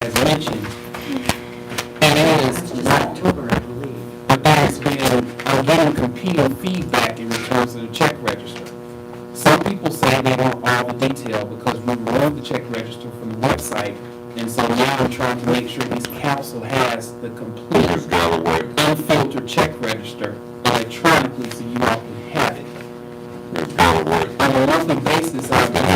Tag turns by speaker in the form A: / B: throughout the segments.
A: as mentioned, it is October, I believe. But there's been, I'm getting competing feedback in terms of the check register. Some people say they want all the detail because we removed the check register from the website, and so now I'm trying to make sure this council has the complete unfiltered check register electronically so you all can have it. On a monthly basis, I've been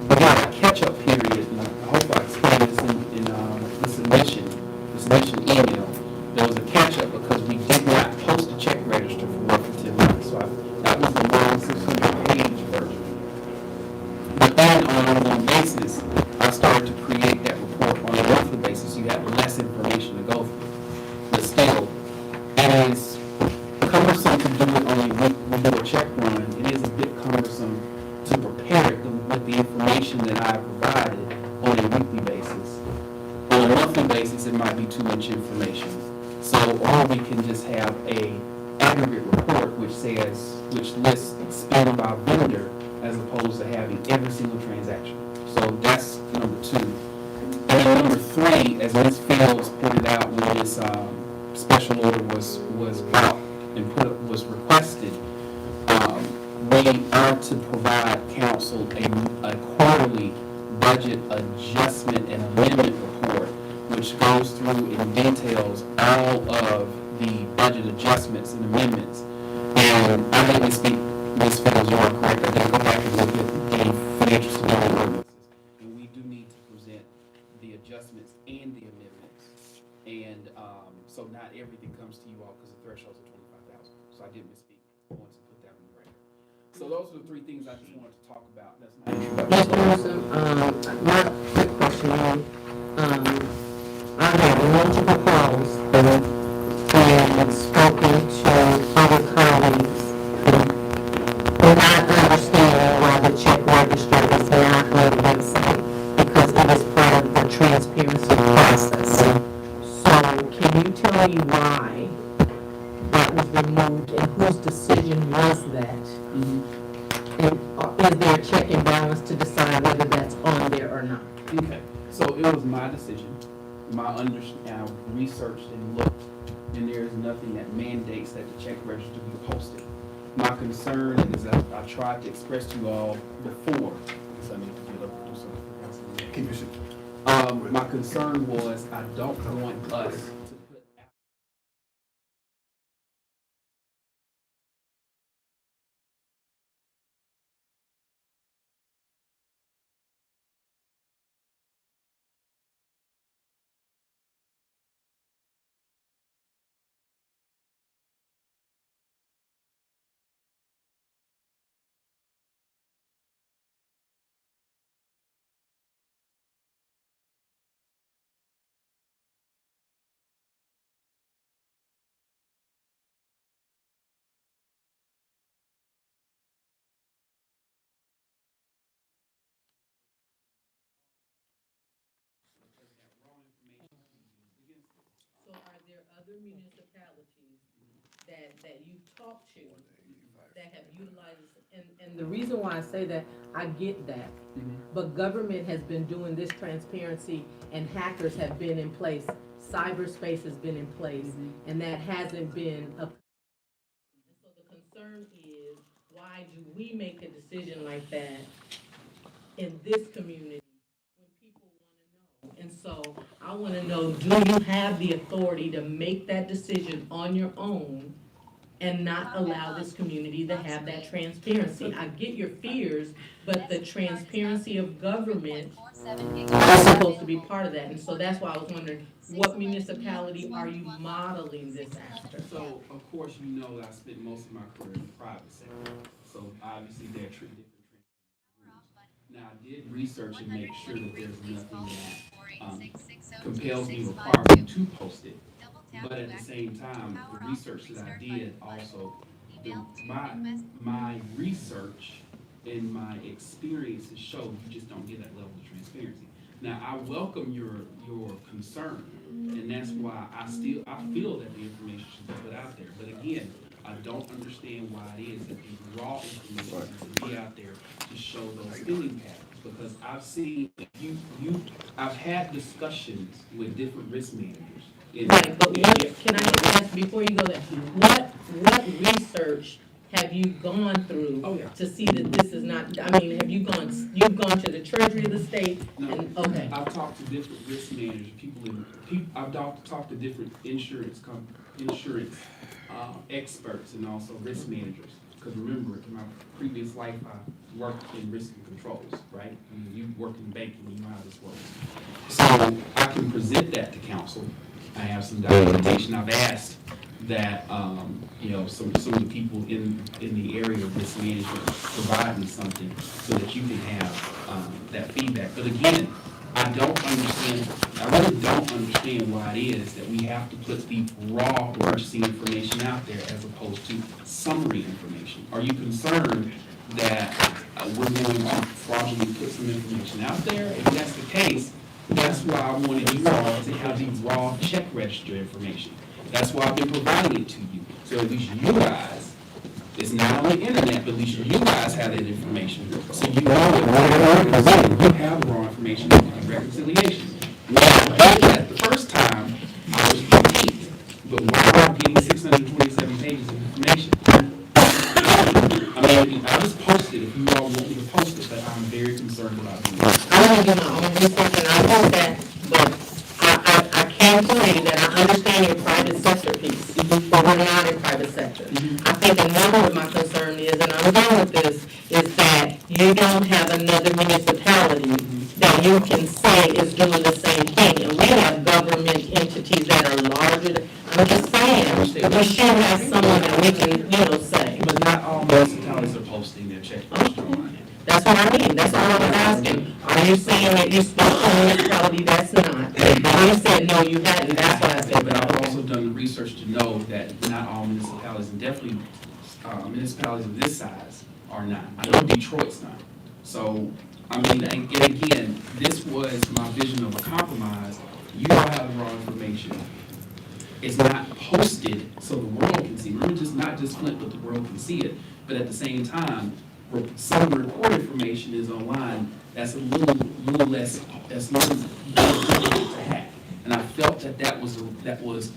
A: we got a catch-up period, and I hope I explained this in the submission email. There was a catch-up because we did not post a check register for roughly 10 months. So that was the 600-page version. But then on an ongoing basis, I started to create that report on a monthly basis. You have less information to go through. But still, it is cumbersome to do it on a check run. It is a bit cumbersome to prepare it with the information that I provided on a weekly basis. On a monthly basis, it might be too much information. So, or we can just have a aggregate report which lists spend by vendor as opposed to having every single transaction. So that's number 2. And then number 3, as Ms. Fields pointed out when this special order was out and was requested, we are to provide council a quarterly budget adjustment and amendment report, which goes through and details all of the budget adjustments and amendments. And I think Ms. Fields, you are correct. I did go back and look at the financial stability ordinances, and we do need to present the adjustments and the amendments. And so not everything comes to you all because the threshold's at $25,000. So I did misspeak. I wanted to put that on the record. So those are the 3 things I just wanted to talk about. That's my introduction.
B: My quick question I have multiple calls and spoken to other colleagues who do not understand why the check register is not on the website because it is part of the transparency process. So can you tell me why that was removed and whose decision was that? And is there a check and balance to decide whether that's on there or not?
A: Okay, so it was my decision. I researched and looked, and there is nothing that mandates that the check register be posted. My concern is that I tried to express to you all before. I need to get up and do something. Keep your shit. My concern was I don't want us to put out.
B: So are there other municipalities that you've talked to that have utilized this? And the reason why I say that, I get that, but government has been doing this transparency and hackers have been in place, cyberspace has been in place, and that hasn't been a. And so the concern is, why do we make a decision like that in this community when people want to know? And so I want to know, do you have the authority to make that decision on your own and not allow this community to have that transparency? I get your fears, but the transparency of government is supposed to be part of that. And so that's why I was wondering, what municipality are you modeling this after?
A: So, of course, you know that I spent most of my career in the private sector. So, obviously, they're different rules. Now, I did research and make sure that there's nothing that compels me, requires me to post it. But at the same time, the research that I did also, my research and my experiences show you just don't get that level of transparency. Now, I welcome your concern, and that's why I feel that the information should be put out there. But again, I don't understand why it is that the raw information should be out there to show those spending patterns. because I've seen, I've had discussions with different risk managers.
B: Right, but can I just ask, before you go there, what research have you gone through
A: Oh, yeah.
B: to see that this is not, I mean, you've gone to the Treasury of the state?
A: No,
B: And, okay.
A: I've talked to different risk managers, I've talked to different insurance experts and also risk managers. Because remember, in my previous life, I worked in risk and controls, right? I mean, you work in banking, you know how this works. So I can present that to council. I have some documentation. I've asked that, some of the people in the area of risk management provide me something so that you can have that feedback. But again, I really don't understand why it is that we have to put the raw purchasing information out there as opposed to summary information. Are you concerned that we're going to fraudulently put some information out there? If that's the case, that's why I wanted you all to have the raw check register information. That's why I've been providing it to you. So at least you guys, it's not on the internet, but at least you guys have that information. So you know that you have raw information on reconciliation. Now, I did that the first time, I was confused. But why am I getting 627 pages of information? I mean, I just posted it if you all want me to post it, but I'm very concerned about doing it.
B: I want to do my own research, and I know that, but I can say that I understand your private sector piece, but we're not in private sector. I think another of my concern is, and I'm going with this, is that you don't have another municipality that you can say is doing the same thing. And we have government entities that are larger. I'm just saying, we should have someone that we can, say.
A: But not all municipalities are posting their check register online.
B: That's what I mean, that's all I was asking. Are you saying that you spoke to a municipality that's not? You said, no, you hadn't, that's why I said
A: But I've
B: that.
A: also done the research to know that not all municipalities, and definitely municipalities of this size, are not. I know Detroit's not. So, I mean, and again, this was my vision of a compromise. You all have the wrong information. It's not posted so the world can see. Remember, just not just Flint, but the world can see it. But at the same time, some of the report information is online. That's a little less. That's a little more difficult to hack. And I felt that was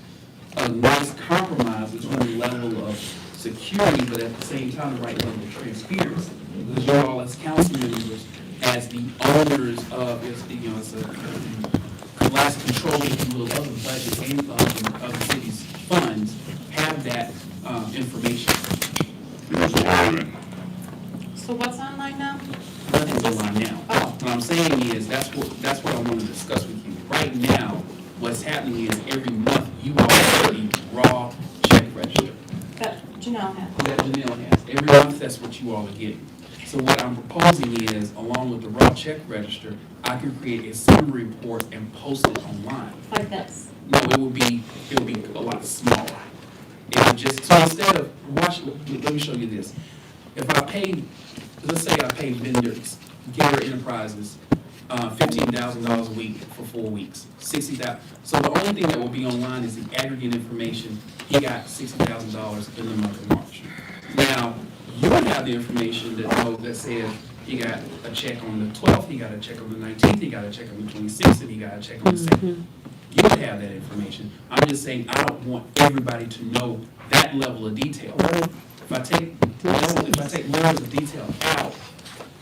A: a nice compromise between the level of security, but at the same time, the right level of transparency. Because you all, as council members, as the owners of, it's a last control, if you will, of the budget and of the city's funds, have that information.
C: So what's online now?
A: Nothing's online now. What I'm saying is, that's what I want to discuss with you. Right now, what's happening is every month you all get the raw check register.
C: That Janelle has.
A: That Janelle has. Every month, that's what you all are getting. So what I'm proposing is, along with the raw check register, I can create a summary report and post it online.
C: Like this.
A: No, it would be a lot smaller. It would just, so instead of, let me show you this. If I pay, let's say I pay vendors, Gator Enterprises, $15,000 a week for 4 weeks, $60,000. So the only thing that will be online is the aggregate information. He got $60,000 in the month of March. Now, you would have the information that says he got a check on the 12th, he got a check on the 19th, he got a check on the 26th, and he got a check on the 2nd. You would have that information. I'm just saying I don't want everybody to know that level of detail. If I take layers of detail out,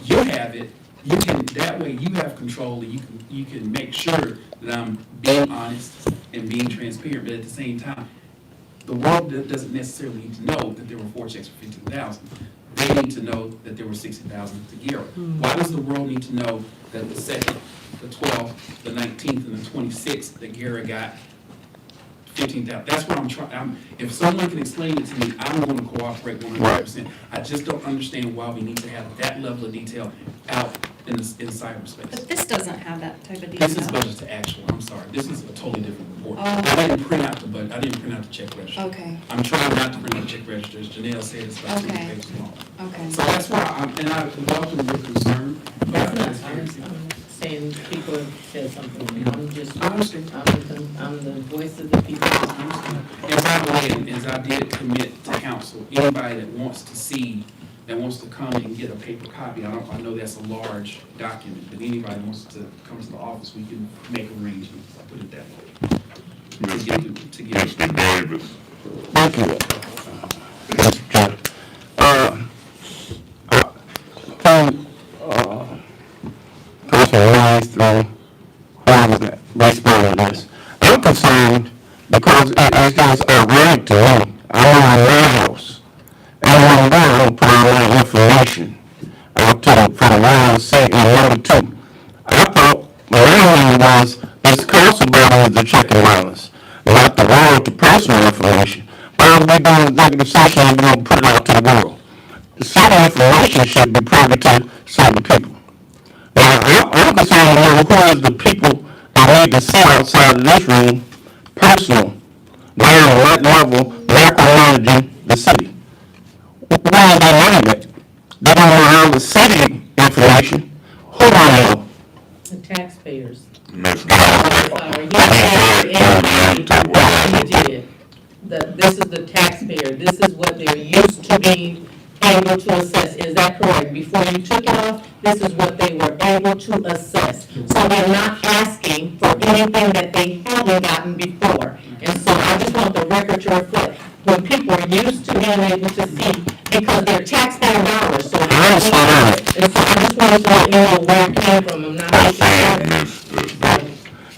A: you have it. You can, that way you have control, and you can make sure that I'm being honest and being transparent, but at the same time, the world doesn't necessarily need to know that there were 4 checks for $15,000. They need to know that there were $60,000 to Garrett. Why does the world need to know that the 2nd, the 12th, the 19th, and the 26th that Garrett got $15,000? That's what I'm trying. If someone can explain it to me, I'm going to cooperate 100%. I just don't understand why we need to have that level of detail out in cyberspace.
C: But this doesn't have that type of detail.
A: This is budget to actual. I'm sorry. This is a totally different report.
C: Oh.
A: I didn't print out the budget. I didn't print out the check register.
C: Okay.
A: I'm trying not to print out check registers. Janelle said it's about 2
C: Okay.
A: pages long.
C: Okay.
A: So that's why I welcome your concern about
B: That's not,
A: transparency.
B: I'm saying people have said something, I'm just,
A: I understand.
B: I'm the voice of the people.
A: And by the way, as I did commit to council, anybody that wants to see that wants to come and get a paper copy, I know that's a large document, but anybody wants to come to the office, we can make arrangements, I'll put it that way.
D: Mr. Davis.
E: Thank you. Mr. Chairman. Councilman Wise, whoever that vice president is, I'm concerned because it is ironic to me. I'm in my house, and when I'm there, I'm put all my information out to the, for the round second and number two. I thought my reason was this council building is the check and balance, not the world to personal information. Why would we do an executive session and we're going to put it out to the world? The city information should be private to certain people. Now, I'm concerned with who is the people that need to sit outside of this room, personal, down on what level, micromanaging the city. Why is that like that? They don't know all the city information. Who do I know?
B: The taxpayers.
D: Ms.
B: Sorry, you did. This is the taxpayer, this is what they're used to being able to assess, is that correct? Before you took it off, this is what they were able to assess. So they're not asking for anything that they haven't gotten before. And so I just want the record to reflect, when people are used to being able to see, because they're taxpayer dollars, so. And so I just wanted to let you know where it came from, I'm not making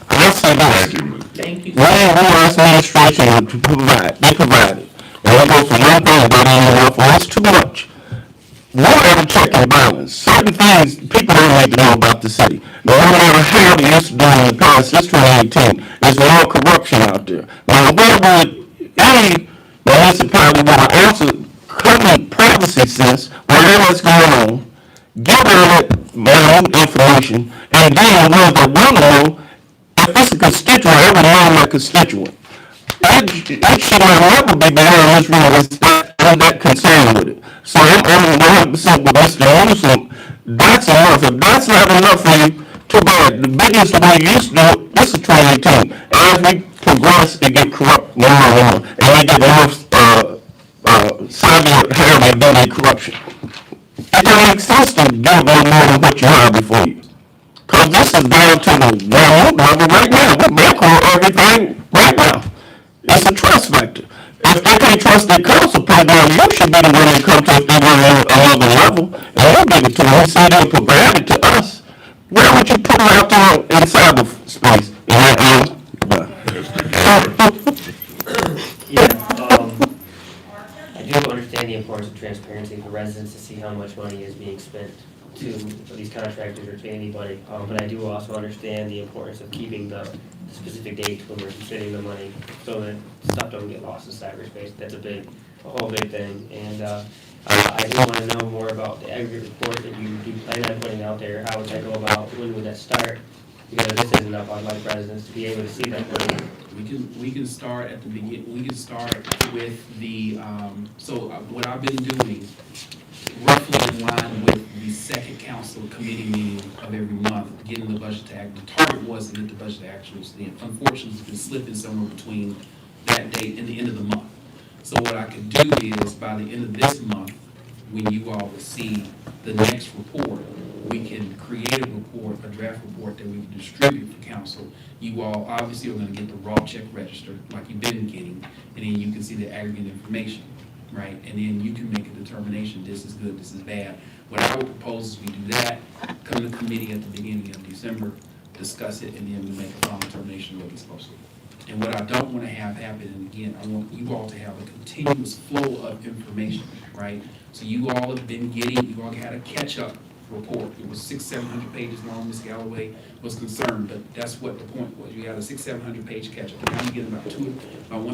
E: I'll say this.
B: Thank you.
E: Whereas administration to provide, they provide it. And we go from one thing, but that's too much. What are the check and balance? Certain things people don't need to know about the city. No matter how they used to do in the past, since 2018, there's more corruption out there. Now, where would any municipality with an answer current privacy sense, whatever is going on, give them that information, and then what they want to know, if it's a constituent, every know my constituent. That should never be behind this room. I'm that concerned with it. So I'm 100% with Mr. Anderson. That's enough. If that's not enough for you, too bad. The biggest way you used to do it, this is 2018. As we progress, they get corrupt more and more. And they get more savvy how they do their corruption. It don't make sense to give them more than what you have before you. Because this is down to the ground level right now. We're back on everything right now. It's a trust factor. If they can't trust their council program, you should be the one that come to if they want another level. And we'll give it to them. We say they'll provide it to us. Where would you put them out there in cyberspace?
F: I do understand the importance of transparency for residents to see how much money is being spent to these contractors or to anybody. But I do also understand the importance of keeping the specific dates when we're spending the money so that stuff don't get lost in cyberspace. That's a whole big thing. And I do want to know more about the aggregate report that you do plan on putting out there. How would that go about? When would that start? Because this isn't enough. I'd like residents to be able to see that money.
A: We can start at the beginning. We can start with the what I've been doing, roughly in line with the second council committee meeting of every month, getting the budget to act. The target was to get the budget to actuals then. Unfortunately, it's been slipping somewhere between that date and the end of the month. So what I could do is by the end of this month, when you all will see the next report, we can create a report, a draft report that we can distribute for council. You all obviously are going to get the raw check register like you've been getting, and then you can see the aggregate information, right? And then you can make a determination, this is good, this is bad. What I would propose is we do that, come to committee at the beginning of December, discuss it, and then we make a final determination of what we're supposed to do. And what I don't want to have happen, and again, I want you all to have a continuous flow of information, right? So you all have been getting, you all had a catch-up report. It was 600-700 pages long. Ms. Galloway was concerned, but that's what the point was. You had a 600-700 page catch-up. Now you get about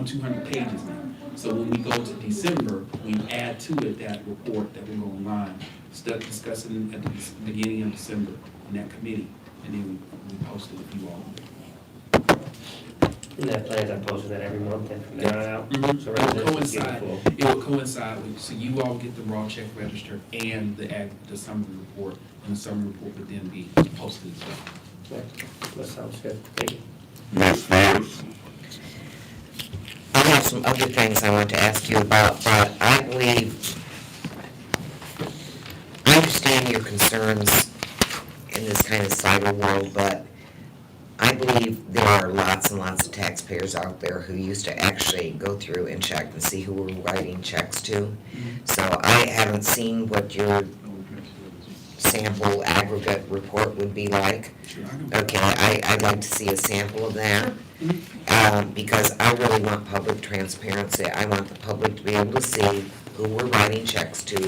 A: 200 pages now. So when we go to December, we add to it that report that we're going to line, start discussing at the beginning of December in that committee, and then we post it with you all.
F: And that plans on posting that every month and from there on out.
A: Mm-hmm.
F: So
A: It will
F: residents can get
A: coincide.
F: full.
A: It will coincide with, so you all get the raw check register and the summary report, and the summary report would then be posted as well.
F: Yeah, that sounds good. Thank you.
D: Ms. Fields.
G: I have some other things I want to ask you about, but I believe
D: concerns in this kind of cyber world, but I believe there are lots and lots of taxpayers out there who used to actually go through and check and see who we're writing checks to. So I haven't seen what your sample aggregate report would be like. Okay, I'd like to see a sample of that, because I really want public transparency. I want the public to be able to see who we're writing checks to,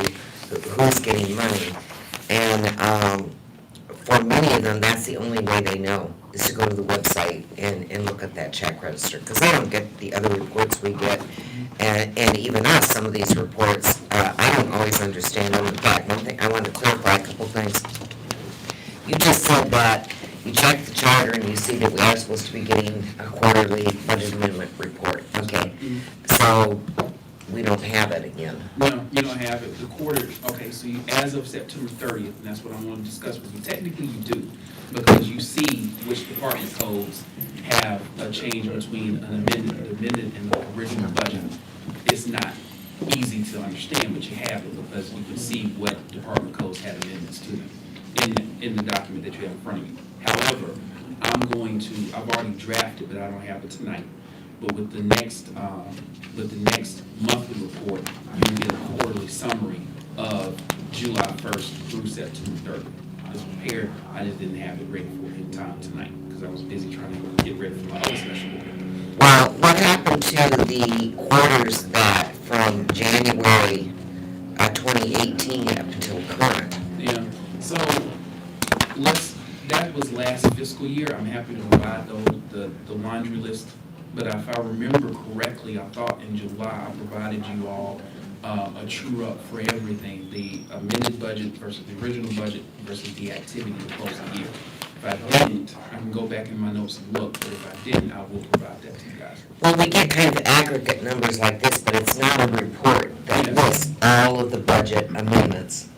D: who's getting money. And for many of them, that's the only way they know, is to go to the website and look at that check register, because they don't get the other reports we get. And even us, some of these reports, I don't always understand them. In fact, one thing, I wanted to clarify a couple things. You just said that you check the charter and you see that we are supposed to be getting a quarterly budget amendment report. Okay, so we don't have it again.
A: No, you don't have it. The quarter, okay, so you, as of September 30th, and that's what I want to discuss with you. Technically, you do, because you see which department codes have a change between an amended and the original budget. It's not easy to understand, but you have it because you can see what department codes had amendments to them in the document that you have in front of you. However, I've already drafted, but I don't have it tonight. But with the next monthly report, you can get a quarterly summary of July 1st through September 30th. I was prepared, I just didn't have it ready for in time tonight because I was busy trying to get ready for my other special report.
D: Well, what happened to the quarters that from January 2018 up until current?
A: Yeah, so that was last fiscal year. I'm happy to provide the laundry list. But if I remember correctly, I thought in July I provided you all a true up for everything, the amended budget versus the original budget versus the activity to close the year. If I didn't, I can go back in my notes and look, but if I didn't, I will provide that to you guys.
D: Well, we get kind of aggregate numbers like this, but it's not a report that lists all of the budget amendments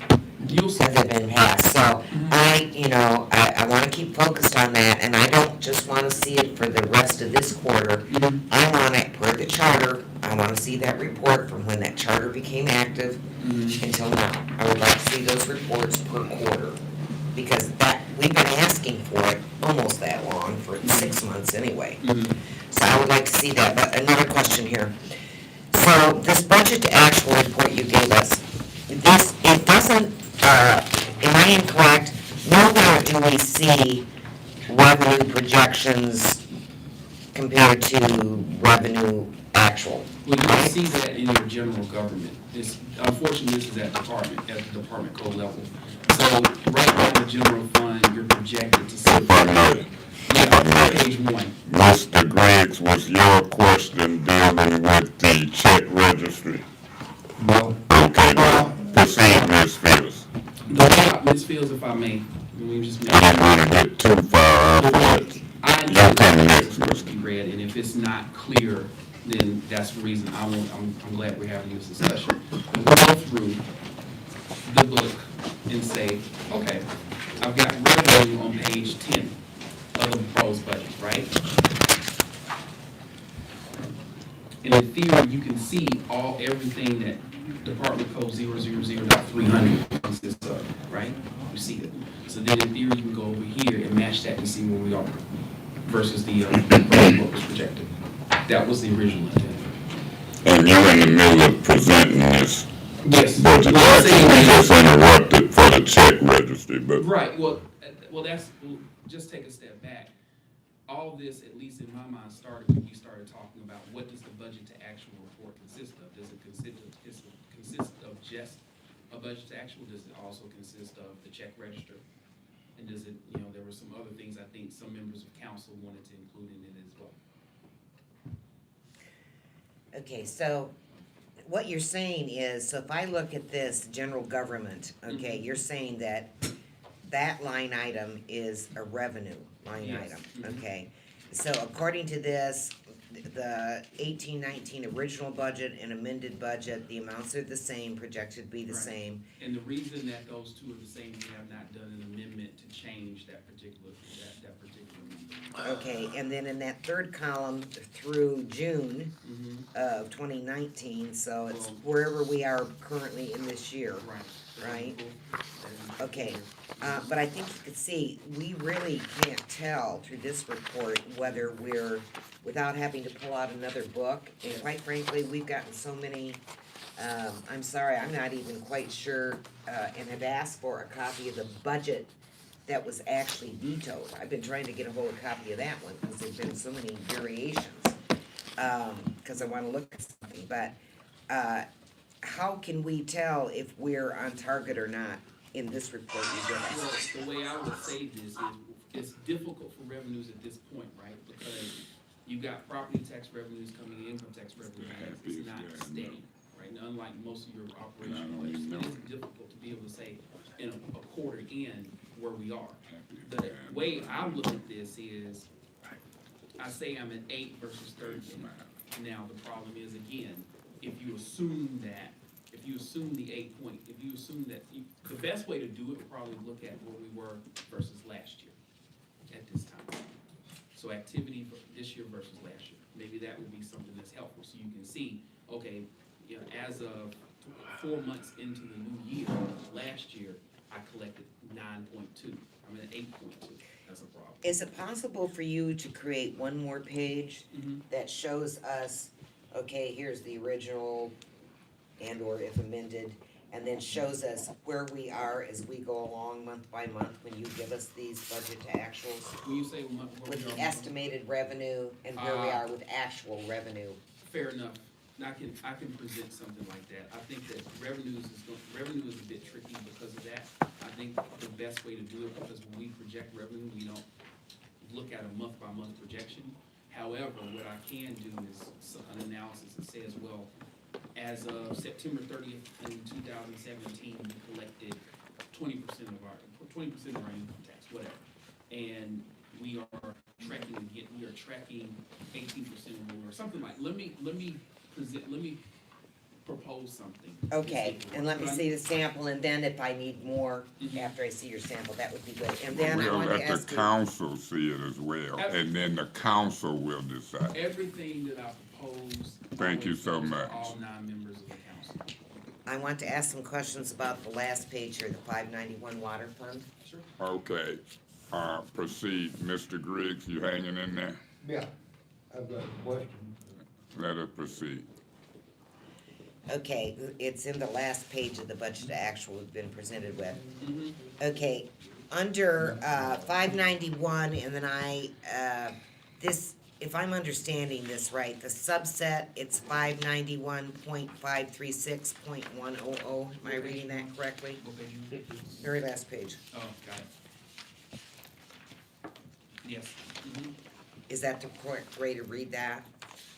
A: You'll see.
D: that have been passed. So I want to keep focused on that, and I don't just want to see it for the rest of this quarter. I want it per the charter. I want to see that report from when that charter became active until now. I would like to see those reports per quarter, because we've been asking for it almost that long, for 6 months anyway. So I would like to see that. But another question here. So this budget to actual report you gave us, it doesn't, am I incorrect? Nowhere do we see revenue projections compared to revenue actual.
A: Well, you can see that in your general government. Unfortunately, this is at the department code level. So right now in the general fund, you're projected to see.
E: If I may,
A: Yeah, page 1.
E: Mr. Griggs, was your question dealing with the check registry?
A: No.
E: Okay, now, proceed, Ms. Fields.
A: Ms. Fields, if I may, let me just make
E: I don't want to get too far off, but you come next, Mr.
A: read, and if it's not clear, then that's the reason I'm glad we're having this discussion. We'll go through the book and say, okay, I've got revenue on page 10 of the proposed budget, right? And in theory, you can see everything that Department Code 000.300 consists of, right? You see it. So then in theory, you can go over here and match that and see where we are versus the what was projected. That was the original intent.
E: And you're in the middle of presenting this
A: Yes.
E: budget.
A: Well, I'm saying
E: We
A: that-
E: just interrupted for the check registry, but
A: Right, well, just take a step back. All this, at least in my mind, started when we started talking about what does the budget to actual report consist of? Does it consist of just a budget to actual? Does it also consist of the check register? And does it, there were some other things I think some members of council wanted to include in it as well.
D: Okay, so what you're saying is, so if I look at this general government, okay, you're saying that line item is a revenue line
A: Yes.
D: item, okay? So according to this, the 18-19 original budget and amended budget, the amounts are the same, projected to be the
A: Right.
D: same.
A: And the reason that those two are the same, we have not done an amendment to change that particular number.
D: Okay, and then in that third column through June
A: Mm-hmm.
D: of 2019, so it's
A: Well-
D: wherever we are currently in this year.
A: Right.
D: Right. Okay, but I think you could see, we really can't tell through this report whether we're, without having to pull out another book, and quite frankly, we've gotten so many, I'm sorry, I'm not even quite sure, and have asked for a copy of the budget that was actually vetoed. I've been trying to get a hold of a copy of that one, because there's been so many variations, because I wanna look at something, but, how can we tell if we're on target or not in this report you give us?
A: Well, the way I would say this is, it's difficult for revenues at this point, right? Because you've got property tax revenues coming in, income tax revenues, it's not steady, right? And unlike most of your operational budgets, it is difficult to be able to say in a quarter in where we are. The way I look at this is, I say I'm at 8 versus 13. Now, the problem is, again, if you assume the 8 point, if you assume that, the best way to do it would probably look at where we were versus last year at this time. So activity for this year versus last year. Maybe that would be something that's helpful, so you can see, okay, you know, as of 4 months into the new year, last year, I collected 9.2. I'm at 8.2. That's a problem.
D: Is it possible for you to create one more page
A: Mhm.
D: that shows us, okay, here's the original and or if amended, and then shows us where we are as we go along month by month when you give us these budget to actuals?
A: When you say where
D: With
A: we
D: the
A: are,
D: estimated revenue and where we are with actual revenue.
A: fair enough. And I can present something like that. I think that revenue is a bit tricky because of that. I think the best way to do it, because when we project revenue, we don't look at a month-by-month projection. However, what I can do is an analysis that says, well, as of September 30th in 2017, we collected 20% of our income tax, whatever. And we are tracking again, we are tracking 18% more, or something like, let me propose something.
D: Okay, and let me see the sample, and then if I need more after I see your sample, that would be good. And then I
G: We'll
D: want to
G: let the
D: ask you,
G: council see it as well, and then the council will decide.
A: Everything that I propose.
G: Thank you so
A: goes to
G: much.
A: all 9 members of the council.
D: I want to ask some questions about the last page here, the 591 water fund.
A: Sure.
G: Okay, proceed, Mr. Griggs, you hanging in there?
H: Yeah, I've got a question.
G: Let us proceed.
D: Okay, it's in the last page of the budget actual we've been presented with.
A: Mhm.
D: Okay, under 591, and then this, if I'm understanding this right, the subset, it's 591.536.100. Am I reading that correctly?
A: What page you on?
D: Very last page.
A: Oh, got it. Yes. Mhm.
D: Is that the correct way to read that?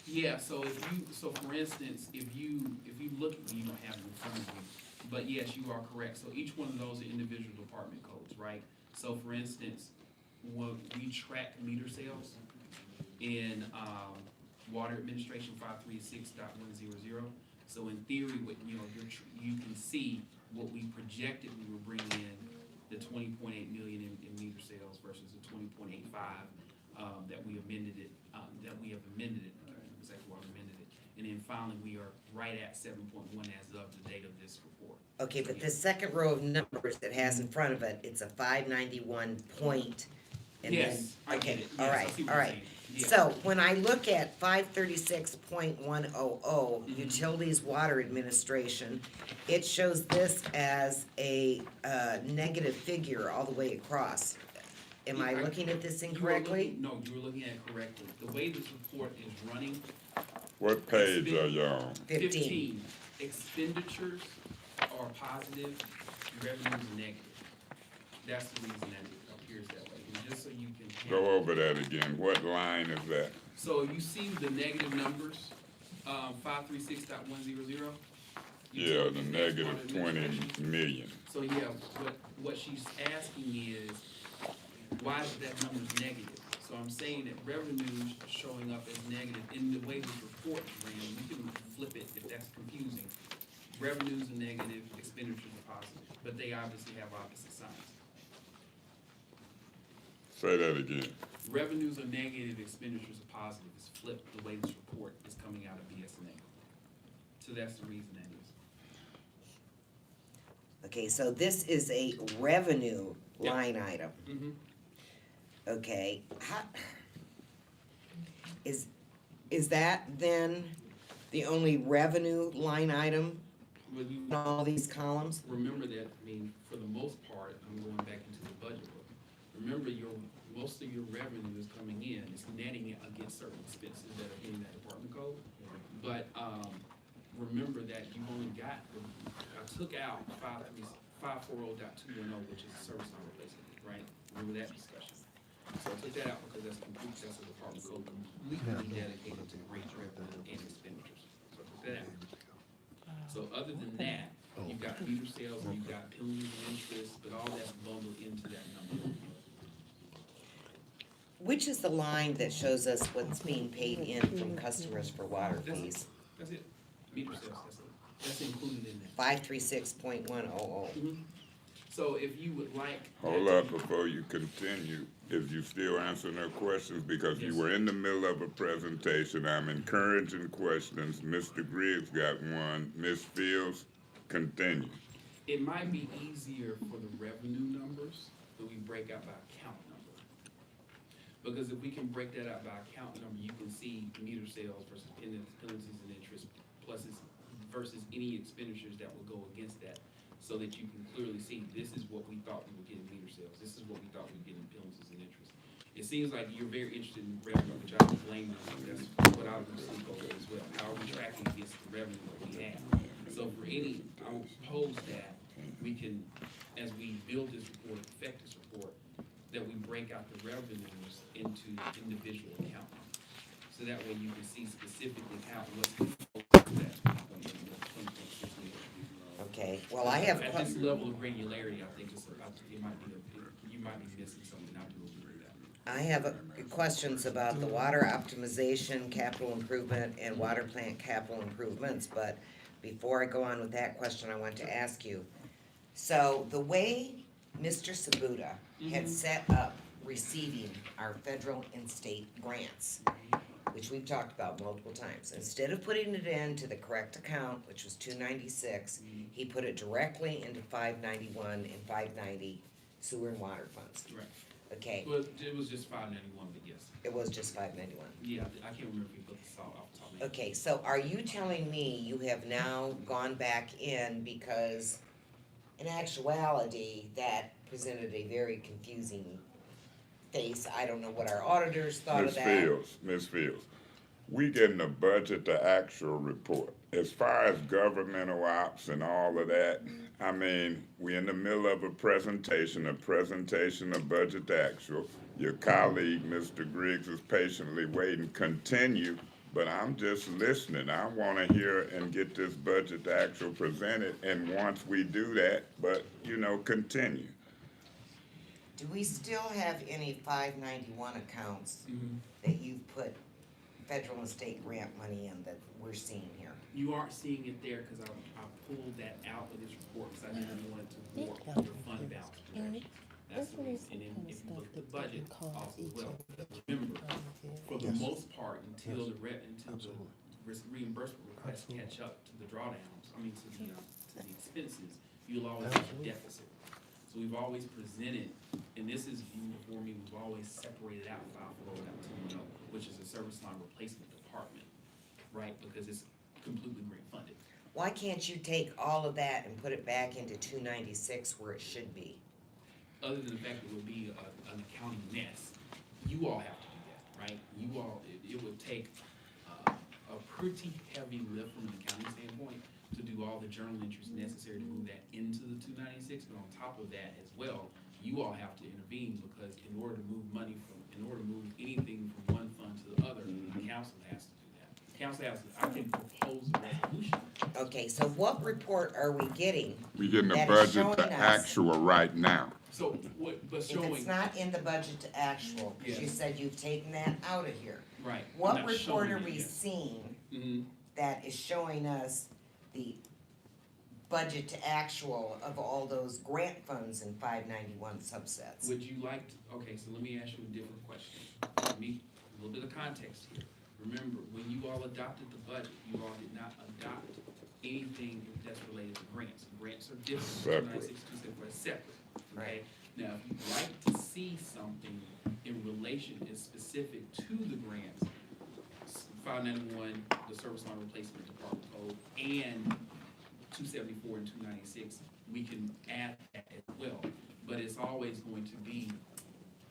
A: Yeah, so for instance, if you look at, you don't have it in front of you, but yes, you are correct. So each one of those are individual department codes, right? So for instance, when we track meter sales in, water administration 536.100. So in theory, what, you know, you can see what we projected we were bringing in, the 20.8 million in meter sales versus the 20.85, that we amended it, that we have amended it, exactly why we amended it. And then finally, we are right at 7.1 as of the date of this report.
D: Okay, but the second row of numbers that has in front of it, it's a 591 point. And then-
A: Yes, I get
D: okay,
A: it.
D: all
A: Yes, I
D: right,
A: see what
D: all
A: you're
D: right.
A: saying. Yeah.
D: So when I look at 536.100,
A: Mhm.
D: utilities water administration, it shows this as a negative figure all the way across. Am I looking at this
A: You are
D: incorrectly?
A: looking- No, you were looking at it correctly. The way this report is running,
G: What page are you on?
D: 15.
A: Expenditures are positive, revenues negative. That's the reason that it appears that way, and just so you can.
G: Go over that again. What line is that?
A: So you see the negative numbers, 536.100?
G: Yeah, the negative 20 million.
A: So yeah, what she's asking is, why is that number's negative? So I'm saying that revenues showing up as negative in the way this report ran, you can flip it if that's confusing. Revenues are negative, expenditures are positive, but they obviously have opposite signs.
G: Say that again.
A: Revenues are negative, expenditures are positive. It's flipped the way this report is coming out of BSNA. So that's the reason that is.
D: Okay, so this is a revenue
A: Yep.
D: line item.
A: Mm-hmm.
D: Okay, is that then the only revenue line item
A: Well, you
D: in all these columns?
A: remember that, I mean, for the most part, I'm going back into the budget book. Remember, most of your revenue is coming in, it's netting it against certain expenses that are in that department code. But, remember that you only got, I took out 540.210, which is a service line replacement, right? Remember that discussion? So I took that out because that's a department code completely dedicated to rate revenue and expenditures. So I took that out. So other than that, you've got meter sales, and you've got penalties and interest, but all that's bundled into that number.
D: Which is the line that shows us what's being paid in from customers for water fees?
A: That's it. Meter sales, that's included in that.
D: 536.100.
A: So if you would like.
G: Hold up before you continue. If you still answering her questions, because you were in the middle of a presentation, I'm encouraging questions. Mr. Griggs got one. Ms. Fields, continue.
A: It might be easier for the revenue numbers that we break out by account number. Because if we can break that out by account number, you can see meter sales versus penalties and interest versus any expenditures that will go against that. So that you can clearly see, this is what we thought we were getting meter sales, this is what we thought we were getting penalties and interest. It seems like you're very interested in revenue, which I don't blame you, that's what I would think over as well. How are we tracking against the revenue that we have? So for any, I will propose that we can, as we build this report, perfect this report, that we break out the revenues into individual account numbers. So that way you can see specifically how, what's that.
D: Okay, well, I have,
A: At this level of granularity, I think it might be, you might be missing something, I do agree with that.
D: I have questions about the water optimization, capital improvement, and water plant capital improvements, but before I go on with that question, I want to ask you. So the way Mr. Sabuda had set up receiving our federal and state grants, which we've talked about multiple times, instead of putting it into the correct account, which was 296, he put it directly into 591 and 590 sewer and water funds.
A: Right.
D: Okay,
A: Well, it was just 591, but yes.
D: it was just 591.
A: Yeah, I can't remember if you put the salt off the top of my head.
D: Okay, so are you telling me you have now gone back in because in actuality, that presented a very confusing face. I don't know what our auditors thought of that.
G: Ms. Fields, we getting a budget to actual report. As far as governmental ops and all of that, I mean, we in the middle of a presentation of budget to actual. Your colleague, Mr. Griggs, is patiently waiting. Continue, but I'm just listening. I wanna hear and get this budget to actual presented, and once we do that, but, continue.
D: Do we still have any 591 accounts
A: Mhm.
D: that you've put federal and state grant money in that we're seeing here?
A: You aren't seeing it there because I pulled that out of this report because I didn't want it to warp your fund balance projections. That's the reason. And then if you look at the budget also as well, remember, for the most part, until the reimbursement requests catch up to the drawdowns, to the expenses, you'll always have a deficit. So we've always presented, and this is before me, we've always separated out 540.210, which is a service line replacement department, right? Because it's completely grant funded.
D: Why can't you take all of that and put it back into 296 where it should be?
A: Other than the fact that it would be an accounting mess, you all have to do that, right? You all, it would take a pretty heavy lift from an accounting standpoint to do all the journal entries necessary to move that into the 296, but on top of that as well, you all have to intervene because in order to move anything from one fund to the other, the council has to do that. Council has to, I can propose a resolution.
D: Okay, so what report are we getting?
G: We getting a
D: That is
G: budget
D: showing
G: to
D: us-
G: actual right now.
A: So what, but
D: If
A: showing,
D: it's not in the budget to actual, because you
A: Yes.
D: said you've taken that out of here.
A: right.
D: What
A: not
D: report
A: showing
D: are
A: it
D: we
A: yet.
D: seeing
A: Mhm.
D: that is showing us the budget to actual of all those grant funds in 591 subsets?
A: Would you like, okay, so let me ask you a different question. Let me, a little bit of context here. Remember, when you all adopted the budget, you all did not adopt anything that's related to grants. Grants are different.
G: Separate.
A: 296, 274 is separate, okay?
D: Right.
A: Now, if you'd like to see something in relation is specific to the grants, 591, the service line replacement department code, and 274 and 296, we can add that as well. But it's always going to be,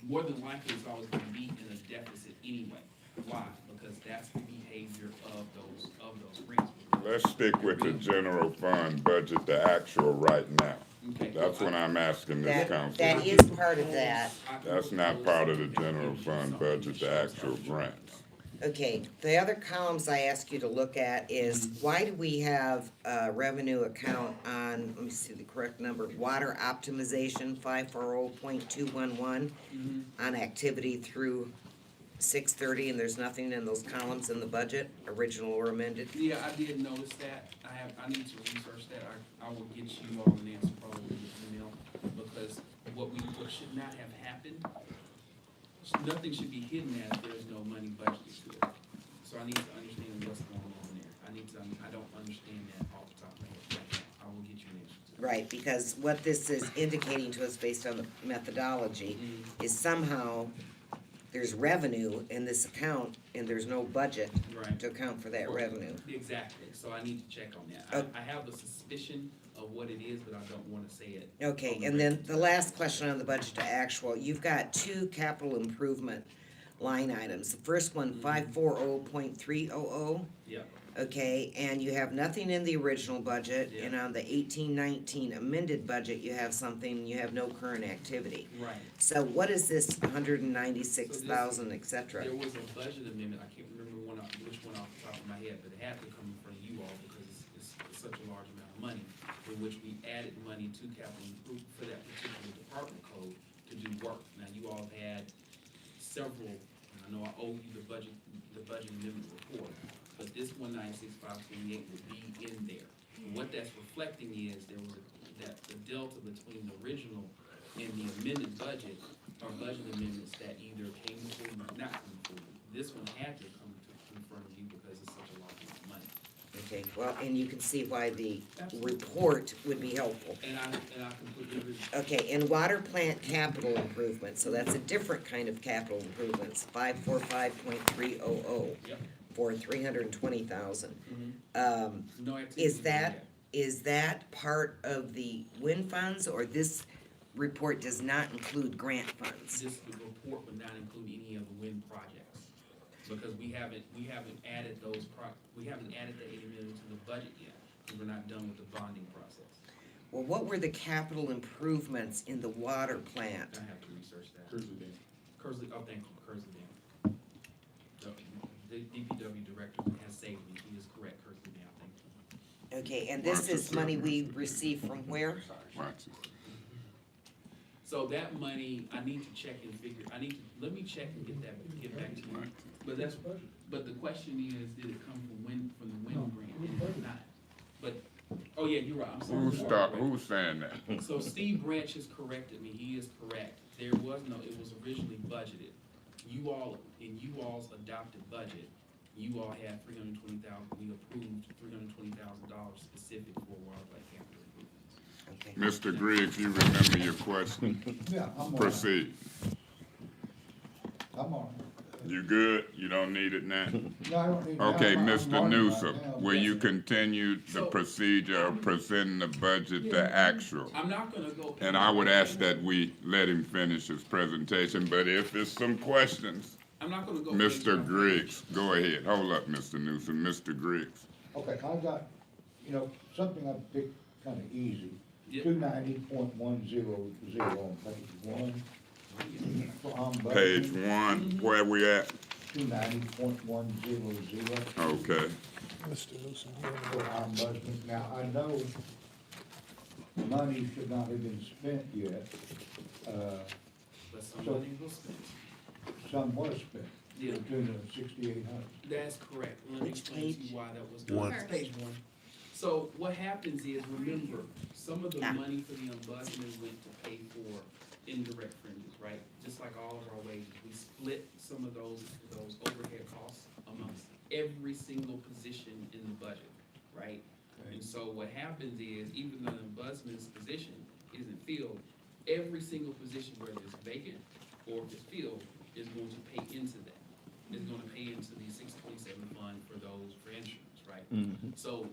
A: more than likely, it's always going to be in a deficit anyway. Why? Because that's the behavior of those grants.
G: Let's stick with the general fund budget to actual right now.
A: Okay.
G: That's what I'm asking this
D: That,
G: council.
D: that is part of that.
G: That's not part of the general fund budget to actual grants.
D: Okay, the other columns I ask you to look at is, why do we have a revenue account on, let me see the correct number, water optimization, 540.211, on activity through 6/30, and there's nothing in those columns in the budget, original or amended?
A: Yeah, I did notice that. I need to research that. I will get you all an answer probably in the email, because what should not have happened, nothing should be hidden as there's no money budgeted to it. So I need to understand what's going on there. I don't understand that off the top of my head right now. I will get you an answer to that.
D: Right, because what this is indicating to us based on the methodology is somehow there's revenue in this account and there's no budget
A: Right.
D: to account for that revenue.
A: Exactly, so I need to check on that.
D: Oh.
A: I have a suspicion of what it is, but I don't wanna say it.
D: Okay,
A: on the
D: and then
A: record.
D: the last question on the budget to actual, you've got two capital improvement line items. The first one, 540.300,
A: Yep,
D: okay, and you have nothing in the original budget,
A: Yeah.
D: and on the 1819 amended budget, you have something, you have no current activity.
A: right.
D: So what is this 196,000, et cetera?
A: There was a budget amendment, I can't remember which one off the top of my head, but it had to come from you all because it's such a large amount of money, in which we added money to capital improvement for that particular department code to do work. Now, you all have had several, and I know I owe you the budget amendment report, but this 196,528 would be in there. And what that's reflecting is that the delta between the original and the amended budget are budget amendments that either came before you or not come before you. This one had to come in front of you because it's such a large amount of money.
D: Okay, well, and you can see why the report would be helpful.
A: And I completely agree.
D: Okay, and water plant capital improvement, so that's a different kind of capital improvements, 545.300
A: Yep.
D: for 320,000.
A: No activity.
D: Is that part of the wind funds, or this report does not include grant funds?
A: This report would not include any of the wind projects. Because we haven't added we haven't added the 80 million to the budget yet, because we're not done with the bonding process.
D: Well, what were the capital improvements in the water plant?
A: I have to research that. Kersley, oh, thank you, Kersley Dam. The DPW director has saved me, he is correct, Kersley Dam, thank you.
D: Okay, and this is money we received from where?
G: Watch it.
A: So that money, I need to check and figure, let me check and get back to you. But but the question is, did it come from the wind grant? It did not. But, oh yeah, you're right, I'm sorry.
G: Who's saying that?
A: So Steve Branch has corrected me, he is correct. It was originally budgeted. You all's adopted budget, you all had 320,000, we approved $320,000 specific for water plant capital improvements.
D: Okay.
G: Mr. Griggs, you remember your question?
H: Yeah, I'm on.
G: Proceed.
H: I'm on.
G: You good? You don't need it now?
H: No, I don't need.
G: Okay,
H: I'm
G: Mr.
H: running
G: Newsom,
H: right now.
G: will you continue the
A: So-
G: procedure of presenting the budget to actual?
A: I'm not gonna go.
G: And I would ask that we let him finish his presentation, but if it's some questions,
A: I'm not gonna go.
G: Mr. Griggs, go ahead. Hold up, Mr. Newsom. Mr. Griggs.
H: Okay, I got, something I picked kinda easy.
A: Yeah.
H: 290.100 on page one. For ombudsman,
G: Page one, where we at?
H: 290.100
G: Okay.
H: for ombudsman. Now, I know money should not have been spent yet,
A: But some
H: So-
A: money was spent.
H: Some was spent,
A: Yeah.
H: between the 6,800.
A: That's correct. Let me
D: Which
A: explain to
D: page?
A: you why that was done.
E: One.
A: It's page one. So what happens is, remember, some of the
D: Ah.
A: money for the ombudsman went to pay for indirect fringes, right? Just like all of our wages, we split some of those overhead costs amongst every single position in the budget, right? And so what happens is, even though the ombudsman's position isn't filled, every single position, whether it's vacant or if it's filled, is going to pay into that. Is gonna pay into the 627 fund for insurance, right? So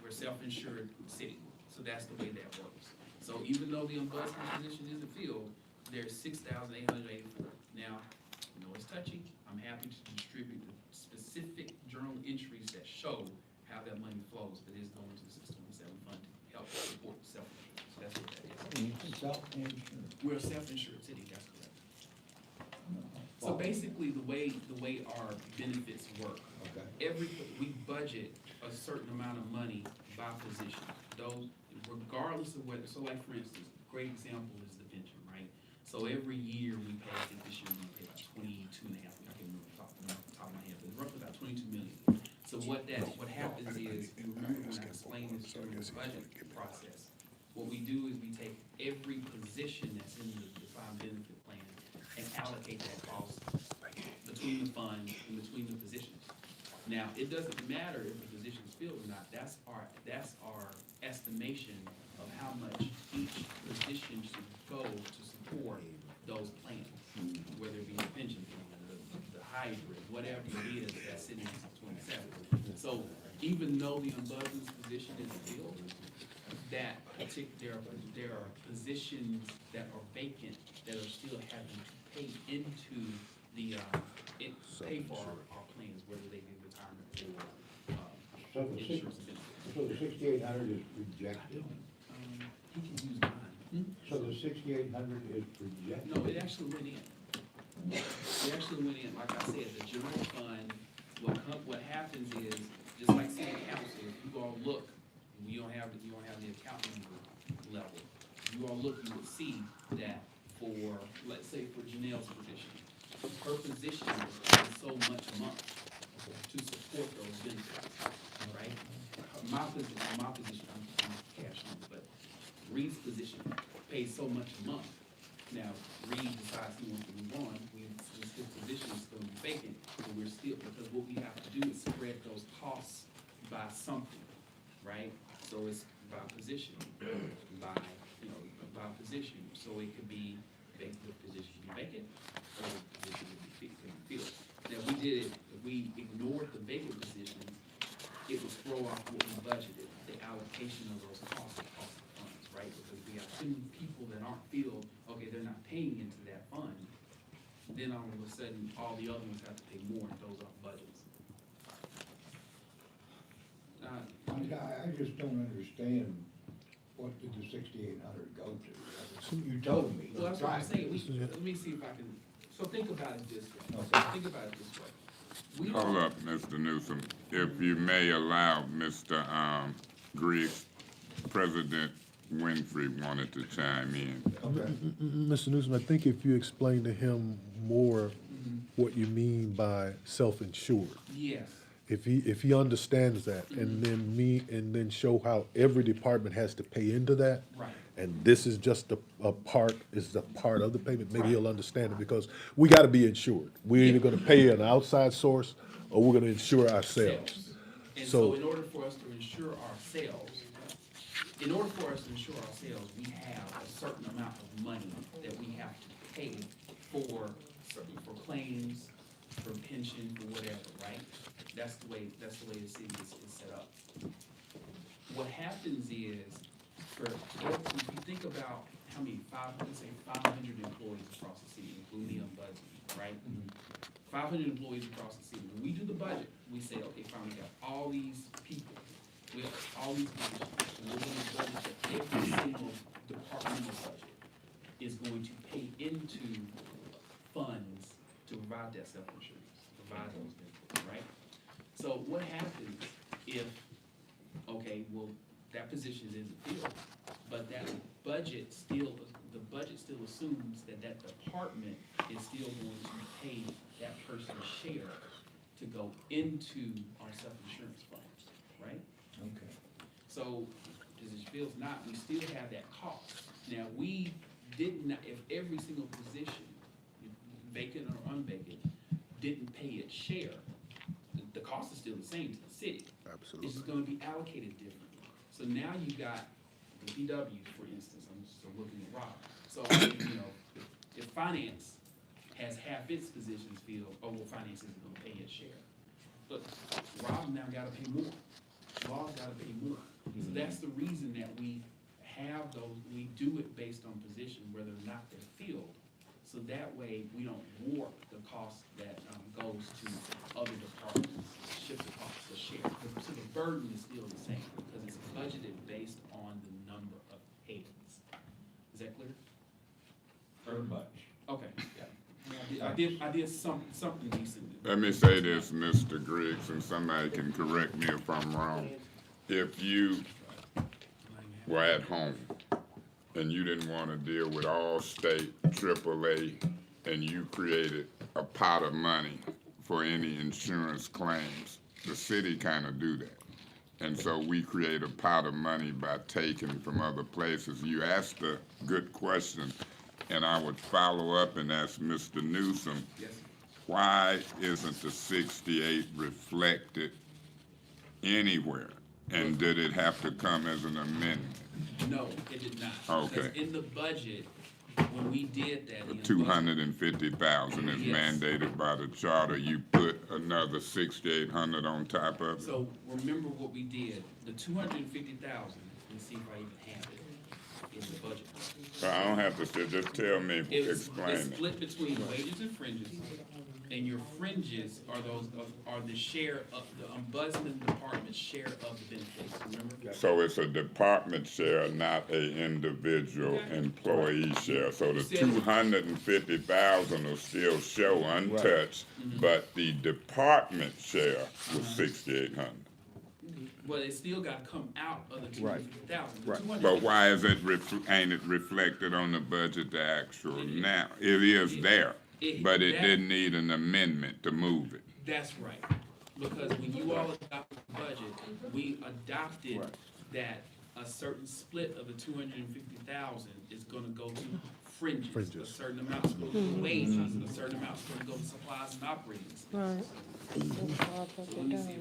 A: we're self-insured city, so that's the way that works. So even though the ombudsman position isn't filled, there's 6,884. Now, I know it's touchy, I'm happy to distribute the specific journal entries that show how that money flows, that is going to the 627 fund to help support self-insurance. So that's what that is.
H: Self-insurance.
A: We're a self-insured city, that's correct. So basically, the way our benefits work,
H: Okay.
A: we budget a certain amount of money by position. Those, regardless of whether, so like for instance, great example is the pension, right? So every year we pay, I think this year we pay about 22 and a half, I can't remember off the top of my head, but it's roughly about 22 million. So what happens is, when I explain this during the budget process, what we do is we take every position that's in the defined benefit plan and allocate that cost between the fund and between the positions. Now, it doesn't matter if the position's filled or not, that's our estimation of how much each position should go to support those plans, whether it be the pension plan, the hybrid, whatever it is that's sitting in 27. So even though the ombudsman's position is filled, that particular, there are positions that are vacant that are still having to pay into the, pay for our plans, whether they be retirement or,
H: So the six,
A: insurance and benefits.
H: so the 6,800 is projected?
A: He can use mine.
H: So the 6,800 is projected?
A: No, it actually went in. It actually went in, like I said, the general fund, what happens is, just like city council, if you all look, you don't have the account number level. If you all look, you will see that for, let's say for Janelle's position, her position is so much a month to support those benefits, right? My position, I'm cash only, but Reed's position pays so much a month. Now, Reed decides he wants to move on, his position is gonna be vacant, but we're still, because what we have to do is spread those costs by something, right? So it's by position, by position, so it could be vacant, the position be vacant, or the position would be filled. Now, if we did it, if we ignored the vacant position, it would throw off what we budgeted, the allocation of those cost of funds, right? Because we have too many people that aren't filled, okay, they're not paying into that fund, then all of a sudden, all the other ones have to pay more and those off budgets.
H: I just don't understand what did the 6,800 go to? You told me.
A: Well, that's what I'm
H: Right.
A: saying, let me see if I can, so think about it this way,
H: Okay.
A: think about it this way. We
G: Hold
A: don't-
G: up, Mr. Newsom, if you may allow Mr. Griggs, President Winfrey wanted to chime in.
H: Okay.
I: Mr. Newsom, I think if you explain to him more what you mean by self-insured,
A: Yes,
I: if he understands that, and then show how every department has to pay into that,
A: right.
I: and this is just a part of the payment, maybe he'll understand it, because we gotta be insured. We're either gonna pay an outside source, or we're gonna insure ourselves.
A: And
I: So-
A: so in order for us to insure ourselves, we have a certain amount of money that we have to pay for claims, for pension, for whatever, right? That's the way the city is set up. What happens is, if you think about how many, 500 employees across the city, including the ombudsman, right? 500 employees across the city. When we do the budget, we say, okay, fine, we got all these people, we have all these positions, and we're gonna budget that every single departmental budget is going to pay into funds to provide that self-insurance, to provide those benefits, right? So what happens if, okay, well, that position isn't filled, but that budget still, the budget still assumes that that department is still going to pay that person's share to go into our self-insurance fund, right?
H: Okay.
A: So, as it feels not, we still have that cost. Now, we did not, if every single position, vacant or unvacant, didn't pay its share, the cost is still the same to the city.
I: Absolutely.
A: It's just gonna be allocated differently. So now you got the PW, for instance, I'm just looking at Rob. So, you know, if finance has half its positions filled, oh, well, finance isn't gonna pay its share. But Rob now gotta pay more. Law's gotta pay more. So that's the reason that we have those, we do it based on position, whether or not they're filled. So that way, we don't warp the cost that goes to other departments, shift the cost to share. So the burden is still the same, because it's budgeted based on the number of heads. Is that clear?
H: Very much.
A: Okay, yeah. I did something decent.
G: Let me say this, Mr. Griggs, and somebody can correct me if I'm wrong. If you were at home and you didn't want to deal with Allstate, AAA, and you created a pot of money for any insurance claims, the city kind of do that. And so we create a pot of money by taking from other places. You asked a good question, and I would follow up and ask Mr. Newsom, why isn't the 68 reflected anywhere? And did it have to come as an amendment?
A: No, it did not.
G: Okay.
A: Because in the budget, when we did that.
G: The 250,000 is
A: Yes.
G: mandated by the charter. You put another 6,800 on top of it.
A: So remember what we did, the 250,000, let's see if I even have it in the budget.
G: So I don't have to say, just tell me,
A: It's
G: explain it.
A: split between wages and fringes, and your fringes are are the share of, the ombudsman department's share of the benefits, remember?
G: So it's a department share, not a individual employee share. So the 250,000 will still show untouched, but the department share was 6,800.
A: Well, it still gotta come out of the 250,000.
G: But why is it, ain't it reflected on the budget, the actual now? It is there, but it didn't need an amendment to move it.
A: That's right, because when you all adopted the budget, we adopted that a certain split of the 250,000 is gonna go to fringes. A certain amount's gonna go to wages, a certain amount's gonna go to supplies and operating expenses. So let me see.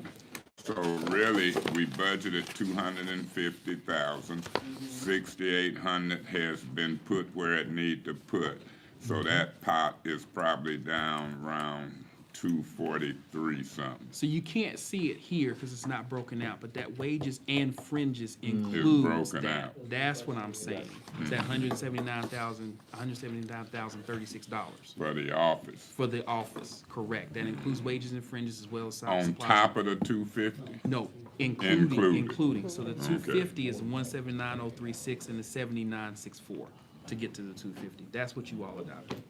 G: So really, we budgeted 250,000, 6,800 has been put where it need to put. So that pot is probably down around 243 something.
A: So you can't see it here because it's not broken out, but that wages and fringes includes
G: broken
A: that.
G: out.
A: That's what I'm saying. It's that $179,036
G: For the office.
A: for the office, correct. That includes wages and fringes as well as
G: On
A: supplies.
G: top of the 250?
A: No,
G: Included.
A: including. So the 250 is 179,036 and the 79,604 to get to the 250. That's what you all adopted,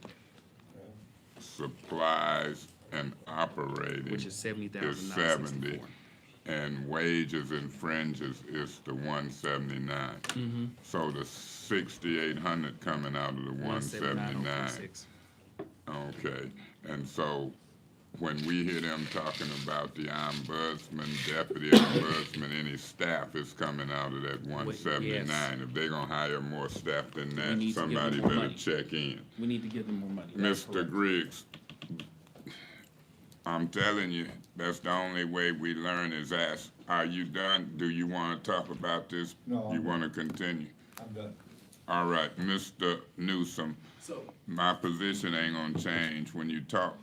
G: Supplies and operating
A: which is
G: is
A: 70,964.
G: 70. And wages and fringes is the 179. So the 6,800 coming out of the 179.
A: 179,036.
G: Okay, and so when we hear them talking about the ombudsman, deputy ombudsman, any staff is coming out of that 179. If they're gonna hire more staff than
A: We
G: that,
A: need to give
G: somebody
A: them more
G: better
A: money.
G: check in.
A: We need to give them more money. That's
G: Mr.
A: correct.
G: Griggs, I'm telling you, that's the only way we learn is ask. Are you done? Do you wanna talk about this?
H: No, I'm
G: You
H: done.
G: wanna continue?
H: I'm done.
G: All right, Mr. Newsom,
A: So,
G: my position ain't gonna change when you talk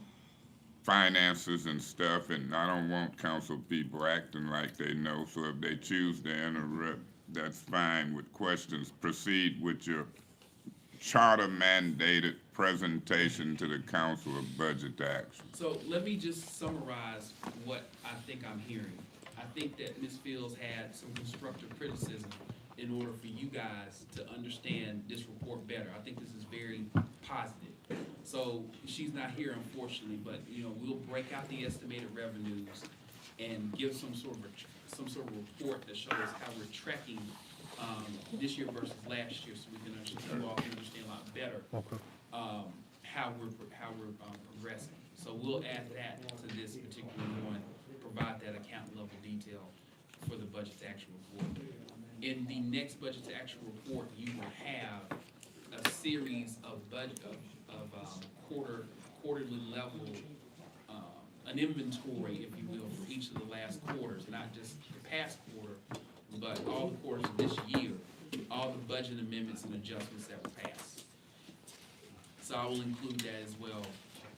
G: finances and stuff, and I don't want council people acting like they know, so if they choose to interrupt, that's fine with questions. Proceed with your charter mandated presentation to the council of budget action.
A: so let me just summarize what I think I'm hearing. I think that Ms. Fields had some constructive criticism in order for you guys to understand this report better. I think this is very positive. So she's not here unfortunately, but you know, we'll break out the estimated revenues and give some sort of report that shows how we're tracking this year versus last year, so we can understand, you all can understand a lot better,
I: Okay.
A: how we're progressing. So we'll add that to this particular one, provide that account level detail for the budget to actual report. In the next budget to actual report, you will have a series of quarterly level, an inventory, if you will, for each of the last quarters, not just the past quarter, but all the quarters of this year, all the budget amendments and adjustments that were passed. So I will include that as well,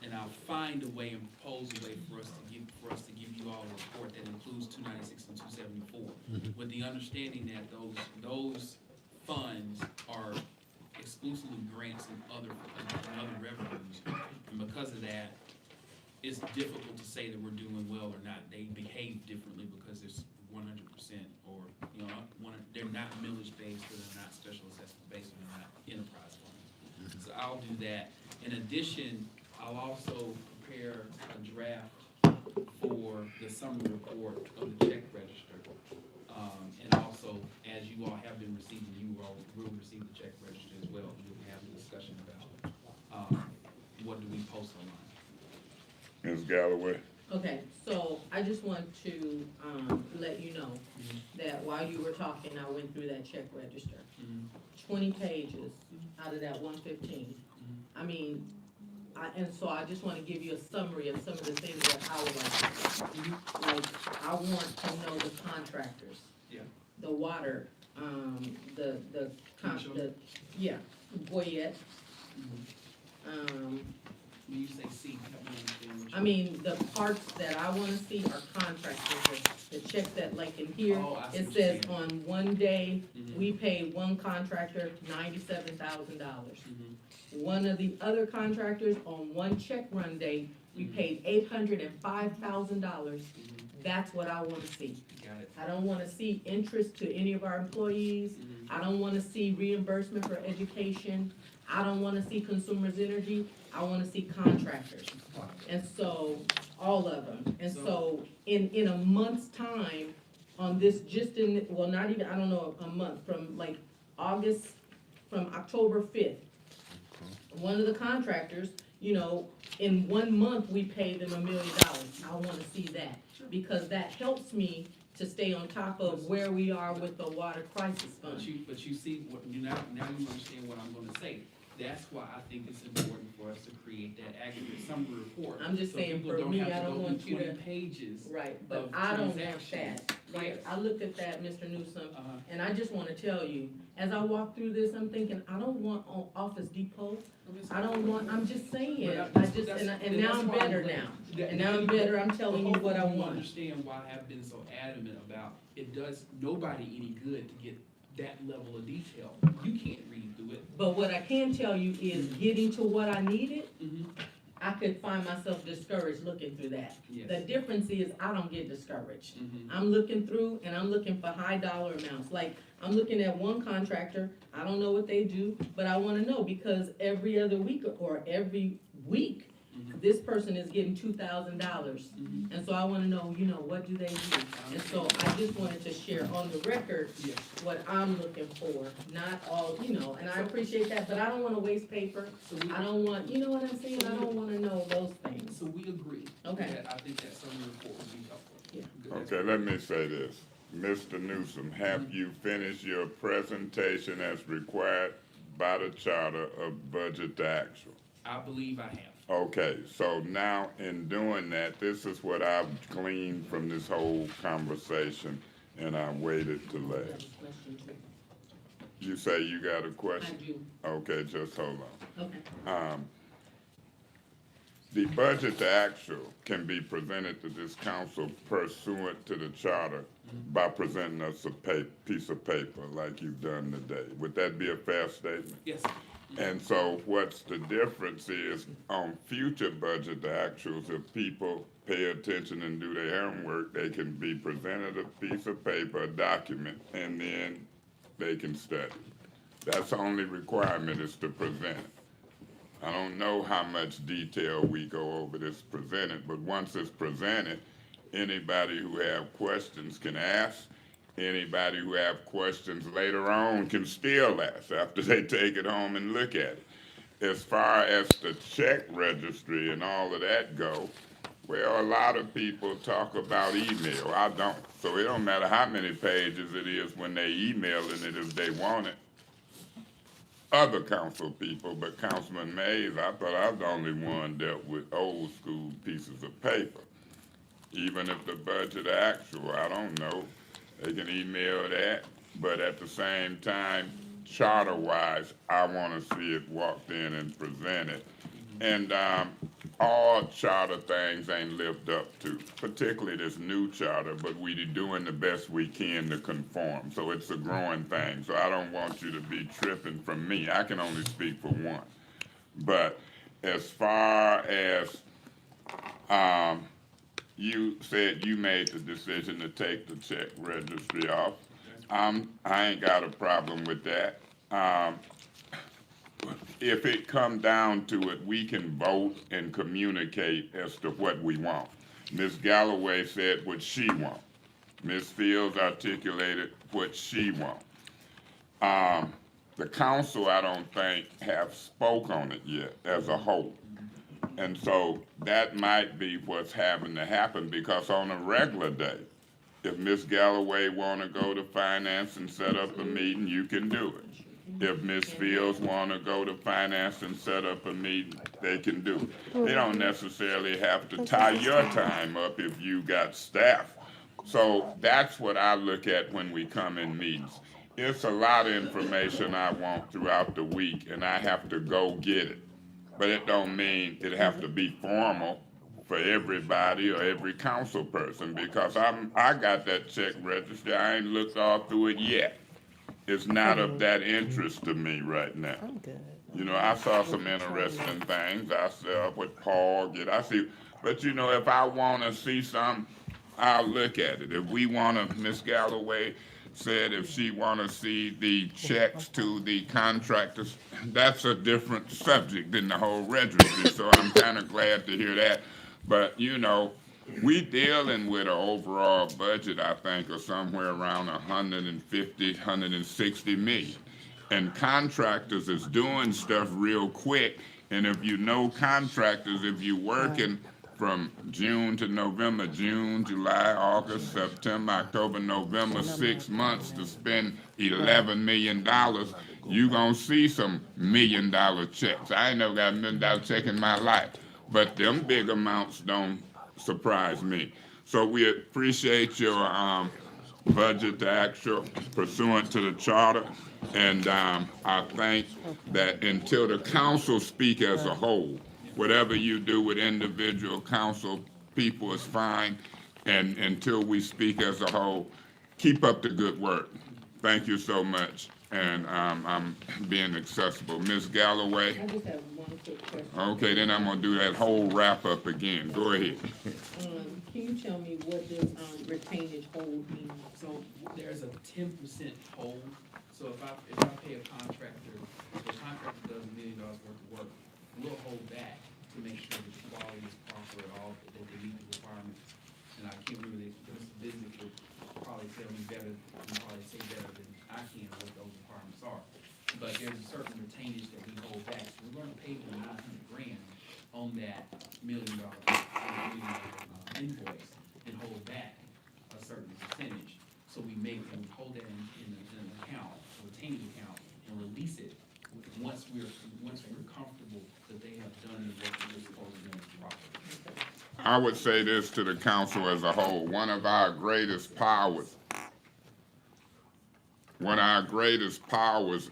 A: and I'll find a way and propose a way for us to give you all a report that includes 296 and 274, with the understanding that those funds are exclusively grants and other revenues, and because of that, it's difficult to say that we're doing well or not. They behave differently because it's 100%, or, you know, they're not millage based, or they're not special assessment based, or they're not enterprise funds. So I'll do that. In addition, I'll also prepare a draft for the summary report of the check register. And also, as you all have been receiving, you all will receive the check register as well. We'll have a discussion about what do we post online.
G: Ms. Galloway?
B: Okay, so I just want to, let you know that while you were talking, I went through that check register. 20 pages out of that 115. I mean, and so I just want to give you a summary of some of the things that I would like to see. Like, I want to know the contractors.
A: Yeah.
B: The water, yeah, Boyette.
A: When you say C, help me understand what you
B: I mean, the parts that I wanna see are contractors, the check that, like in here,
A: Oh, I see
B: it
A: what you're
B: says
A: saying.
B: on one day,
A: Mhm.
B: we paid one contractor $97,000.
A: Mhm.
B: One of the other contractors, on one check run day, we paid $805,000. That's what I wanna see.
A: Got it.
B: I don't wanna see interest to any of our employees. I don't wanna see reimbursement for education. I don't wanna see consumers' energy. I wanna see contractors. And so, all of them. And so, in a month's time, on this, just in, well, not even, I don't know, a month, from like August, from October 5th, one of the contractors, you know, in 1 month, we paid them $1 million. I wanna see that, because that helps me to stay on top of where we are with the water crisis fund.
A: But you see, now you understand what I'm gonna say. That's why I think it's important for us to create that aggregate summary report.
B: I'm just
A: so
B: saying,
A: people
B: for me,
A: have to
B: I don't
A: go
B: want
A: through
B: you to.
A: 20 pages.
B: Right, but
A: of
B: I don't want
A: transactions.
B: that. Like, I looked at that, Mr. Newsom,
A: Uh-huh.
B: and I just wanna tell you, as I walk through this, I'm thinking, I don't want Office Depot. I don't want, I'm just saying, and now I'm better now. And now I'm better, I'm telling you what I
A: Hopefully you
B: want.
A: understand why I've been so adamant about, it does nobody any good to get that level of detail. You can't read through it.
B: But what I can tell you is, getting to what I needed,
A: Mhm.
B: I could find myself discouraged looking through that.
A: Yes.
B: The difference is, I don't get discouraged.
A: Mhm.
B: I'm looking through, and I'm looking for high dollar amounts. Like, I'm looking at one contractor, I don't know what they do, but I wanna know, because every other week or every week, this person is getting $2,000.
A: Mhm.
B: And so I wanna know, you know, what do they do? And so I just wanted to share on the record
A: Yes.
B: what I'm looking for, not all, you know, and I appreciate that, but I don't wanna waste paper.
A: So we-
B: I don't want, you know what I'm saying? I don't wanna know those things.
A: So we agree.
B: Okay.
A: That I think that summary report would be helpful.
B: Yeah.
A: Good.
G: Okay, let me say this. Mr. Newsom, have you finished your presentation as required by the charter of budget to actual?
A: I believe I have.
G: Okay, so now in doing that, this is what I've gleaned from this whole conversation, and I waited to
B: I have
G: last.
B: a question too.
G: You say you got a
B: I
G: question?
B: do,
G: Okay, just hold on.
B: okay.
G: The budget to actual can be presented to this council pursuant to the charter by presenting us a piece of paper like you've done today. Would that be a fair statement?
A: Yes.
G: And so what's the difference is on future budget to actuals, if people pay attention and do their homework, they can be presented a piece of paper, a document, and then they can study. That's the only requirement, is to present it. I don't know how much detail we go over this presented, but once it's presented, anybody who have questions can ask. anybody who have questions later on can still ask after they take it home and look at it. As far as the check registry and all of that go, well, a lot of people talk about email. I don't. So it don't matter how many pages it is when they emailing it if they want it. Other council people, but Councilman Mays, I thought I was the only one dealt with old school pieces of paper. Even if the budget actual, I don't know, they can email that, but at the same time, charter-wise, I want to see it walked in and presented. And all charter things ain't lived up to, particularly this new charter, but we doing the best we can to conform. So it's a growing thing. So I don't want you to be tripping from me. I can only speak for one. But as far as you said you made the decision to take the check registry off, I ain't got a problem with that. If it come down to it, we can vote and communicate as to what we want. Ms. Galloway said what she want. Ms. Fields articulated what she want. The council, I don't think, have spoke on it yet as a whole. And so that might be what's having to happen, because on a regular day, if Ms. Galloway want to go to finance and set up a meeting, you can do it. If Ms. Fields want to go to finance and set up a meeting, they can do it. They don't necessarily have to tie your time up if you got staff. So that's what I look at when we come in meetings. It's a lot of information I want throughout the week, and I have to go get it. But it don't mean it have to be formal for everybody or every council person, because I got that check register. I ain't looked all through it yet. It's not of that interest to me right now.
J: I'm good.
G: You know, I saw some interesting things. I saw what Paul did. I see, but you know, if I want to see something, I'll look at it. If we want to, Miss Galloway said if she want to see the checks to the contractors, that's a different subject than the whole registry. So I'm kind of glad to hear that. But you know, we dealing with an overall budget, I think, of somewhere around 150, 160 million. And contractors is doing stuff real quick. And if you know contractors, if you working from June to November, June, July, August, September, October, November, 6 months to spend $11 million, you gonna see some $1 million checks. I ain't never got $1 million check in my life, but them big amounts don't surprise me. So we appreciate your budget to actual pursuant to the charter. And I think that until the council speak as a whole, whatever you do with individual council people is fine. And until we speak as a whole, keep up the good work. Thank you so much. And I'm being accessible. Ms. Galloway?
B: I just have one quick question.
G: Okay, then I'm gonna do that whole wrap up again. Go ahead.
B: Can you tell me what does retainage hold mean?
A: So there's a 10% hold. So if I pay a contractor, the contractor does $1 million worth of work, we'll hold back to make sure that the quality is proper at all, that they meet the requirements. And I can't really, because this business will probably tell me better, and probably say better than I can what those requirements are. But there's a certain retainage that we hold back. So we're gonna pay them $900,000 on that $1 million invoice and hold back a certain percentage. So we hold that in an account, a retaining account, and release it once we're comfortable that they have done the work that we're supposed to do properly.
G: I would say this to the council as a whole. One of our greatest powers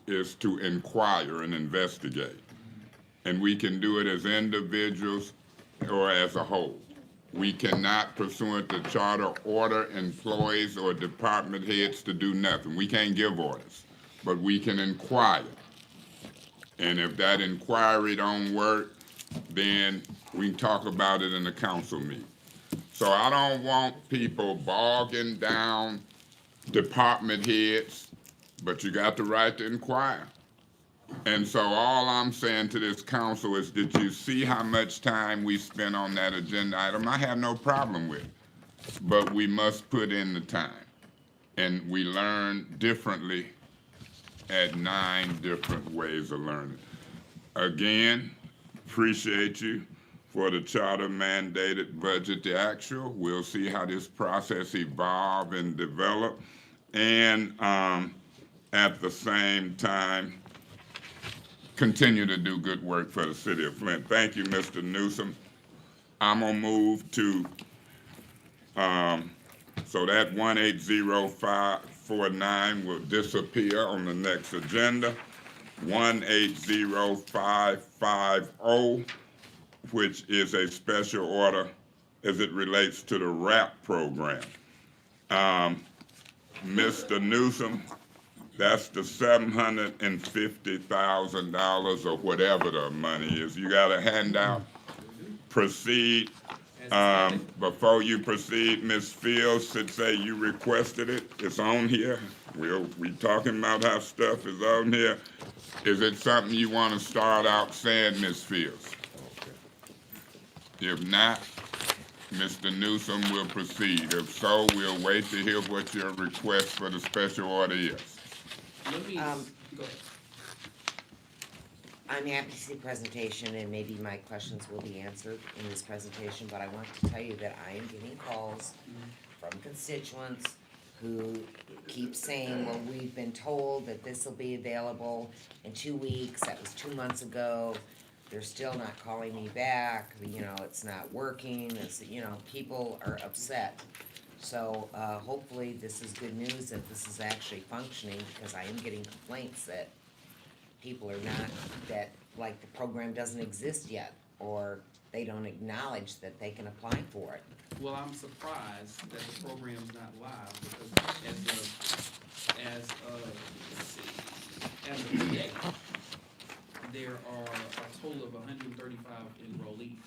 G: is to inquire and investigate. And we can do it as individuals or as a whole. We cannot, pursuant to charter, order employees or department heads to do nothing. We can't give orders, but we can inquire. And if that inquiry don't work, then we can talk about it in the council meeting. So I don't want people bogging down department heads, but you got the right to inquire. And so all I'm saying to this council is, did you see how much time we spent on that agenda item? I have no problem with it, but we must put in the time. and we learn differently at 9 different ways of learning. Again, appreciate you for the charter mandated budget to actual. We'll see how this process evolve and develop. And at the same time, continue to do good work for the city of Flint. Thank you, Mr. Newsom. I'm gonna move to, so that 180549 will disappear on the next agenda. 180550, which is a special order as it relates to the RAP program. Mr. Newsom, that's the $750,000 or whatever the money is. You got a handout? Proceed. Before you proceed, Ms. Fields should say you requested it. It's on here. We talking about how stuff is on here. Is it something you want to start out saying, Ms. Fields? If not, Mr. Newsom will proceed. If so, we'll wait to hear what your request for the special order is.
F: Let me, go ahead.
D: I'm happy to see the presentation, and maybe my questions will be answered in this presentation, but I want to tell you that I am getting calls from constituents who keep saying, well, we've been told that this will be available in 2 weeks, that was 2 months ago, they're still not calling me back, you know, it's not working, it's, you know, people are upset. So, hopefully this is good news that this is actually functioning, because I am getting complaints that people are not, that, like, the program doesn't exist yet, or they don't acknowledge that they can apply for it.
A: Well, I'm surprised that the program's not live, because as of today, there are a total of 135 enrollees.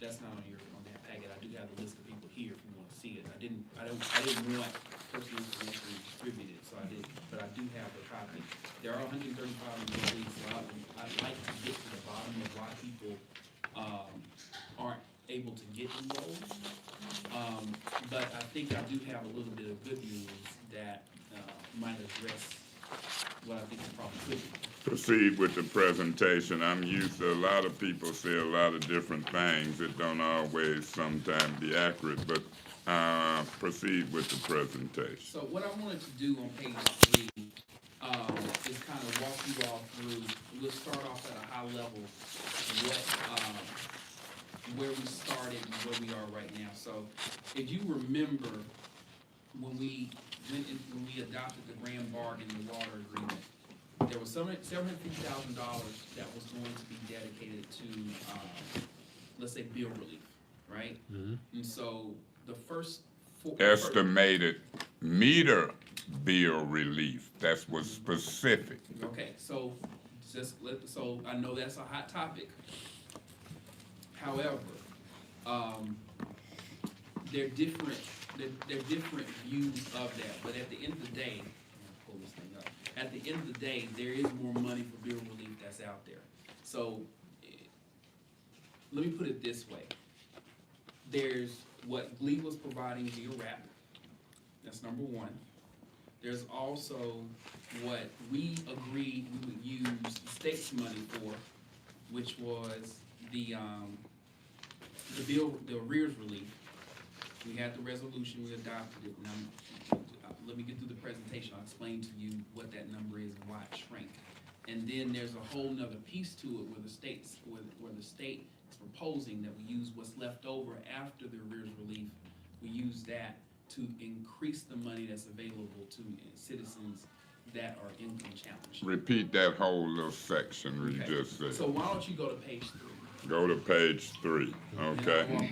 A: That's not on that packet. I do have a list of people here if you want to see it. I didn't want personal information distributed, so I didn't, but I do have a copy. There are 135 enrollees, so I'd like to get to the bottom of why people aren't able to get enrolled. But I think I do have a little bit of good news that might address what I think the problem could be.
G: Proceed with the presentation. I'm used to a lot of people say a lot of different things. It don't always sometimes be accurate, but proceed with the presentation.
A: So what I wanted to do on page 3 is kind of walk you all through. We'll start off at a high level, where we started and where we are right now. So if you remember when we adopted the grand bargain, the water agreement, there was $750,000 that was going to be dedicated to, let's say, bill relief, right? And so the first
G: Estimated meter bill relief. That was specific.
A: Okay, so so I know that's a hot topic. However, they're different views of that. But at the end of the day, pull this thing up. At the end of the day, there is more money for bill relief that's out there. So let me put it this way. There's what Glee was providing via RAP. That's number one. There's also what we agreed we would use the state's money for, which was the arrears relief. We had the resolution, we adopted it. Now, let me get through the presentation. I'll explain to you what that number is and why it shrank. And then there's a whole nother piece to it where the state is proposing that we use what's left over after the arrears relief. We use that to increase the money that's available to citizens that are income challenged.
G: Repeat that whole little section we just said.
A: So why don't you go to page 3?
G: Go to page 3, okay?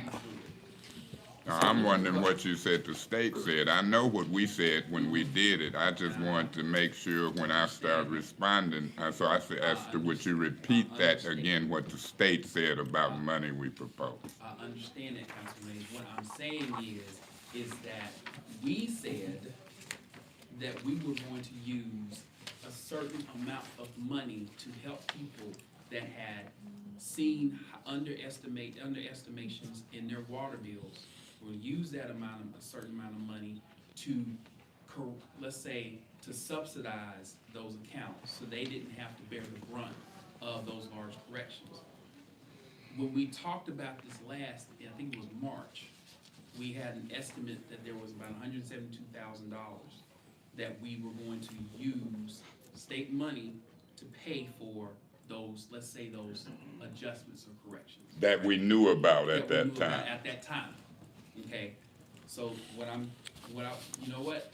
G: Now, I'm wondering what you said the state said. I know what we said when we did it. I just wanted to make sure when I started responding, so I asked, would you repeat that again, what the state said about money we proposed?
A: I understand that, Councilman. What I'm saying is that we said that we were going to use a certain amount of money to help people that had seen underestimations in their water bills. We'll use that a certain amount of money to let's say, to subsidize those accounts, so they didn't have to bear the brunt of those large corrections. When we talked about this last, I think it was March, we had an estimate that there was about $172,000 that we were going to use state money to pay for those, let's say, those adjustments or corrections.
G: That we knew about at
A: we
G: that
A: knew about
G: time.
A: At that time, okay? So you know what?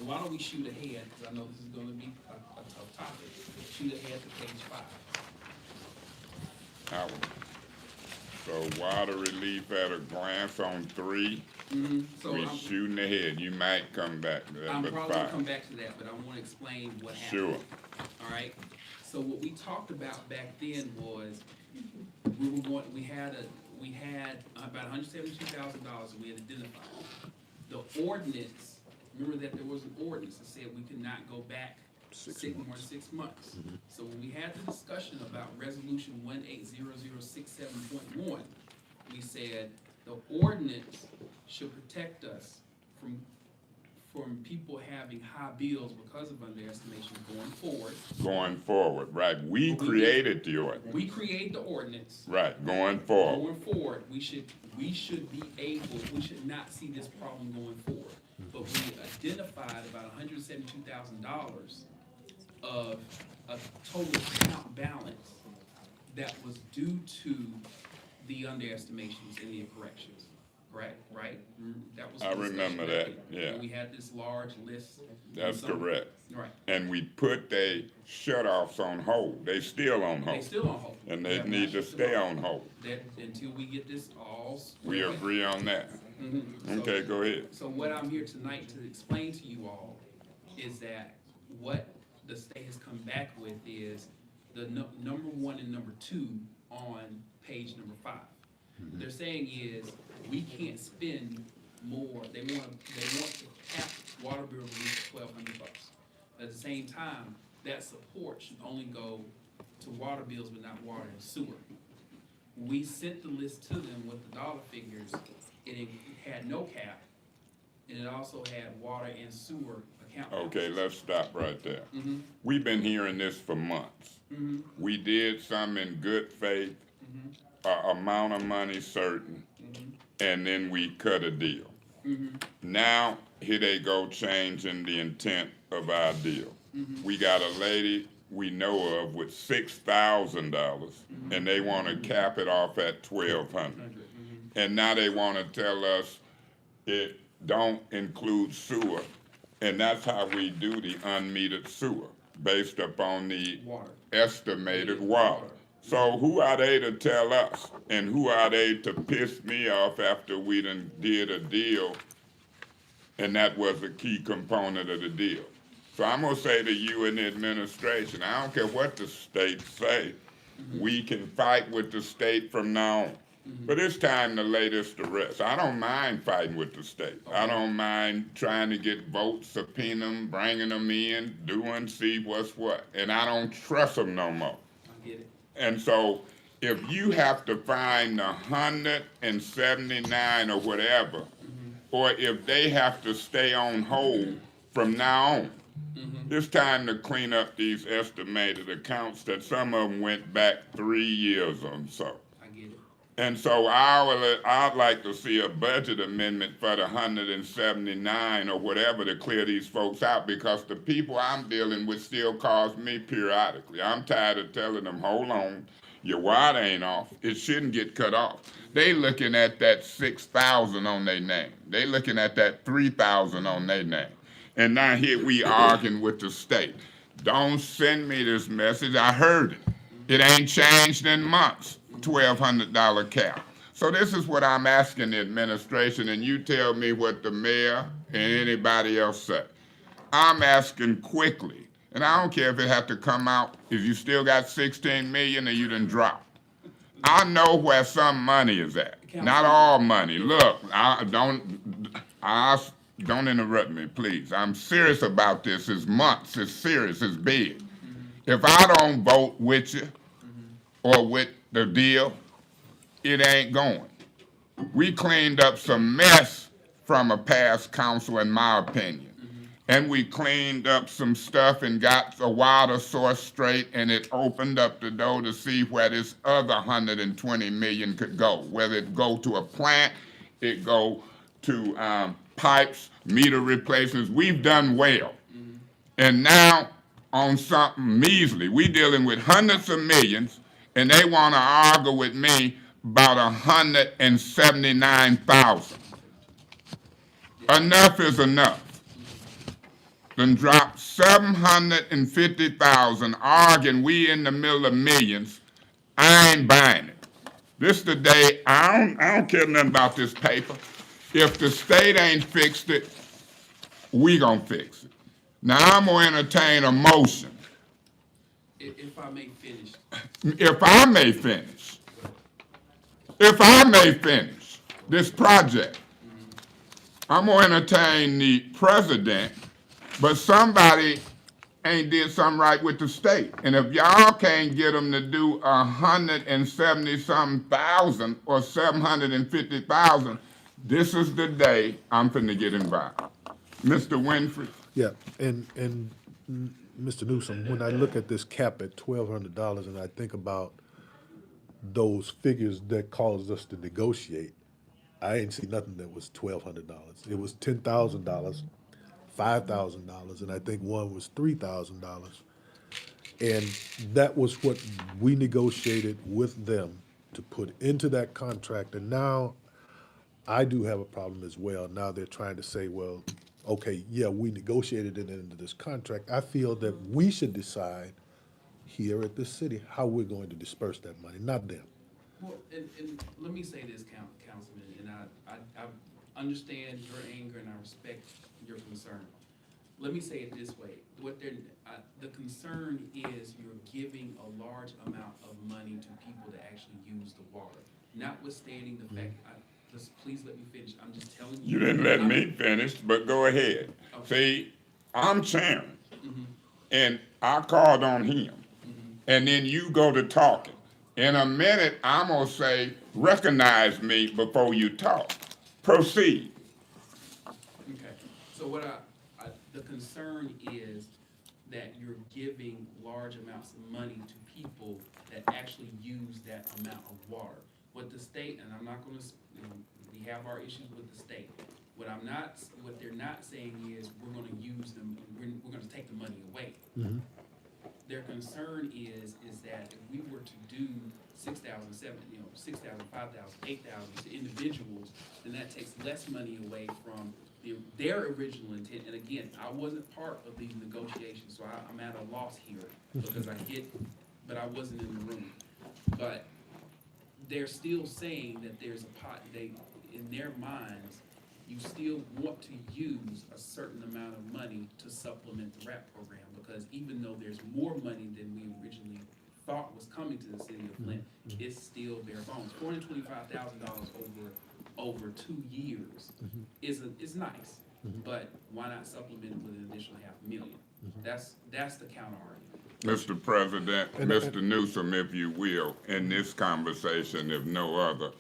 A: Why don't we shoot ahead, because I know this is gonna be a tough topic. Shoot ahead to page 5.
G: Howard. So water relief at a glance on 3.
A: So
G: We shooting ahead. You might come back to that,
A: I'm
G: but
A: probably gonna
G: 5.
A: come back to that, but I wanna explain what happened.
G: Sure.
A: All right? So what we talked about back then was, we had about $172,000 that we had identified. The ordinance, remember that there was an ordinance that said we could not go back more than 6 months. So when we had the discussion about resolution 180067.1, we said the ordinance should protect us from people having high bills because of underestimation going forward.
G: Going forward, right. We created the ordinance.
A: We create the ordinance.
G: Right, going forward.
A: Going forward, we should be able, we should not see this problem going forward. But we identified about $172,000 of a total account balance that was due to the underestimations and the corrections. Correct, right? That was.
G: I remember that, yeah.
A: And we had this large list.
G: That's correct.
A: Right.
G: And we put they shut-offs on hold. They still on
A: They
G: hold.
A: still on hold.
G: And they
A: have
G: need
A: not
G: to
A: shut
G: stay
A: them off.
G: on hold.
A: That, until we get this all.
G: We agree on that.
A: Mhm.
G: Okay, go ahead.
A: So what I'm here tonight to explain to you all is that what the state has come back with is the number 1 and number 2 on page number 5. What they're saying is, we can't spend more, they want to cap water bill relief at $1,200. At the same time, that support should only go to water bills but not water and sewer. We sent the list to them with the dollar figures, and it had no cap, and it also had water and sewer account.
G: Okay, let's stop right there.
A: Mm-hmm.
G: We've been hearing this for months.
A: Mm-hmm.
G: We did some in good faith, amount of money certain, and then we cut a deal. Now, here they go changing the intent of our deal. We got a lady we know of with $6,000, and they want to cap it off at $1,200. And now they want to tell us it don't include sewer, and that's how we do the unmetered sewer, based upon the
A: Water.
G: estimated water. So who are they to tell us? And who are they to piss me off after we done did a deal? And that was a key component of the deal. So I'm gonna say to you in the administration, I don't care what the state say, we can fight with the state from now on. But it's time to lay this to rest. I don't mind fighting with the state. I don't mind trying to get votes, subpoena them, bringing them in, doing, see what's what. And I don't trust them no more.
A: I get it.
G: And so if you have to find 179 or whatever, or if they have to stay on hold from now on, it's time to clean up these estimated accounts that some of them went back 3 years or so.
A: I get it.
G: And so I'd like to see a budget amendment for the 179 or whatever to clear these folks out, because the people I'm dealing with still calls me periodically. I'm tired of telling them, hold on, your water ain't off. It shouldn't get cut off. They looking at that 6,000 on their name. They looking at that 3,000 on their name. And now here we arguing with the state. Don't send me this message. I heard it. It ain't changed in months. $1,200 cap. So this is what I'm asking the administration, and you tell me what the mayor and anybody else say. I'm asking quickly, and I don't care if it have to come out, if you still got 16 million or you done dropped. I know where some money is at. Not all money. Look, don't interrupt me, please. I'm serious about this. It's months. It's serious. It's big. If I don't vote with you or with the deal, it ain't going. We cleaned up some mess from a past council, in my opinion. and we cleaned up some stuff and got the water source straight, and it opened up the door to see where this other 120 million could go. Whether it go to a plant, it go to pipes, meter replacements. We've done well. And now on something measly, we dealing with hundreds of millions, and they want to argue with me about 179,000. Enough is enough. Then drop 750,000, arguing we in the middle of millions. I ain't buying it. This the day, I don't care nothing about this paper. If the state ain't fixed it, we gonna fix it. Now I'm gonna entertain a motion.
A: If I may finish.
G: If I may finish. If I may finish this project, I'm gonna entertain the president, but somebody ain't did something right with the state. And if y'all can't get them to do 170-something thousand or 750,000, this is the day I'm finna get involved. Mr. Winfrey?
I: Yeah, and Mr. Newsom, when I look at this cap at $1,200 and I think about those figures that caused us to negotiate, I ain't see nothing that was $1,200. It was $10,000, $5,000, and I think one was $3,000. And that was what we negotiated with them to put into that contract. And now I do have a problem as well. Now they're trying to say, well, okay, yeah, we negotiated it into this contract. I feel that we should decide here at this city how we're going to disperse that money, not them.
A: Well, and let me say this, Councilman, and I understand your anger and I respect your concern. Let me say it this way: the concern is you're giving a large amount of money to people to actually use the water, notwithstanding the fact. Please let me finish. I'm just telling you.
G: You didn't let me finish, but go ahead. Okay. See, I'm chairman, and I called on him, and then you go to talking. In a minute, I'm gonna say, recognize me before you talk. Proceed.
A: Okay. So the concern is that you're giving large amounts of money to people that actually use that amount of water. What the state, and I'm not gonna, we have our issues with the state. What they're not saying is we're gonna use them, we're gonna take the money away. Their concern is that if we were to do 6,000, 5,000, 8,000 to individuals, then that takes less money away from their original intent. And again, I wasn't part of these negotiations, so I'm at a loss here because but I wasn't in the room. But they're still saying that there's a pot, in their minds, you still want to use a certain amount of money to supplement the RAP program, because even though there's more money than we originally thought was coming to the city of Flint, it's still bare bones. $425,000 over 2 years is nice, but why not supplement it with an additional $500,000? That's the counter argument.
G: Mr. President, Mr. Newsom, if you will, in this conversation, if no other,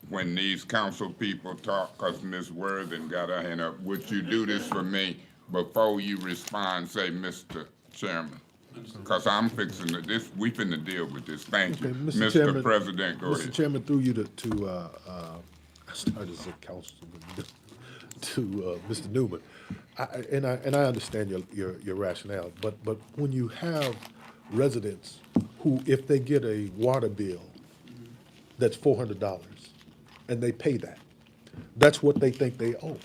G: when these council people talk, because Ms. Worthing got her hand up, would you do this for me before you respond, say, Mr. Chairman? Because I'm fixing this, we finna deal with this. Thank you. Mr.
I: Chairman,
G: President, go ahead.
I: Mr. Chairman, through you to I started as a councilman, to Mr. Newman. I understand your rationale, but when you have residents who, if they get a water bill that's $400 and they pay that, that's what they think they owe.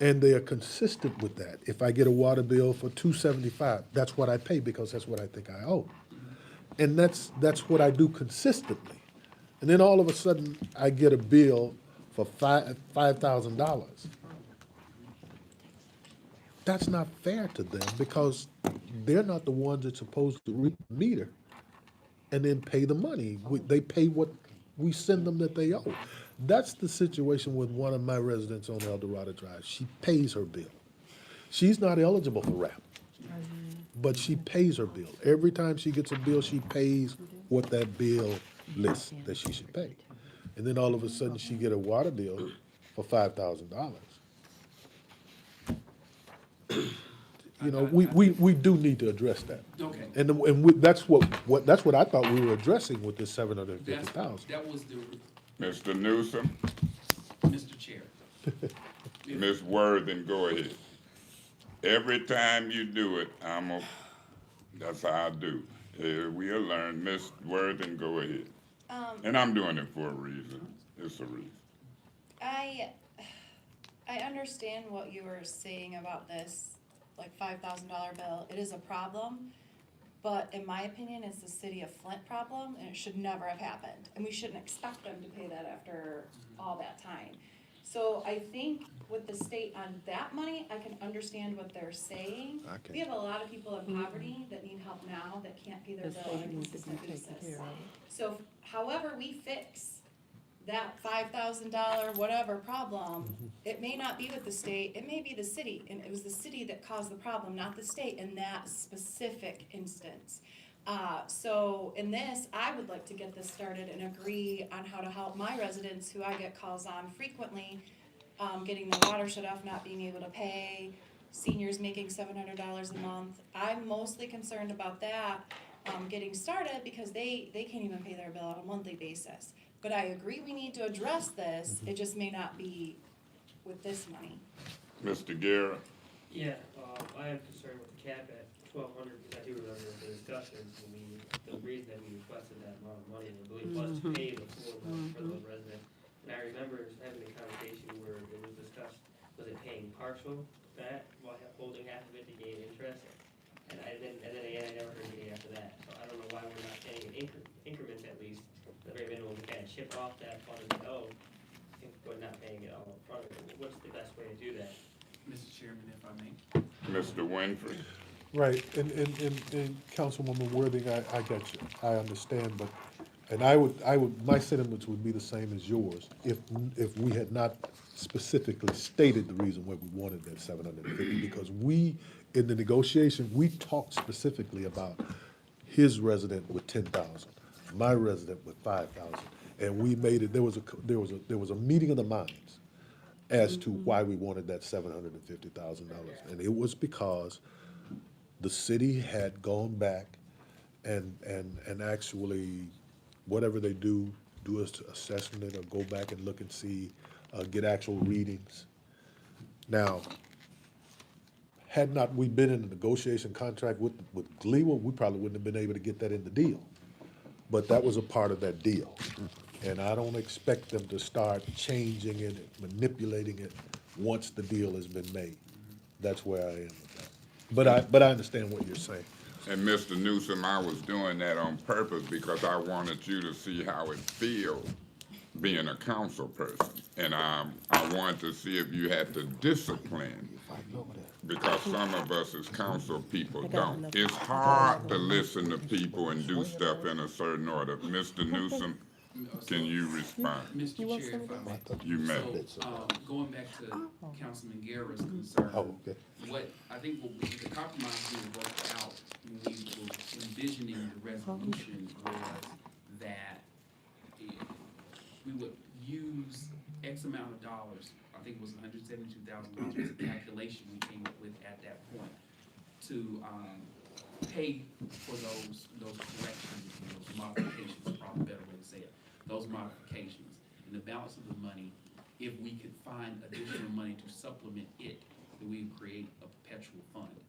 I: And they are consistent with that. If I get a water bill for $275, that's what I pay because that's what I think I owe. And that's what I do consistently. And then all of a sudden, I get a bill for $5,000. That's not fair to them because they're not the ones that's supposed to read the meter and then pay the money. They pay what we send them that they owe. That's the situation with one of my residents on El Dorado Drive. She pays her bill. She's not eligible for RAP, but she pays her bill. Every time she gets a bill, she pays what that bill lists that she should pay. And then all of a sudden, she get a water bill for $5,000. you know, we do need to address that.
A: Okay.
I: That's that's what I thought we were addressing with this 750,000.
A: That was the,
G: Mr. Newsom,
A: Mr. Chair.
G: Ms. Worthing, go ahead. Every time you do it, that's how I do. We'll learn. Ms. Worthing, go ahead. And I'm doing it for a reason. It's a reason.
C: I understand what you were saying about this, like $5,000 bill. It is a problem, but in my opinion, it's the city of Flint problem, and it should never have happened. And we shouldn't expect them to pay that after all that time. So I think with the state on that money, I can understand what they're saying.
I: Okay.
C: We have a lot of people in poverty that need help now that can't pay their bill on a consistent basis. So however we fix that $5,000 whatever problem, it may not be with the state, it may be the city, and it was the city that caused the problem, not the state in that specific instance. So in this, I would like to get this started and agree on how to help my residents who I get calls on frequently, getting their water shut off, not being able to pay, seniors making $700 a month. I'm mostly concerned about that, getting started because they can't even pay their bill on a monthly basis. But I agree we need to address this, it just may not be with this money.
G: Mr. Guerra?
F: Yeah, I am concerned with the cap at 1,200, because I do remember the discussions, and the reason that we requested that amount of money, I believe, was to pay the full amount for those residents. And I remember having a conversation where it was discussed, was it paying partial back while holding half of it to gain interest? And then again, I never heard anything after that, so I don't know why we're not paying in increments at least, the very minimum, to kind of chip off that fund and go, but not paying it all up front. What's the best way to do that?
A: Mr. Chairman, if I may.
G: Mr. Winfrey?
I: Right, and Councilwoman Worthing, I get you, I understand, but, and I would, my sentiments would be the same as yours if we had not specifically stated the reason why we wanted that 750, because we, in the negotiation, we talked specifically about his resident with 10,000, my resident with 5,000, and we made it, there was a meeting of the minds as to why we wanted that $750,000, and it was because the city had gone back and actually, whatever they do an assessment or go back and look and see, get actual readings. Now, had not we been in a negotiation contract with Gleewa, we probably wouldn't have been able to get that in the deal. But that was a part of that deal. And I don't expect them to start changing it, manipulating it, once the deal has been made. That's where I am with that. But I understand what you're saying.
G: And Mr. Newsom, I was doing that on purpose because I wanted you to see how it feels being a council person. And I wanted to see if you had the discipline, because some of us as council people don't. It's hard to listen to people and do stuff in a certain order. Mr. Newsom, can you respond?
A: Mr. Chair, if I may.
G: You may.
A: So, going back to Councilman Guerra's concern.
I: Oh, okay.
A: The compromise we worked out when we were envisioning the resolution was that we would use X amount of dollars, I think it was $172,000 was the calculation we came up with at that point, to pay for those corrections, those modifications, is probably a better way to say it, those modifications. And the balance of the money, if we could find additional money to supplement it, then we would create a perpetual fund.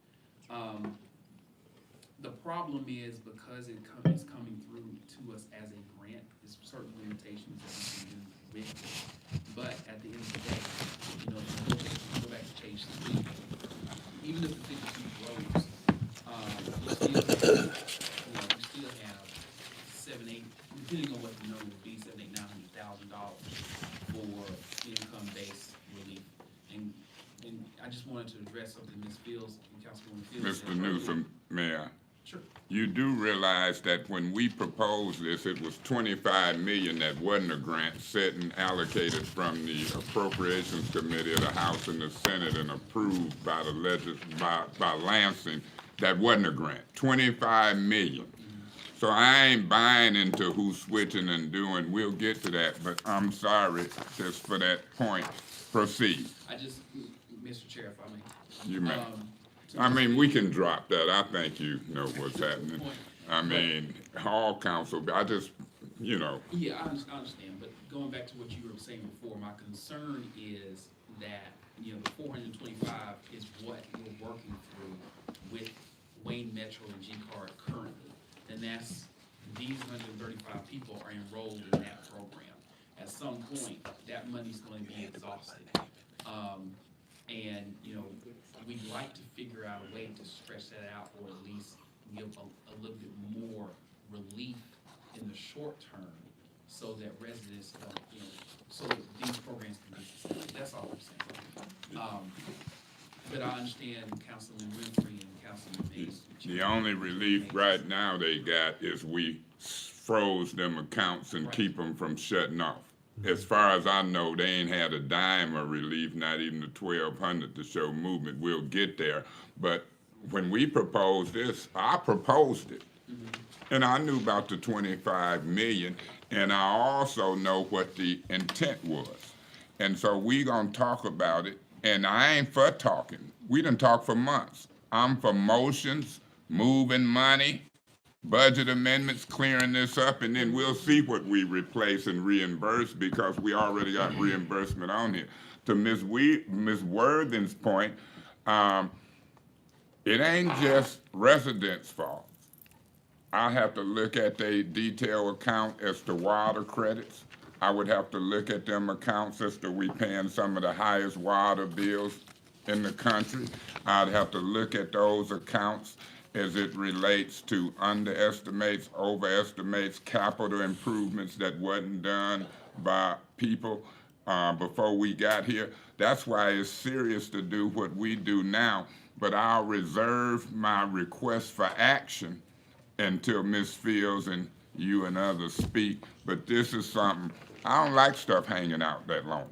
A: The problem is because it's coming through to us as a grant, there's certain limitations that we can do with it. But at the end of the day, you know, go back to page 3, even if the figure grows, you still have 7, 8, depending on what the number would be, $900,000 for income-based relief. And I just wanted to address something Ms. Fields and Councilwoman Fields said
G: Mr. Newsom, Mayor.
A: Sure.
G: You do realize that when we proposed this, it was $25 million that wasn't a grant set and allocated from the Appropriations Committee of the House and the Senate and approved by the by Lansing. That wasn't a grant. $25 million. So I ain't buying into who's switching and doing. We'll get to that, but I'm sorry just for that point. Proceed.
A: Mr. Chair, if I may.
G: You may.
A: To
G: I
A: Mr.
G: mean, we can drop that. I think you know what's happening. I mean, all council, I just, you know,
A: Yeah, I understand, but going back to what you were saying before, my concern is that, you know, the 425 is what we're working through with Wayne Metro and G-Card currently. And that's, these 135 people are enrolled in that program. At some point, that money's going to be exhausted. And, you know, we'd like to figure out a way to stretch that out, or at least give a little bit more relief in the short term, so that residents don't, you know, so that these programs can be sustained. That's all I'm saying. But I understand Councilman Winfrey and Councilman Mays.
G: the only relief right now they got is we froze them accounts and keep them from shutting off. As far as I know, they ain't had a dime of relief, not even the 1,200 to show movement. We'll get there. But when we proposed this, I proposed it. And I knew about the 25 million, and I also know what the intent was. And so we gonna talk about it, and I ain't for talking. We done talked for months. I'm for motions, moving money, budget amendments, clearing this up, and then we'll see what we replace and reimburse, because we already got reimbursement on here. To Ms. Worthing's point, it ain't just residents' fault. I have to look at the detailed account as to water credits. I would have to look at them accounts as to we paying some of the highest water bills in the country. I'd have to look at those accounts as it relates to underestimates, overestimates, capital improvements that wasn't done by people before we got here. That's why it's serious to do what we do now, but I'll reserve my request for action until Ms. Fields and you and others speak. But this is something, I don't like stuff hanging out that long.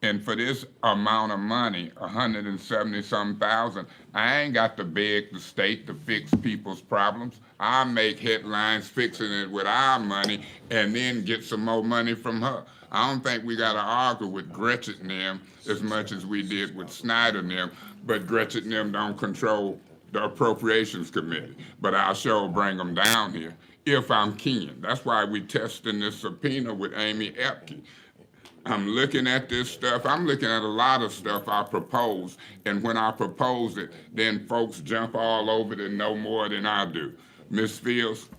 G: And for this amount of money, 170-some thousand, I ain't got to beg the state to fix people's problems. I make headlines fixing it with our money and then get some more money from her. I don't think we gotta argue with Gretchen and them as much as we did with Snyder and them, but Gretchen and them don't control the Appropriations Committee. But I'll sure bring them down here if I'm keen. That's why we testing this subpoena with Amy Epke. I'm looking at this stuff. I'm looking at a lot of stuff I propose, and when I propose it, then folks jump all over it and know more than I do. Ms. Fields?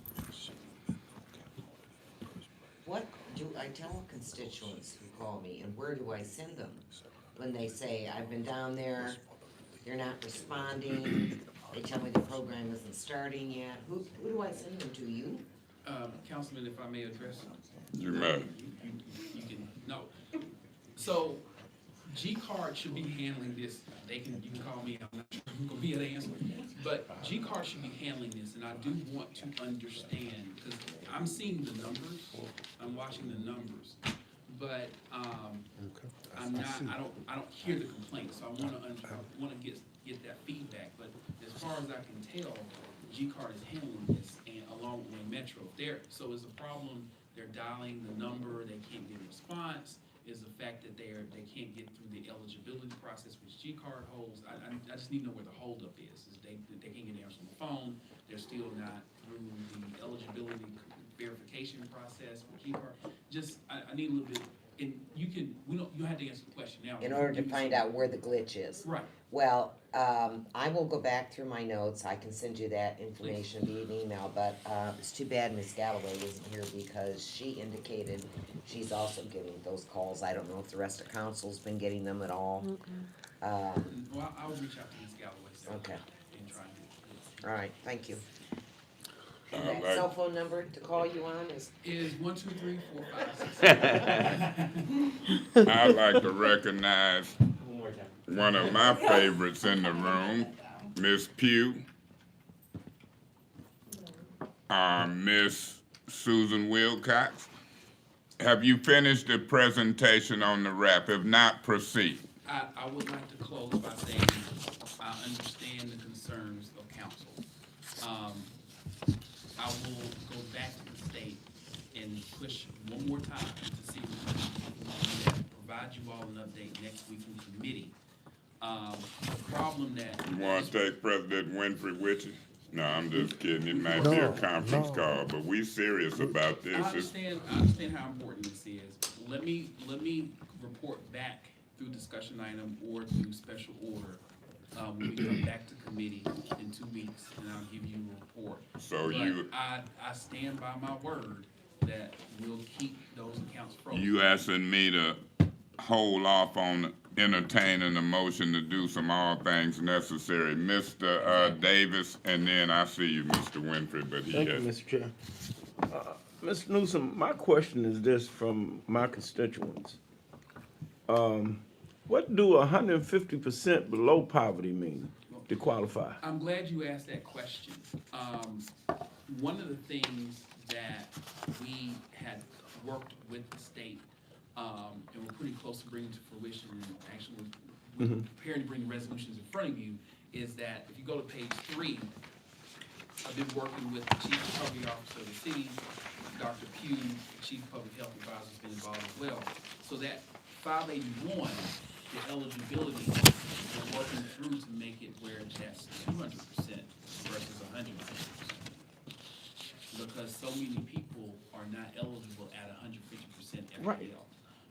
D: What do I tell constituents who call me, and where do I send them? When they say, I've been down there, they're not responding, they tell me the program isn't starting yet. Who do I send them to? You?
A: Councilman, if I may address.
G: You may.
A: You can, no. So, G-Card should be handling this. You can call me, I'm not sure I'm gonna be able to answer. But G-Card should be handling this, and I do want to understand, because I'm seeing the numbers, I'm watching the numbers, but, I'm not, I don't hear the complaints, so I wanna get that feedback. But as far as I can tell, G-Card is handling this, and along with Wayne Metro. So is the problem, they're dialing the number, they can't get a response? Is the fact that they can't get through the eligibility process which G-Card holds? I just need to know where the holdup is. They can't get an answer on the phone, they're still not through the eligibility verification process with G-Card. Just, I need a little bit, and you don't have to answer the question now.
D: In order to find out where the glitch is.
A: Right.
D: Well, I will go back through my notes. I can send you that information via an email, but it's too bad Ms. Galloway isn't here, because she indicated she's also getting those calls. I don't know if the rest of council's been getting them at all.
A: Well, I'll reach out to Ms. Galloway. So
D: Okay.
A: And try and
D: All right, thank you. And that cell phone number to call you on is?
A: is 1, 2, 3, 4, 5, 6, 7.
G: I'd like to recognize
F: One more time.
G: one of my favorites in the room, Miss Pugh, Miss Susan Wilcox. Have you finished the presentation on the RAP? If not, proceed.
A: I would like to close by saying I understand the concerns of council. I will go back to the state and push one more time to see if we can provide you all an update next week in committee The problem that.
G: You wanna take President Winfrey with you? No, I'm just kidding, it might be a
I: No,
G: conference
I: no.
G: call, but we serious about
A: I
G: this.
A: understand how important this is. Let me report back through discussion item or through special order, when we come back to committee in 2 weeks, and I'll give you a report.
G: So
A: But
G: you,
A: I stand by my word that we'll keep those accounts frozen.
G: you asking me to hold off on entertaining the motion to do some all things necessary. Mr. Davis, and then I see you, Mr. Winfrey, but he
E: Thank you,
G: had.
E: Mr. Chair. Mr. Newsom, my question is this from my constituents. What do 150% below poverty mean to qualify?
A: I'm glad you asked that question. One of the things that we had worked with the state, and we're pretty close to bringing to fruition, and actually we're preparing to bring the resolutions in front of you, is that if you go to page 3, I've been working with the Chief Public Officer of the city, Dr. Pugh, the Chief Public Health Advisor, has been involved as well. So that 581, the eligibility, we're working through to make it where that's 200% versus 100%. Because so many people are not eligible at 150% every
E: Right.
A: year.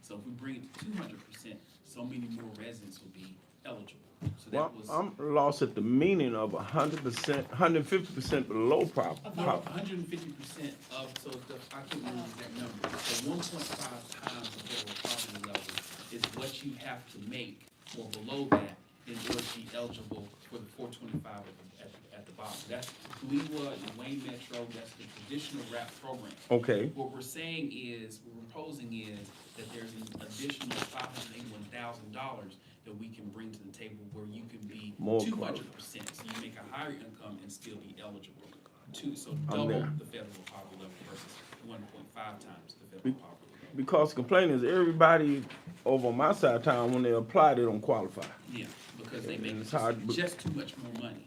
A: So if we bring it to 200%, so many more residents will be eligible. So
E: Well,
A: that was.
E: I'm lost at the meaning of 100%, 150% below poverty.
A: No, 150% of, so I can't remember that number, so 1.5 times the federal poverty level is what you have to make or below that in order to be eligible for the 425 at the bottom. That's LEWA and Wayne Metro, that's the traditional RAP program.
E: Okay,
A: What we're saying is, what we're proposing is that there's an additional $581,000 that we can bring to the table where you can be
E: More
A: 200%. So you make a higher income and still be eligible so
E: I'm
A: double
E: there.
A: the federal poverty level versus 1.5 times the federal poverty level.
E: because complaining is everybody over on my side of town, when they apply, they don't qualify.
A: Yeah, because they make
E: And it's hard, but-
A: just too much more money.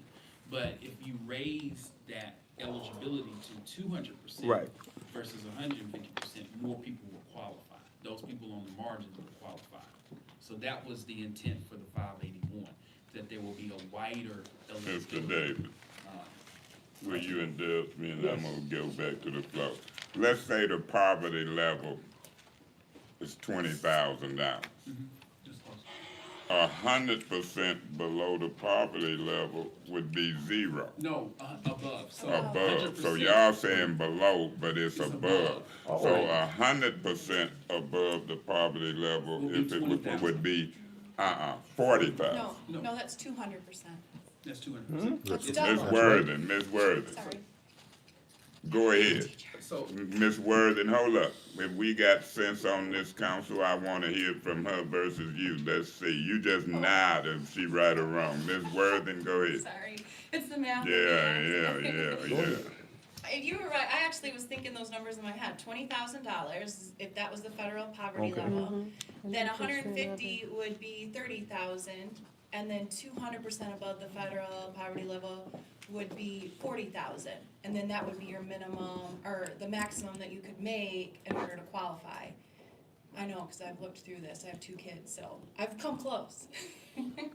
A: But if you raise that eligibility to 200%
E: Right.
A: versus 150%, more people will qualify. Those people on the margins will qualify. So that was the intent for the 581, that there will be a wider eligibility.
G: Mr. Davis, will you indulge me, and I'm gonna go back to the floor. Let's say the poverty level is $20,000.
A: Just close.
G: 100% below the poverty level would be 0.
A: No, above. So
G: Above,
A: 100%.
G: so y'all saying below, but it's
A: It's
G: above.
A: above.
G: So 100% above the poverty level,
A: Would be
G: if it would
A: 20,000.
G: be, 40,000.
C: No, no, that's 200%.
A: That's 200%.
C: That's
G: Miss
C: double.
G: Worthing, Miss Worthing,
C: Sorry.
G: go ahead.
A: So,
G: Miss Worthing, hold up. If we got sense on this council, I wanna hear from her versus you. Let's see. You just nod if she right or wrong. Miss Worthing, go ahead.
C: Sorry, it's the math.
G: Yeah.
C: You were right, I actually was thinking those numbers in my head, $20,000, if that was the federal poverty
E: Okay.
C: level. Then 150 would be 30,000, and then 200% above the federal poverty level would be 40,000. And then that would be your minimum, or the maximum that you could make in order to qualify. I know, cause I've looked through this, I have 2 kids, so I've come close.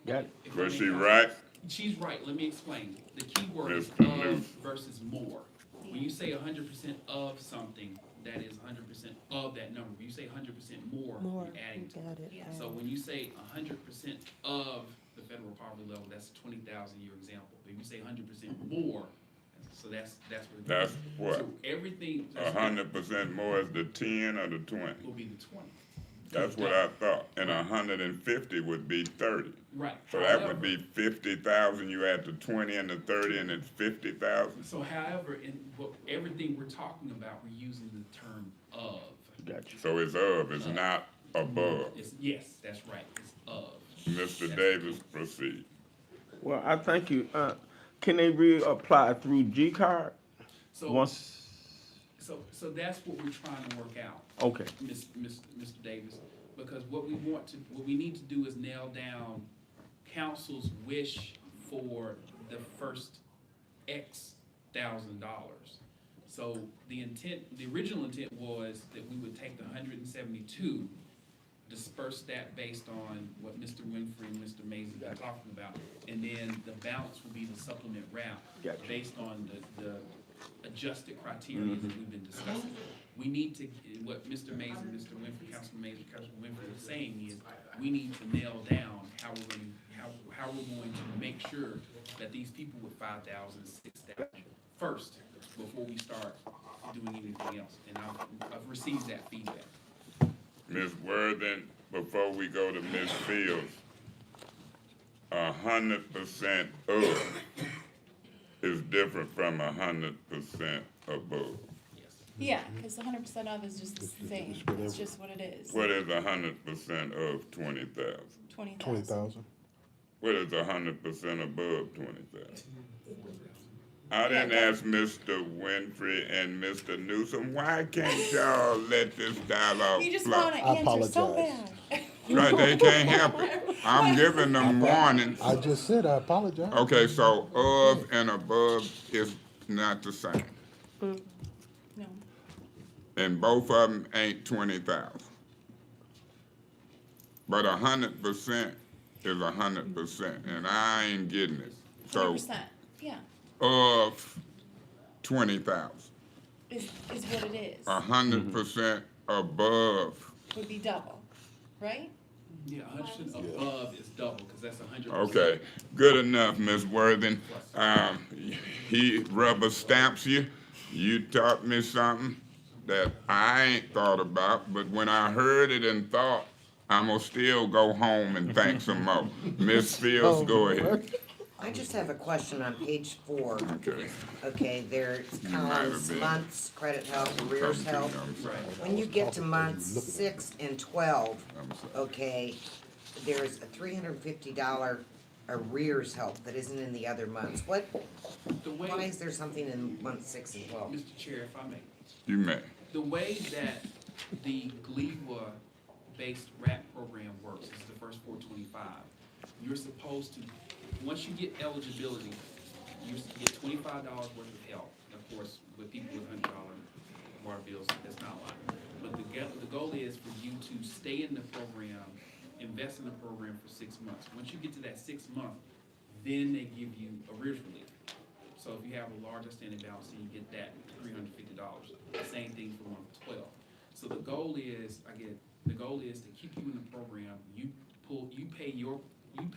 E: Got it.
A: if
G: Was
A: I
G: she
A: may-
G: right?
A: She's right. Let me explain. The key word is
G: Mr.
A: of
G: Luce.
A: versus more. When you say 100% of something, that is 100% of that number. When you say 100% more, you're adding to it.
C: Yeah.
A: So when you say 100% of the federal poverty level, that's 20,000 your example. But if you say 100% more, so that's what.
G: That's what?
A: So everything.
G: 100% more is the 10 or the 20?
A: Will be the 20.
G: That's what I thought. And 150 would be 30.
A: Right.
G: So that would be 50,000. You add the 20 and the 30, and it's 50,000.
A: So however, in everything we're talking about, we're using the term of.
E: Got you.
G: So it's of, it's not above.
A: Yes, that's right. It's of.
G: Mr. Davis, proceed.
E: Well, I thank you. Can they reapply through G card
A: So,
E: once?
A: so that's what we're trying to work out,
E: Okay,
A: Mr. Davis, because what we need to do is nail down council's wish for the first X $1,000. So the original intent was that we would take the $172 disperse that based on what Mr. Winfrey and Mr. Mays are talking about. And then the balance will be the supplement route based on the adjusted criteria that we've been discussing. We need to, what Mr. Mays and Mr. Winfrey, Councilman Mays and Councilman Winfrey are saying is, we need to nail down how we're going to make sure that these people with 5,000, 6,000 first, before we start doing anything else. And I've received that feedback.
G: Ms. Worthing, before we go to Ms. Fields, 100% of is different from 100% above.
C: Yeah, because 100% of is just the same, it's just what it is,
G: What is 100% of 20,000?
C: 20,000.
G: What is 100% above 20,000? I didn't ask Mr. Winfrey and Mr. Newsom, why can't y'all let this dialogue
C: You just
G: flow?
C: want to answer so
I: apologize.
C: bad.
G: Right, they can't help it. I'm giving them warnings.
I: I just said I apologize.
G: Okay, so of and above is not the same.
C: No,
G: And both of them ain't 20,000. But 100% is 100%, and I ain't getting it. So
C: 100%, yeah,
G: of 20,000,
C: is what it is,
G: 100% above.
C: would be double, right?
A: Yeah, 100% above is double, because that's 100%.
G: Okay, good enough, Ms. Worthing. He rubber stamps you. You taught me something that I ain't thought about, but when I heard it and thought, I'm gonna still go home and think some more. Ms. Fields, go ahead.
D: I just have a question on page 4.
G: Okay.
D: Okay, there's
G: might have
D: columns,
G: been.
D: months, credit help, arrears help.
G: I'm sorry.
D: When you get to months 6 and 12,
G: I'm sorry.
D: okay, there's a $350 arrears help that isn't in the other months. Why is there something in months 6 and 12?
A: Mr. Chair, if I may.
G: You may.
A: The way that the GLEWA-based RAP program works is the first 425. You're supposed to, once you get eligibility, you get $25 worth of help. Of course, with people with $100 water bills, that's not a lot. But the goal is for you to stay in the program, invest in the program for 6 months. Once you get to that 6 month, then they give you arrears relief. So if you have a large outstanding balance, then you get that $350. The same thing for month 12. So the goal is, to keep you in the program. You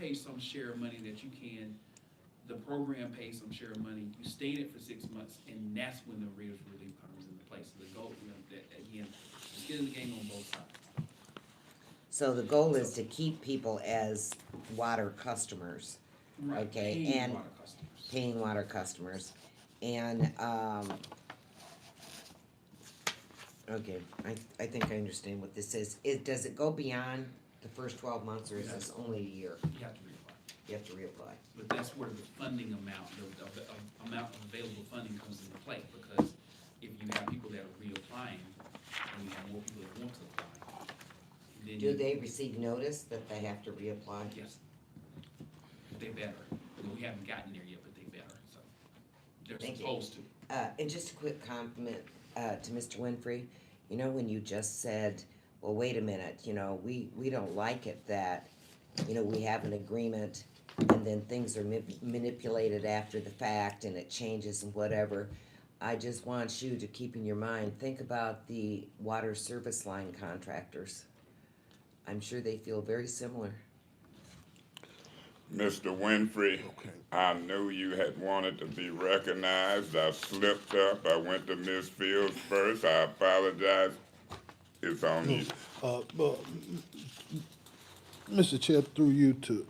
A: pay some share of money that you can. The program pays some share of money. You stay in it for 6 months, and that's when the arrears relief comes into place. So the goal, again, is get in the game on both sides.
D: So the goal is to keep people as water customers,
A: Right,
D: okay,
A: paying
D: and
A: water customers.
D: paying water customers. And, okay, I think I understand what this is. Does it go beyond the first 12 months, or is this only a year?
A: You have to reapply.
D: You have to reapply.
A: But that's where the funding amount, the amount of available funding comes into play, because if you have people that are reapplying, and you have more people that want to apply, then
D: Do they receive notice that they have to reapply?
A: Yes. They better. We haven't gotten there yet, but they better, so. They're
D: Thank you.
A: supposed to.
D: And just a quick compliment to Mr. Winfrey. You know, when you just said, well, wait a minute, you know, we don't like it that, you know, we have an agreement and then things are manipulated after the fact and it changes and whatever. I just want you to keep in your mind, think about the water service line contractors. I'm sure they feel very similar.
G: Mr. Winfrey, I knew you had wanted to be recognized. I slipped up. I went to Ms. Fields first. I apologize. It's on you.
I: Well, Mr. Chair, through you to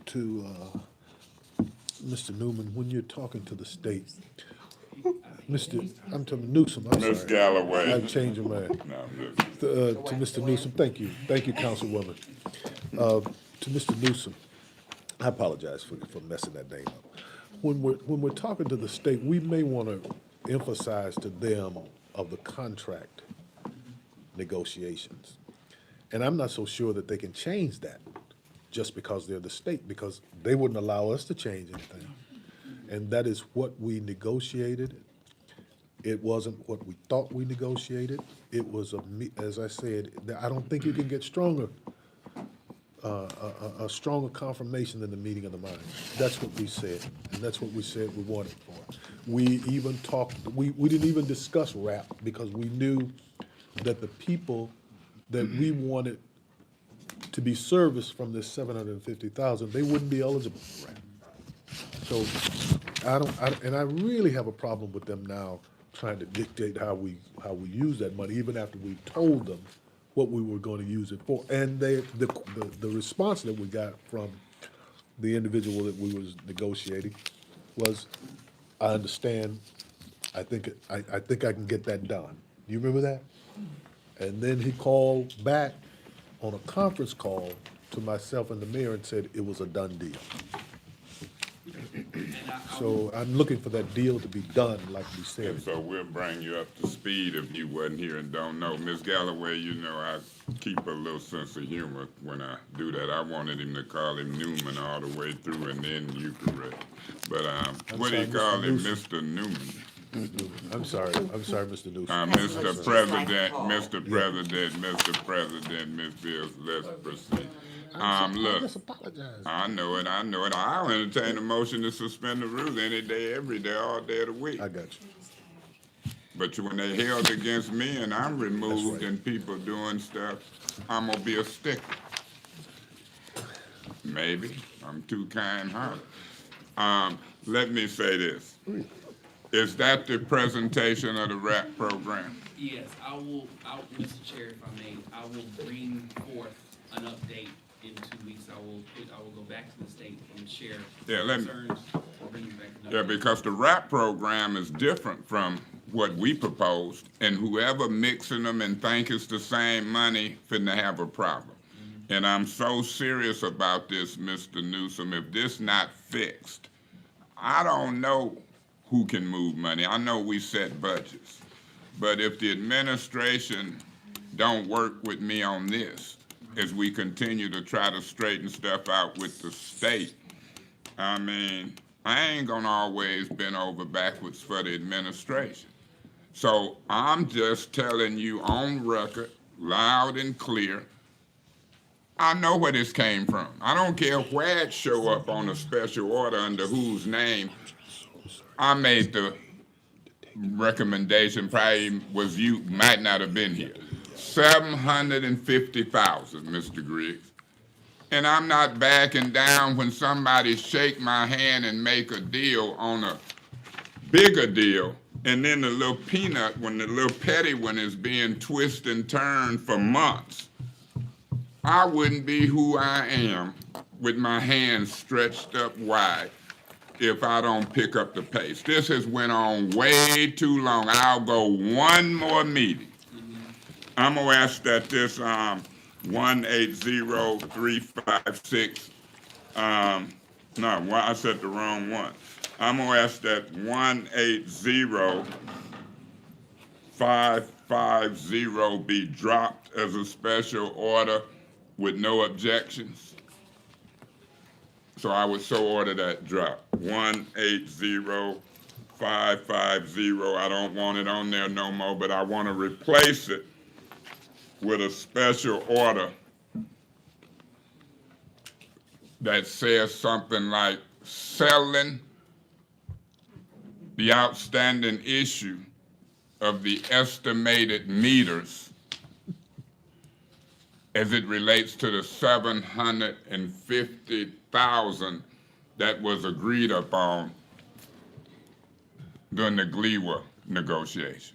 I: Mr. Newman, when you're talking to the state, I'm talking Newsom, I'm sorry.
G: Ms. Galloway.
I: I've changed my mind.
G: No,
I: To Mr. Newsom, thank you, Councilwoman. To Mr. Newsom, I apologize for messing that name up. When we're talking to the state, we may want to emphasize to them of the contract negotiations. And I'm not so sure that they can change that just because they're the state, because they wouldn't allow us to change anything. And that is what we negotiated. It wasn't what we thought we negotiated. It was as I said, I don't think you can get stronger a stronger confirmation than the meeting of the minds. That's what we said, and that's what we said we wanted for. We even talked, we didn't even discuss RAP because we knew that the people that we wanted to be serviced from this 750,000, they wouldn't be eligible for RAP. So and I really have a problem with them now trying to dictate how we use that money, even after we told them what we were going to use it for. And the response that we got from the individual that we was negotiating was, I understand, I think I can get that done. Do you remember that? And then he called back on a conference call to myself and the mayor and said it was a done deal. So I'm looking for that deal to be done, like we said.
G: And so we'll bring you up to speed if you wasn't here and don't know. Ms. Galloway, you know I keep a little sense of humor when I do that. I wanted him to call him Newman all the way through and then you correct. But what do you call him, Mr. Newman?
I: I'm sorry, Mr. Newsom.
G: Mr. President, Mr. President, Mr. President, Ms. Bills, let's proceed.
I: I
G: Look,
I: just apologize.
G: I know it. I'll entertain a motion to suspend the rules any day, every day, all day of the week.
I: I got you.
G: But when they held against me and I'm removed and people doing stuff, I'm gonna be a sticker. Maybe, I'm too kind-hearted. Let me say this. Is that the presentation of the RAP program?
A: Yes, Mr. Chair, if I may, I will bring forth an update in 2 weeks. I will go back to the state and share concerns. Bring you back an update.
G: Yeah, because the RAP program is different from what we proposed, and whoever mixing them and think it's the same money finna have a problem. And I'm so serious about this, Mr. Newsom, if this not fixed, I don't know who can move money. I know we set budgets, but if the administration don't work with me on this, as we continue to try to straighten stuff out with the state, I mean, I ain't gonna always bend over backwards for the administration. So I'm just telling you on record, loud and clear, I know where this came from. I don't care where it show up on a special order under whose name. I made the recommendation, probably was you, might not have been here. 750,000, Mr. Griggs. And I'm not backing down when somebody shake my hand and make a deal on a bigger deal, and then the little peanut, when the little petty one is being twisted and turned for months. I wouldn't be who I am with my hands stretched up wide if I don't pick up the pace. This has went on way too long. I'll go one more meeting. I'm gonna ask that this 180356, no, I said the wrong one. I'm gonna ask that 180550 be dropped as a special order with no objections. So I would so order that drop. 180550, I don't want it on there no more, but I want to replace it with a special order that says something like selling the outstanding issue of the estimated meters as it relates to the 750,000 that was agreed upon during the GLEWA negotiations.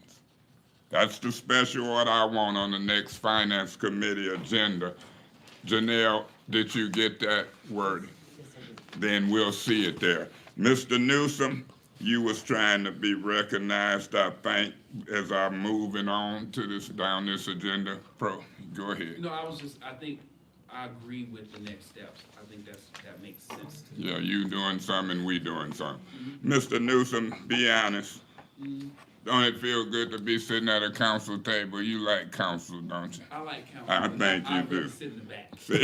G: That's the special order I want on the next Finance Committee agenda. Janelle, did you get that wording? Then we'll see it there. Mr. Newsom, you was trying to be recognized, I think, as I'm moving on to this, down this agenda. Go ahead.
A: No, I think I agree with the next steps. I think that makes sense.
G: Yeah, you doing something and we doing something. Mr. Newsom, be honest. Don't it feel good to be sitting at a council table? You like council, don't you?
A: I like council.
G: I think you do.
A: Sit in the back.
G: See?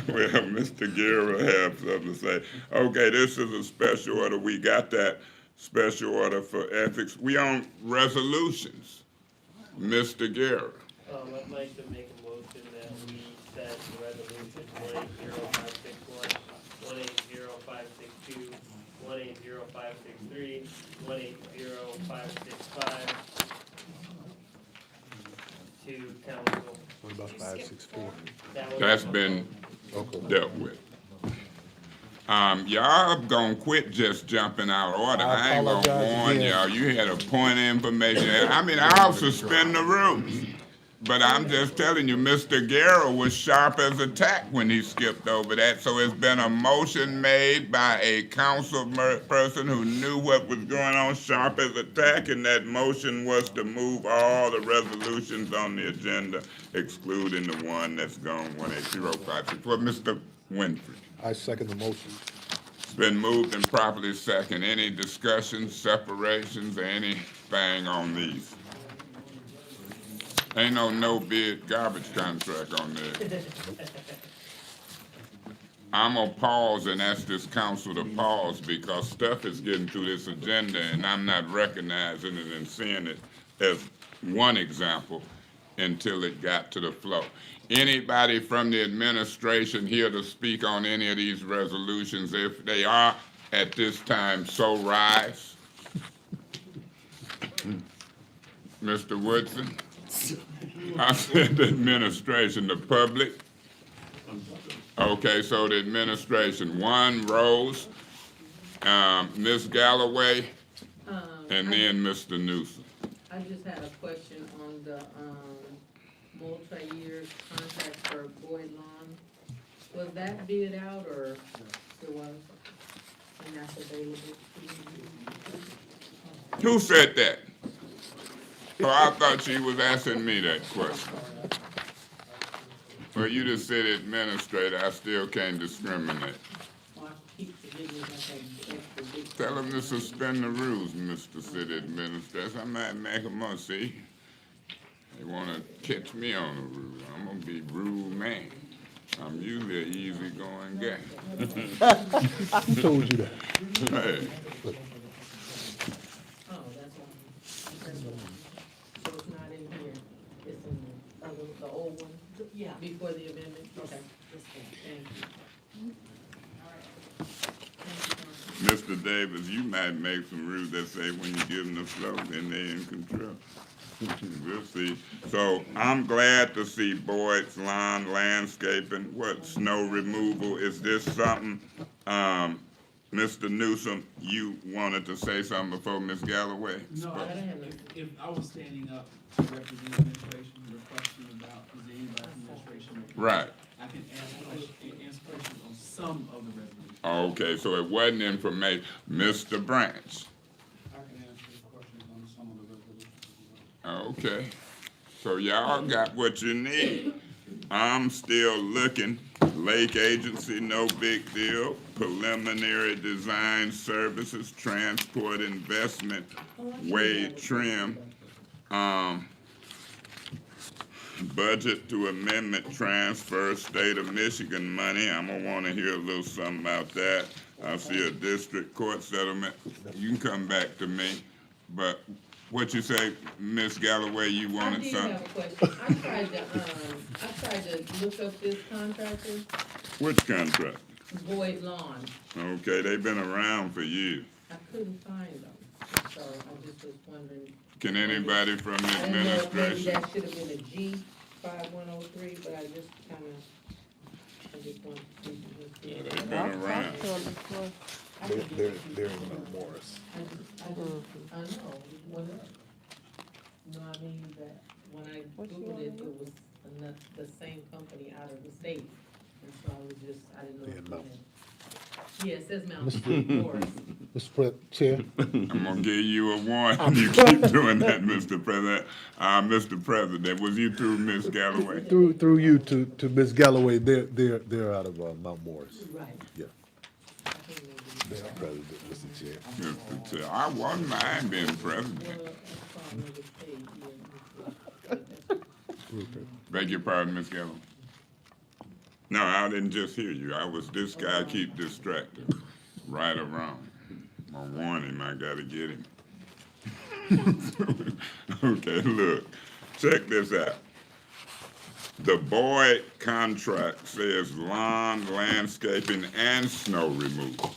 G: Well, Mr. Guerra has something to say. Okay, this is a special order. We got that special order for ethics. We on resolutions. Mr. Guerra.
F: I'd like to make a motion that we consent to resolution 180561, 180562, 180563, 180565 to council.
I: What about 564?
F: That was-
G: That's been
I: Okay.
G: dealt with. Y'all gonna quit just jumping out of order. I ain't gonna
I: apologize
G: warn
I: again.
G: y'all. You had a point of information. I mean, I'll suspend the rules. But I'm just telling you, Mr. Guerrero was sharp as a tack when he skipped over that. So it's been a motion made by a council person who knew what was going on, sharp as a tack, and that motion was to move all the resolutions on the agenda, excluding the one that's gone 180564. For Mr. Winfrey.
I: I second the motion.
G: It's been moved and properly second. Any discussions, separations, or anything on these? Ain't no bid garbage contract on there. I'm gonna pause and ask this council to pause because stuff is getting through this agenda and I'm not recognizing it and seeing it as one example until it got to the floor. Anybody from the administration here to speak on any of these resolutions? If they are at this time, so rise. Mr. Woodson? I said the administration, the public. Okay, so the administration, one, Rose, Ms. Galloway, and then Mr. Newsom.
B: I just had a question on the, multi-year contract for Boyd Lawn. Was that bid out or it was? And that's available?
G: Who said that? Oh, I thought she was asking me that question. Well, you just said administrator, I still can't discriminate.
B: Or I keep forgetting that extra big.
G: Tell them to suspend the rules, Mr. City Administrator. I might make them up, see? They wanna catch me on the rule. I'm gonna be rule man. I'm usually an easygoing guy.
I: Who told you that?
G: Hey,
B: Oh, that's one. So it's not in here, it's in the old one? Yeah. Before the amendment? Okay. Thank you.
G: Mr. Davis, you might make some rules that say when you give them the floor, then they in control. We'll see. So I'm glad to see Boyd's Lawn Landscaping, what, snow removal, is this something, Mr. Newsom, you wanted to say something before Ms. Galloway?
J: No,
B: I didn't have
J: if I was standing up to represent the administration, your question about, is there anybody from the administration?
G: Right.
J: I can answer questions on some of the resolutions.
G: Okay, so it wasn't information. Mr. Branch?
J: I can answer questions on some of the resolutions.
G: Okay, so y'all got what you need. I'm still looking. Lake Agency, no big deal. Preliminary design services, transport investment, Wade Trim. Budget to amendment transfer, state of Michigan money. I'm gonna wanna hear a little something about that. I see a district court settlement. You can come back to me, but what you say, Ms. Galloway, you
B: I
G: wanted
B: did
G: something?
B: have a question. I tried to look up this contractor,
G: Which contract?
B: Boyd Lawn.
G: Okay, they've been around for years.
B: I couldn't find them, so I just was wondering.
G: Can anybody from the
B: I didn't know if maybe
G: administration?
B: that should have been a G 5103, but I just wanted to.
G: Yeah, they've been around.
I: They're in Morris.
B: I know, when, no, I mean that, when I Googled it, it was the same company out of the state. And so I was just, I didn't know.
I: Yeah,
B: if it
I: Mountain.
B: had- Yeah, it says Mountain Forest.
I: Mr. Chair,
G: I'm gonna give you a warning. You keep doing that, Mr. President. Mr. President, was you through, Ms. Galloway?
I: through you to Ms. Galloway, they're out of Mount Morris.
B: Right.
I: Yeah. They're president, Mr. Chair.
G: Mr. Chair, I wouldn't mind being president.
B: Well, that's from another state, yeah.
G: Beg your pardon, Ms. Galloway. No, I didn't just hear you. This guy keep distracted, right or wrong. I warn him, I gotta get him. Okay, look, check this out. The Boyd contract says lawn, landscaping, and snow removal.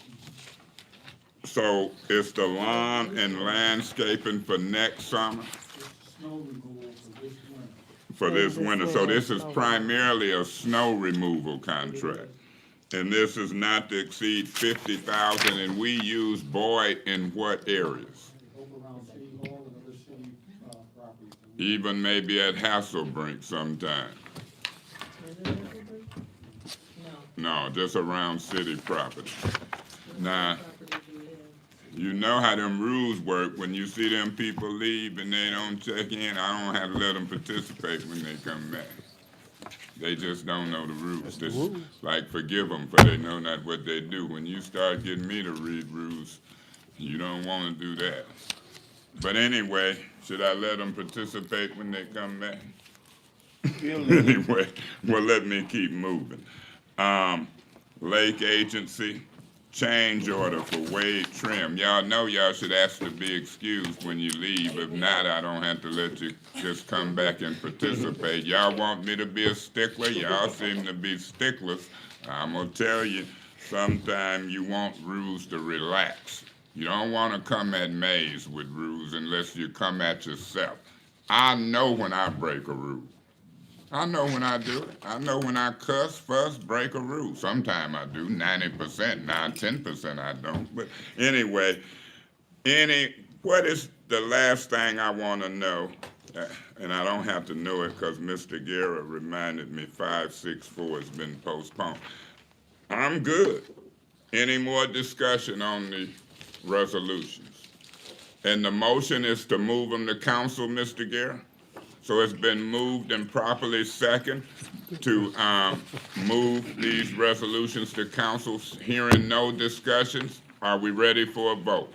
G: So it's the lawn and landscaping for next summer?
J: Snow removal for this winter.
G: For this winter, so this is primarily a snow removal contract. And this is not to exceed 50,000, and we use Boyd in what areas?
J: Over around City Hall and other city, properties.
G: Even maybe at Hasselbrink sometime. No, just around city property. Now, you know how them rules work. When you see them people leave and they don't check in, I don't have to let them participate when they come back. They just don't know the rules. Just like forgive them, for they know not what they do. When you start getting me to read rules, you don't want to do that. But anyway, should I let them participate when they come back? Anyway, well, let me keep moving. Lake Agency, change order for Wade Trim. Y'all know y'all should ask to be excused when you leave. If not, I don't have to let you just come back and participate. Y'all want me to be a stickler? Y'all seem to be sticklers. I'm gonna tell you, sometimes you want rules to relax. You don't want to come at Mays with rules unless you come at yourself. I know when I break a rule. I know when I do it. I know when I cuss, fuss, break a rule. Sometimes I do, 90%, now 10% I don't. But anyway, what is the last thing I want to know? And I don't have to know it because Mr. Guerra reminded me 564 has been postponed. I'm good. Any more discussion on the resolutions? And the motion is to move them to council, Mr. Guerra? So it's been moved and properly second to move these resolutions to council. Hearing no discussions, are we ready for a vote?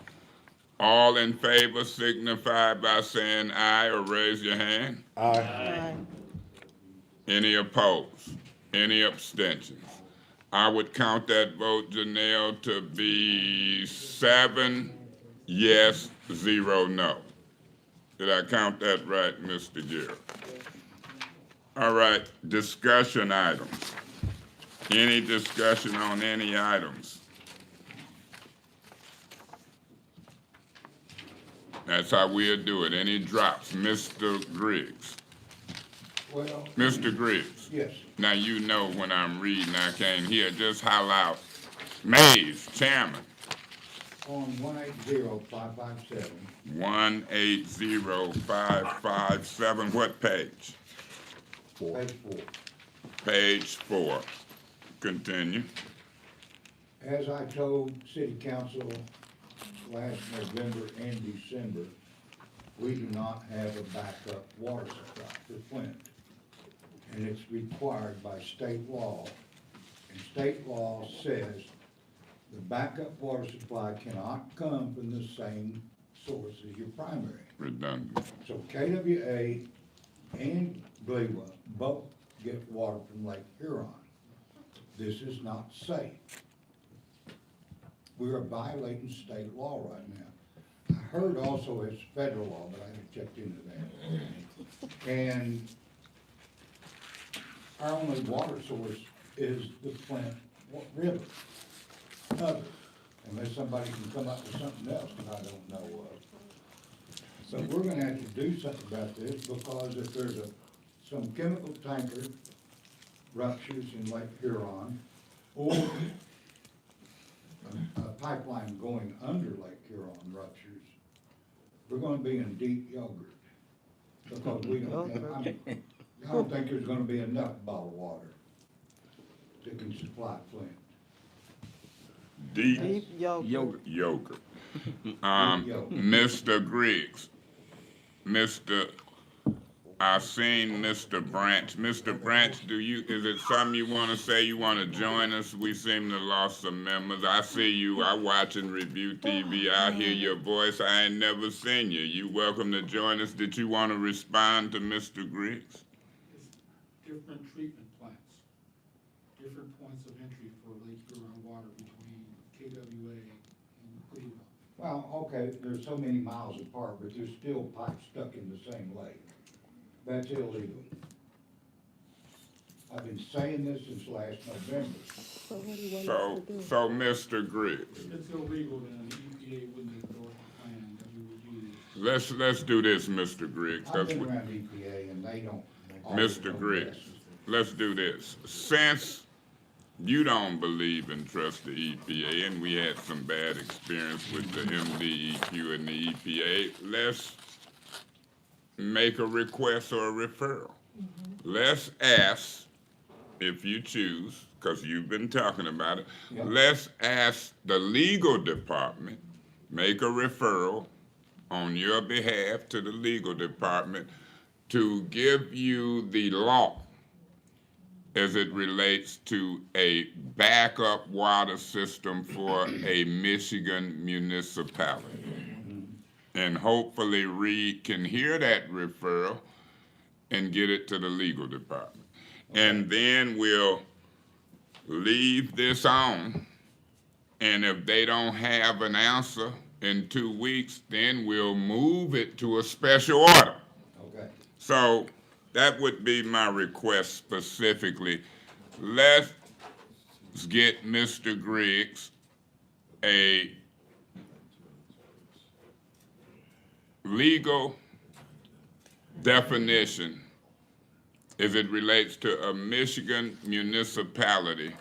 G: All in favor signify by saying aye or raise your hand.
I: Aye.
G: Any opposed? Any abstentions? I would count that vote, Janelle, to be 7 yes, 0 no. Did I count that right, Mr. Garrett? All right, discussion items. Any discussion on any items? That's how we'll do it. Any drops? Mr. Griggs.
H: Well,
G: Mr. Griggs.
H: yes,
G: Now you know when I'm reading I can't hear. Just holler out. Mays, Chairman.
H: on 180557,
G: 180557. What page?
H: page 4.
G: Page 4. Continue.
H: As I told city council last November and December, we do not have a backup water supply for Flint. And it's required by state law. And state law says the backup water supply cannot come from the same source as your primary.
G: Redundant.
H: So KWA and Gleewa both get water from Lake Huron. This is not safe. We are violating state law right now. I heard also it's federal law, but I haven't checked into that. And our only water source is the Flint River. Unless somebody can come up with something else that I don't know of. But we're gonna have to do something about this, because if there's some chemical tanker ruptures in Lake Huron, or a pipeline going under Lake Huron ruptures, we're gonna be in deep yogurt. Because we don't have, I don't think there's gonna be enough bottled water that can supply Flint.
G: Deep
K: yogurt.
G: yogurt. Mr. Griggs. I've seen Mr. Branch. Mr. Branch, is it something you want to say? You want to join us? We seem to lost some members. I see you. I watch and review TV. I hear your voice. I ain't never seen you. You welcome to join us. Did you want to respond to Mr. Griggs?
J: Different treatment plants, different points of entry for Lake Huron water between KWA and Cleveland.
H: Well, okay, there's so many miles apart, but there's still pipes stuck in the same lake. That's illegal. I've been saying this since last November.
G: So, Mr. Griggs,
J: If it's illegal, then the EPA wouldn't endorse a plan that we would use.
G: let's do this, Mr. Griggs.
H: I've been around EPA and they don't.
G: Mr. Griggs, let's do this. Since you don't believe and trust the EPA, and we had some bad experience with the MDEQ and the EPA, let's make a request or a referral. Let's ask, if you choose, because you've been talking about it, let's ask the legal department, make a referral on your behalf to the legal department to give you the law as it relates to a backup water system for a Michigan municipality. And hopefully Reed can hear that referral and get it to the legal department. And then we'll leave this on, and if they don't have an answer in 2 weeks, then we'll move it to a special order.
H: Okay.
G: So that would be my request specifically. Let's get Mr. Griggs a legal definition as it relates to a Michigan municipality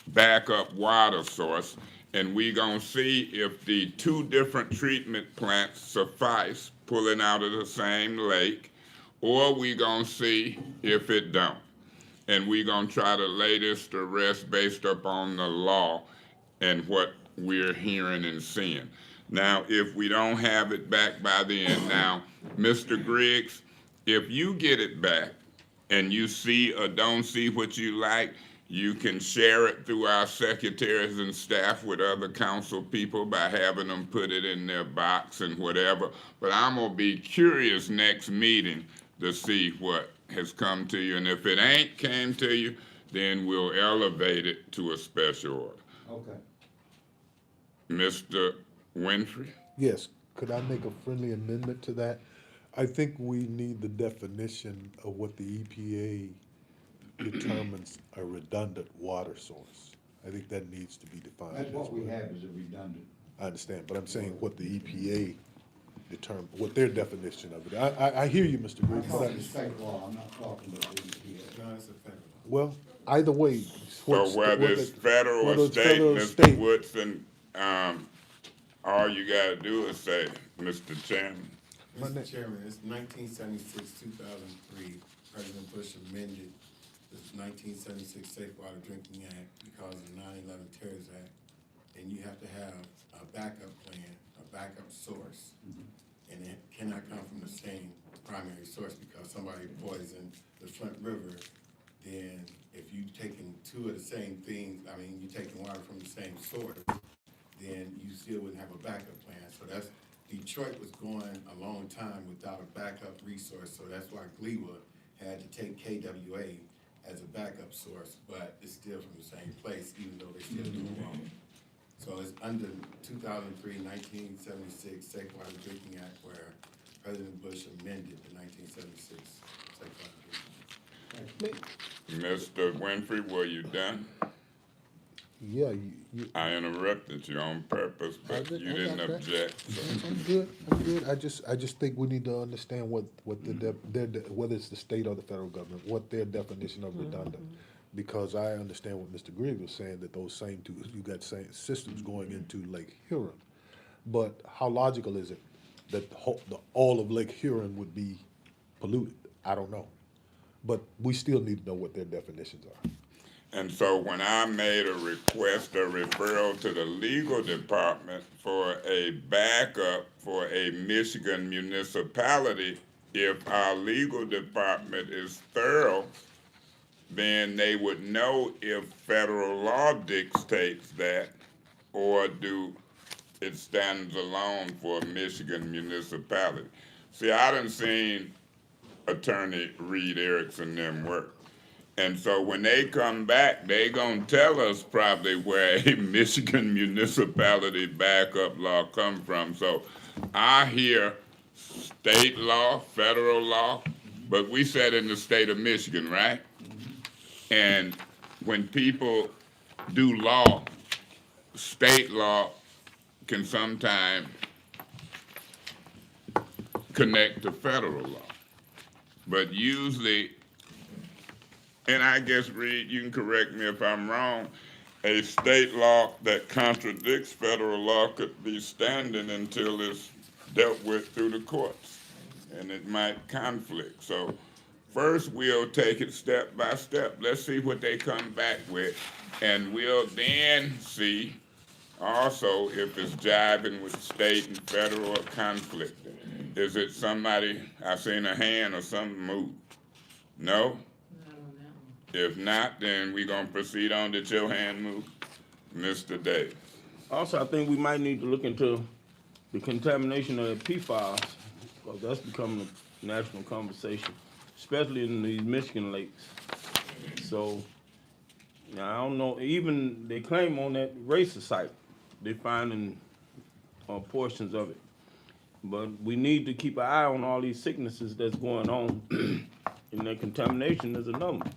G: backup water source, and we gonna see if the 2 different treatment plants suffice pulling out of the same lake, or we gonna see if it don't. And we gonna try to lay this to rest based upon the law and what we're hearing and seeing. Now, if we don't have it back by the end, now, Mr. Griggs, if you get it back and you see or don't see what you like, you can share it through our secretaries and staff with other council people by having them put it in their box and whatever. But I'm gonna be curious next meeting to see what has come to you. And if it ain't came to you, then we'll elevate it to a special order.
H: Okay.
G: Mr. Winfrey?
I: Yes, could I make a friendly amendment to that? I think we need the definition of what the EPA determines a redundant water source. I think that needs to be defined.
H: That's
I: as
H: what we
I: well.
H: have is a redundant.
I: I understand, but I'm saying what the EPA determine, what their definition of it. I hear you, Mr.
H: I'm
I: Griggs, but
H: talking state law, I'm not talking about the EPA.
I: well, either way.
G: So whether it's federal
I: whether
G: or
I: it's
G: state,
I: federal or
G: Mr.
I: state.
G: Woodson, all you gotta do is say, Mr. Chairman.
K: Mr. Chairman, it's 1976, 2003, President Bush amended the 1976 Safe Water Drinking Act because of the 9/11 Terrorist Act, and you have to have a backup plan, a backup source, and it cannot come from the same primary source because somebody poisoned the Flint River. Then if you taking 2 of the same things, I mean, you taking water from the same source, then you still wouldn't have a backup plan. So that's, Detroit was going a long time without a backup resource, so that's why Gleewood had to take KWA as a backup source, but it's still from the same place, even though they still doing wrong. So it's under 2003, 1976 Safe Water Drinking Act where President Bush amended the 1976 Safe Water Drinking Act.
G: Mr. Winfrey, were you done?
I: Yeah,
G: I interrupted you on purpose, but you didn't
I: got that.
G: object. So.
I: I'm good. I just think we need to understand what whether it's the state or the federal government, what their definition of redundant. Because I understand what Mr. Griggs was saying, that those same 2, you got same systems going into Lake Huron. But how logical is it that all of Lake Huron would be polluted? I don't know. But we still need to know what their definitions are.
G: And so when I made a request, a referral to the legal department for a backup for a Michigan municipality, if our legal department is thorough, then they would know if federal law dictates that, or do it stands alone for a Michigan municipality. See, I done seen Attorney Reed Erickson them work. And so when they come back, they gonna tell us probably where a Michigan municipality backup law come from. So I hear state law, federal law, but we said in the state of Michigan, right? And when people do law, state law can sometimes connect to federal law. But usually, and I guess, Reed, you can correct me if I'm wrong, a state law that contradicts federal law could be standing until it's dealt with through the courts, and it might conflict. So first, we'll take it step by step. Let's see what they come back with, and we'll then see also if it's jiving with state and federal or conflicting. Is it somebody, I seen a hand or something move? No? If not, then we're gonna proceed on. Did your hand move? Mr. Davis.
E: Also, I think we might need to look into the contamination of the PFAS, because that's becoming a national conversation, especially in these Michigan lakes. So, now, I don't know, even they claim on that racer site, they're finding portions of it. But we need to keep an eye on all these sicknesses that's going on, and that contamination is another one.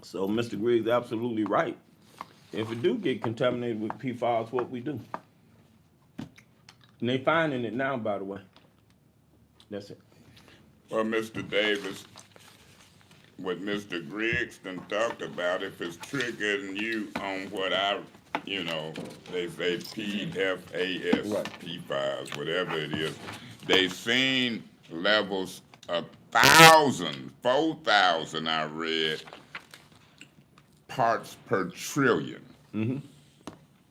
E: So Mr. Griggs absolutely right. If we do get contaminated with PFAS, what we do? And they finding it now, by the way. That's it.
G: Well, Mr. Davis, what Mr. Griggs done talked about, if it's triggering you on what they say PFAS,
E: Right.
G: PFAS, whatever it is, they seen levels 1,000, 4,000 I read, parts per trillion.
E: Mm-hmm.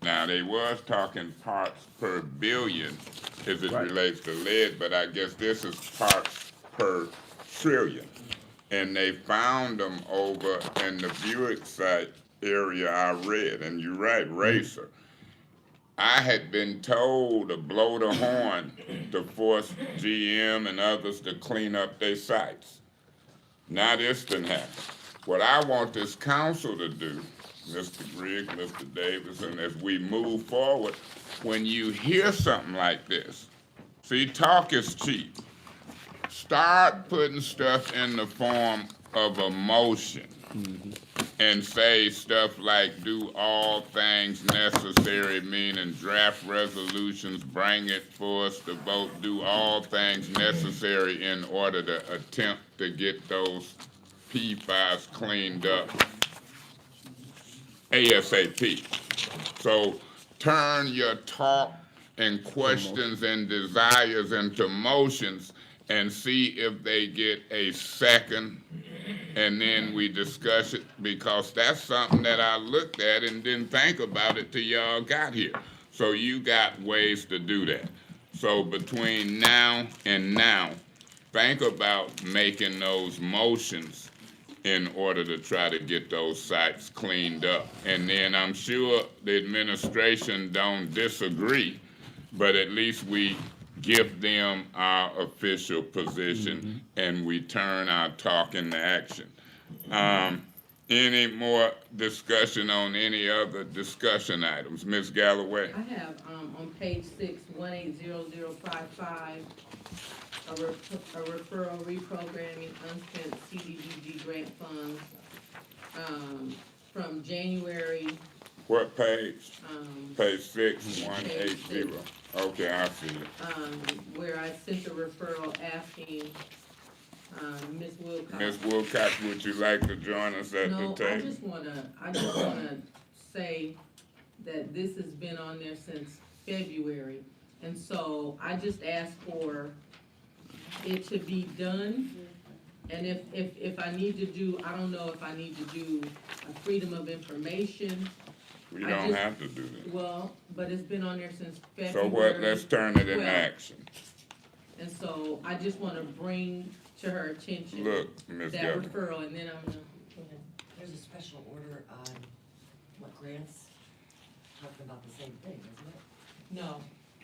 G: Now, they was talking parts per billion as it
E: Right.
G: relates to lead, but I guess this is parts per trillion. And they found them over in the Buick site area I read, and you're right, Racer. I had been told to blow the horn to force GM and others to clean up their sites. Now this didn't happen. What I want this council to do, Mr. Griggs, Mr. Davis, and as we move forward, when you hear something like this, see, talk is cheap. Start putting stuff in the form of a motion. And say stuff like do all things necessary, meaning draft resolutions, bring it for us to vote, do all things necessary in order to attempt to get those PFAS cleaned up ASAP. So turn your talk and questions and desires into motions and see if they get a second, and then we discuss it, because that's something that I looked at and didn't think about it till y'all got here. So you got ways to do that. So between now and now, think about making those motions in order to try to get those sites cleaned up. And then I'm sure the administration don't disagree, but at least we give them our official position, and we turn our talk into action. Any more discussion on any other discussion items? Ms. Galloway?
B: I have, on page 6, 180055, a referral reprogramming unspent CDBG grant funds, from January.
G: What page? Page 6,
B: Page
G: 180. Okay, I see it.
B: Where I sent a referral asking, Ms. Wilcox.
G: Ms. Wilcox, would you like to join us at the
B: No,
G: table?
B: I just wanna say that this has been on there since February. And so I just asked for it to be done. And if I need to do, I don't know if I need to do a freedom of information.
G: We don't have to do that.
B: Well, but it's been on there since February.
G: So what, let's turn it into
B: 12th.
G: action.
B: And so I just wanna bring to her attention
G: Look, Ms.
B: that
G: Galloway.
B: referral, and then I'm gonna,
L: There's a special order on what grants, talking about the same thing, isn't it?
B: no,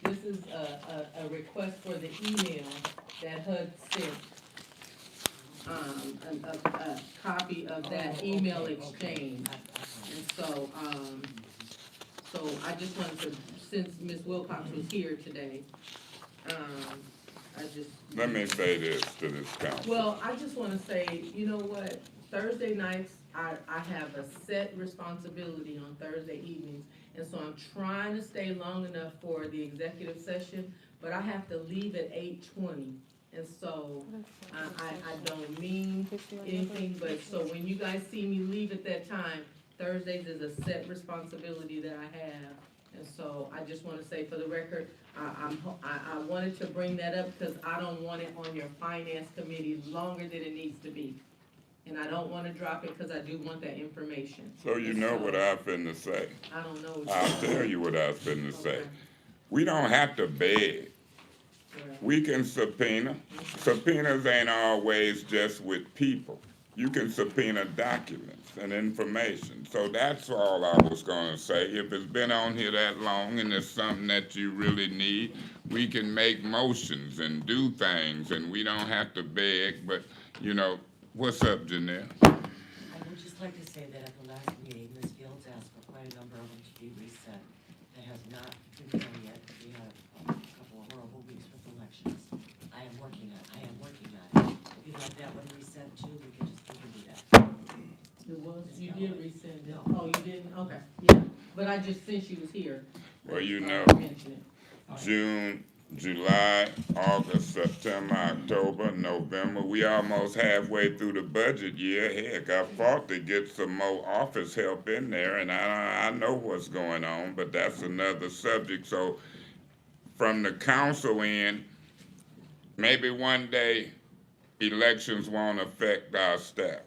B: this is a request for the email that HUD sent. A copy of that email exchange. And so, so I just wanted to, since Ms. Wilcox was here today, I just.
G: Let me say this to this council.
B: Well, I just wanna say, you know what, Thursday nights, I have a set responsibility on Thursday evenings, and so I'm trying to stay long enough for the executive session, but I have to leave at 8:20. And so, I don't mean anything, but so when you guys see me leave at that time, Thursdays is a set responsibility that I have. And so I just wanna say for the record, I wanted to bring that up because I don't want it on your finance committee longer than it needs to be. And I don't wanna drop it because I do want that information.
G: So you know what I'm finna say.
B: I don't know.
G: I'll tell you what I was finna say.
B: Okay.
G: We don't have to beg.
B: Right.
G: We can subpoena. Subpoenas ain't always just with people. You can subpoena documents and information. So that's all I was gonna say. If it's been on here that long and it's something that you really need, we can make motions and do things, and we don't have to beg. But, you know, what's up, Janelle?
L: I would just like to say that at the last meeting, Ms. Fields asked for quite a number of them to be reset. That has not been done yet. We have a couple of horrible weeks with elections. I am working on it. If you'd like that one reset too, we can do that.
B: It was, you did resend it. Oh, you didn't? Okay, yeah. But I just, since you was here.
G: Well, you know,
B: mention it.
G: June, July, August, September, October, November, we almost halfway through the budget year. Heck, I fought to get some more office help in there, and I know what's going on, but that's another subject. So from the council end, maybe one day elections won't affect our staff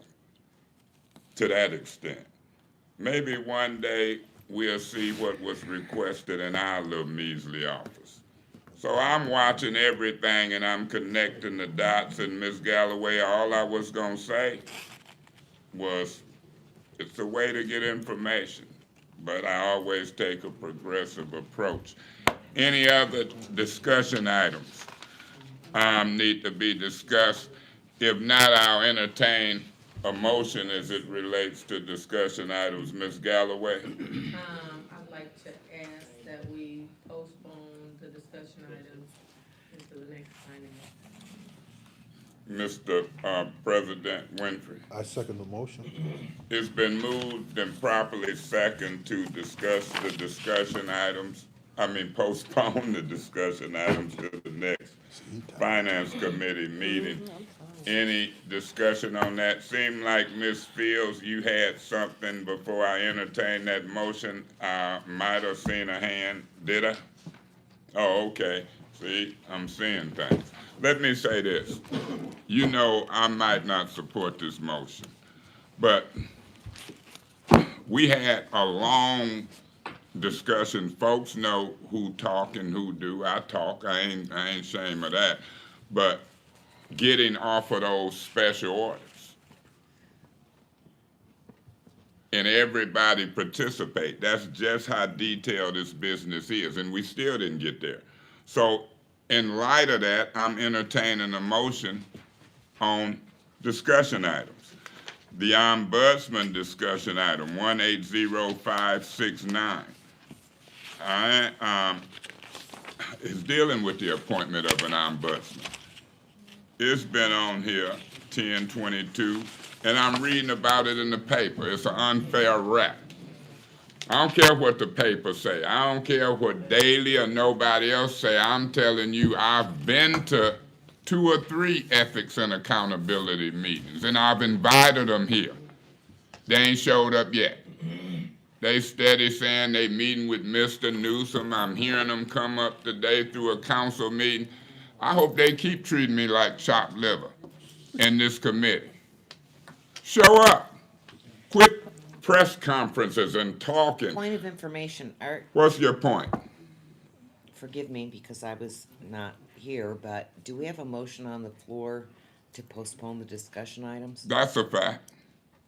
G: to that extent. Maybe one day we'll see what was requested in our little measly office. So I'm watching everything and I'm connecting the dots, and Ms. Galloway, all I was gonna say was it's a way to get information, but I always take a progressive approach. Any other discussion items need to be discussed? If not, I'll entertain a motion as it relates to discussion items. Ms. Galloway?
B: I'd like to ask that we postpone the discussion items into the next finance.
G: Mr. President Winfrey?
I: I second the motion.
G: It's been moved and properly second to discuss the discussion items, postpone the discussion items to the next Finance Committee meeting. Any discussion on that? Seemed like Ms. Fields, you had something before I entertained that motion. I might have seen a hand. Did I? Oh, okay. See, I'm seeing things. Let me say this. You know, I might not support this motion, but we had a long discussion. Folks know who talk and who do. I talk. I ain't ashamed of that. But getting off of those special orders and everybody participate. That's just how detailed this business is, and we still didn't get there. So in light of that, I'm entertaining a motion on discussion items. The Ombudsman discussion item, 180569. Is dealing with the appointment of an ombudsman. It's been on here 10/22, and I'm reading about it in the paper. It's an unfair rap. I don't care what the papers say. I don't care what Daily or nobody else say. I'm telling you, I've been to 2 or 3 ethics and accountability meetings, and I've invited them here. They ain't showed up yet. They steady saying they meeting with Mr. Newsom. I'm hearing them come up today through a council meeting. I hope they keep treating me like chopped liver in this committee. Show up. Quit press conferences and talking.
D: Point of information, Art,
G: What's your point?
D: forgive me because I was not here, but do we have a motion on the floor to postpone the discussion items?
G: That's a fact.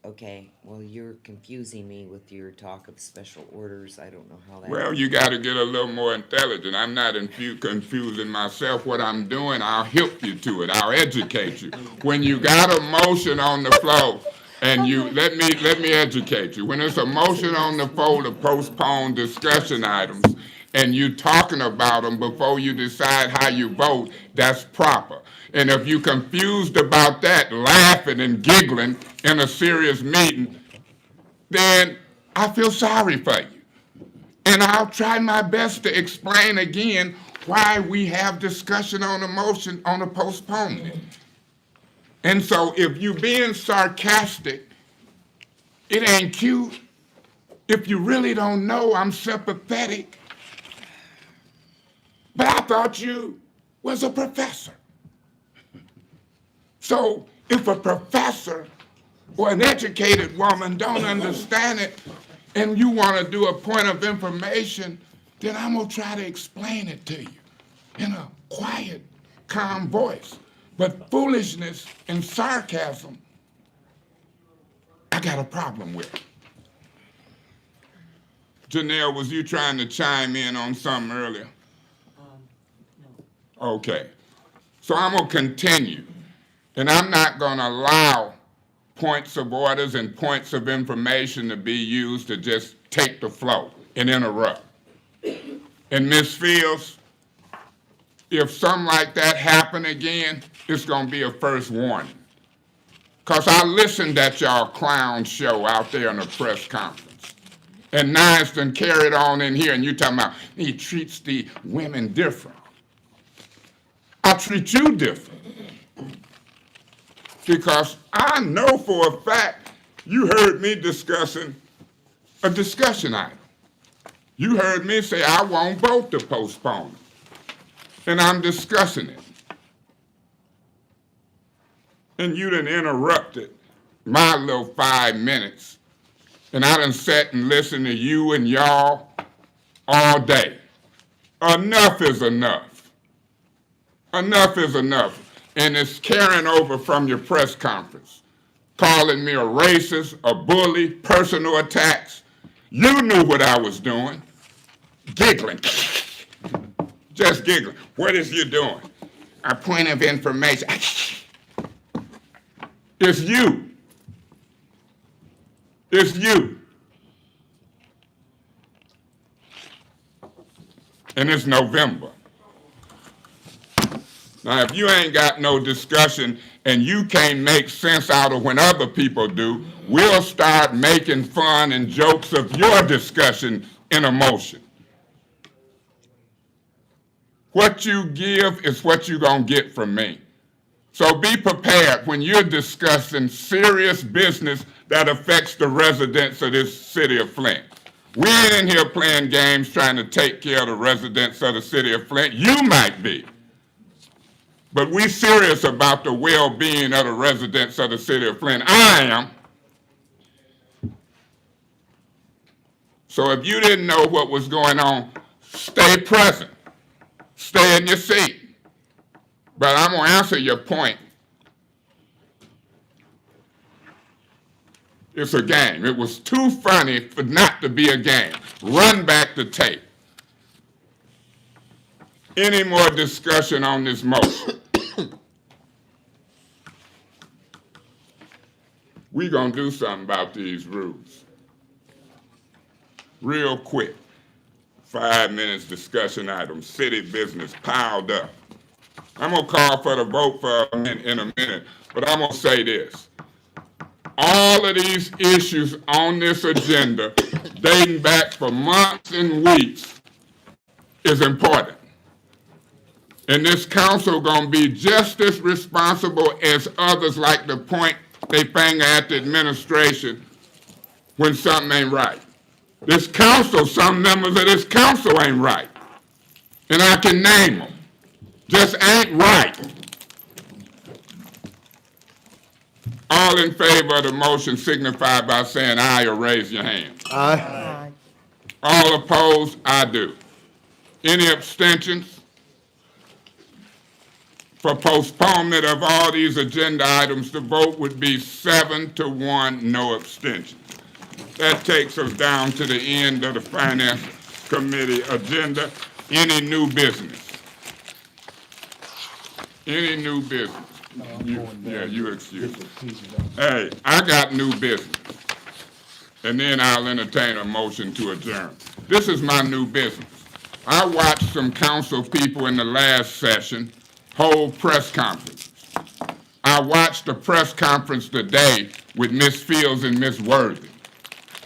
D: Okay, well, you're confusing me with your talk of special orders. I don't know how that.
G: Well, you got to get a little more intelligent. I'm not confusing myself. What I'm doing, I'll help you to it. I'll educate you. When you got a motion on the floor, and you let me educate you. When there's a motion on the floor to postpone discussion items, and you talking about them before you decide how you vote, that's proper. And if you confused about that, laughing and giggling in a serious meeting, then I feel sorry for you. And I'll try my best to explain again why we have discussion on a motion on a postponement. And so if you being sarcastic, it ain't cute. If you really don't know, I'm sympathetic. But I thought you was a professor. So if a professor or an educated woman don't understand it and you want to do a point of information, then I'm going to try to explain it to you in a quiet, calm voice. But foolishness and sarcasm, I got a problem with. Janelle, was you trying to chime in on something earlier?
L: No.
G: Okay. So I'm going to continue. And I'm not going to allow points of orders and points of information to be used to just take the flow and interrupt. And Ms. Fields, if something like that happen again, it's going to be a first warning. Because I listened at y'all clown show out there in the press conference. And now it's been carried on in here, and you talking about he treats the women different. I treat you different. Because I know for a fact you heard me discussing a discussion item. You heard me say I want both to postpone it. And I'm discussing it. And you done interrupted my little 5 minutes. And I done sat and listened to you and y'all all day. Enough is enough. Enough is enough. And it's carrying over from your press conference, calling me a racist, a bully, personal attacks. You knew what I was doing. Giggling. Just giggling. What is you doing? A point of information. It's you. It's you. And it's November. Now, if you ain't got no discussion and you can't make sense out of when other people do, we'll start making fun and jokes of your discussion in a motion. What you give is what you're going to get from me. So be prepared when you're discussing serious business that affects the residents of this city of Flint. We ain't in here playing games trying to take care of the residents of the city of Flint. You might be. But we're serious about the well-being of the residents of the city of Flint. I am. So if you didn't know what was going on, stay present. Stay in your seat. But I'm going to answer your point. It's a game. It was too funny for not to be a game. Run back the tape. Any more discussion on this motion? We're going to do something about these rules. Real quick. 5 minutes discussion item, city business piled up. I'm going to call for the vote for in a minute, but I'm going to say this. All of these issues on this agenda, dating back for months and weeks, is important. And this council going to be just as responsible as others like to point their finger at the administration when something ain't right. This council, some members of this council ain't right. And I can name them. Just ain't right. All in favor of the motion signify by saying aye or raise your hand.
I: Aye.
G: All opposed, I do. Any abstentions? For postponement of all these agenda items, the vote would be 7-1, no abstention. That takes us down to the end of the Finance Committee agenda. Any new business? Any new business? You excuse me. Hey, I got new business. And then I'll entertain a motion to adjourn. This is my new business. I watched some council people in the last session hold press conferences. I watched the press conference today with Ms. Fields and Ms. Worthy,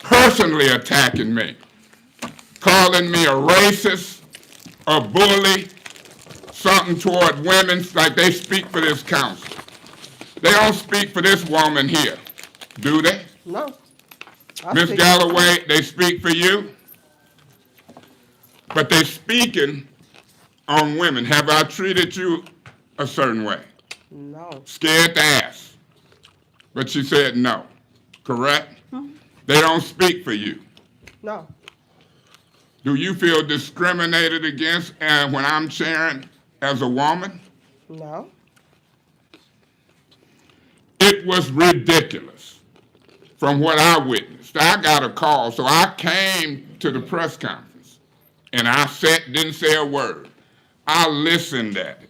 G: personally attacking me, calling me a racist, a bully, something toward women, like they speak for this council. They don't speak for this woman here, do they?
M: No.
G: Ms. Galloway, they speak for you? But they speaking on women. Have I treated you a certain way?
M: No.
G: Scared to ask. But she said no, correct? They don't speak for you.
M: No.
G: Do you feel discriminated against when I'm chairing as a woman?
M: No.
G: It was ridiculous from what I witnessed. I got a call, so I came to the press conference and I didn't say a word. I listened at it.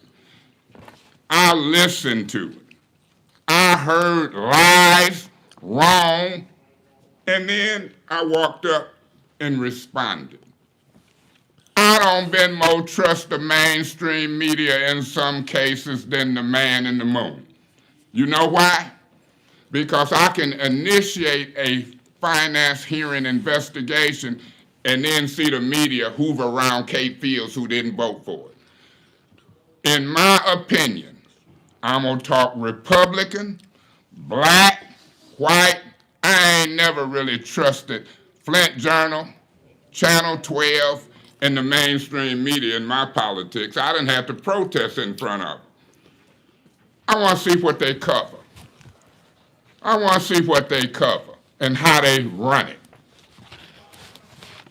G: I listened to it. I heard lies, wrong, and then I walked up and responded. I don't been more trust the mainstream media in some cases than the man in the moon. You know why? Because I can initiate a finance hearing investigation and then see the media hoover around Kate Fields who didn't vote for it. In my opinion, I'm gonna talk Republican, black, white. I ain't never really trusted Flint Journal, Channel 12, and the mainstream media in my politics. I didn't have to protest in front of them. I want to see what they cover. I want to see what they cover and how they run it.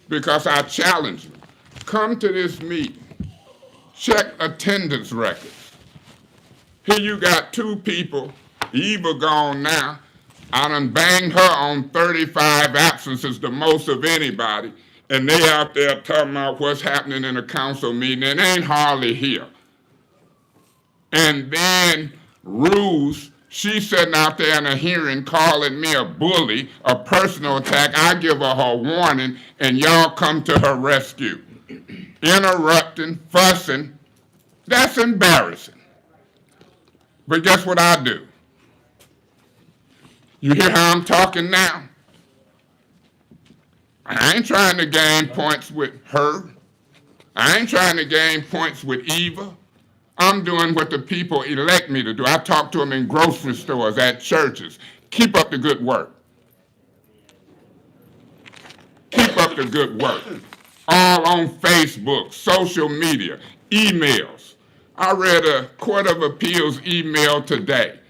G: Because I challenge you. Come to this meeting. Check attendance records. Here you got two people, Eva gone now. I done banged her on 35 absences, the most of anybody, and they out there talking about what's happening in a council meeting, and ain't hardly here. And then Ruse, she's sitting out there in a hearing calling me a bully, a personal attack. I give her her warning, and y'all come to her rescue. Interrupting, fussing, that's embarrassing. But guess what I do? You hear how I'm talking now? I ain't trying to gain points with her. I ain't trying to gain points with Eva. I'm doing what the people elect me to do. I talk to them in grocery stores, at churches. Keep up the good work. Keep up the good work. All on Facebook, social media, emails. I read a Court of Appeals email today.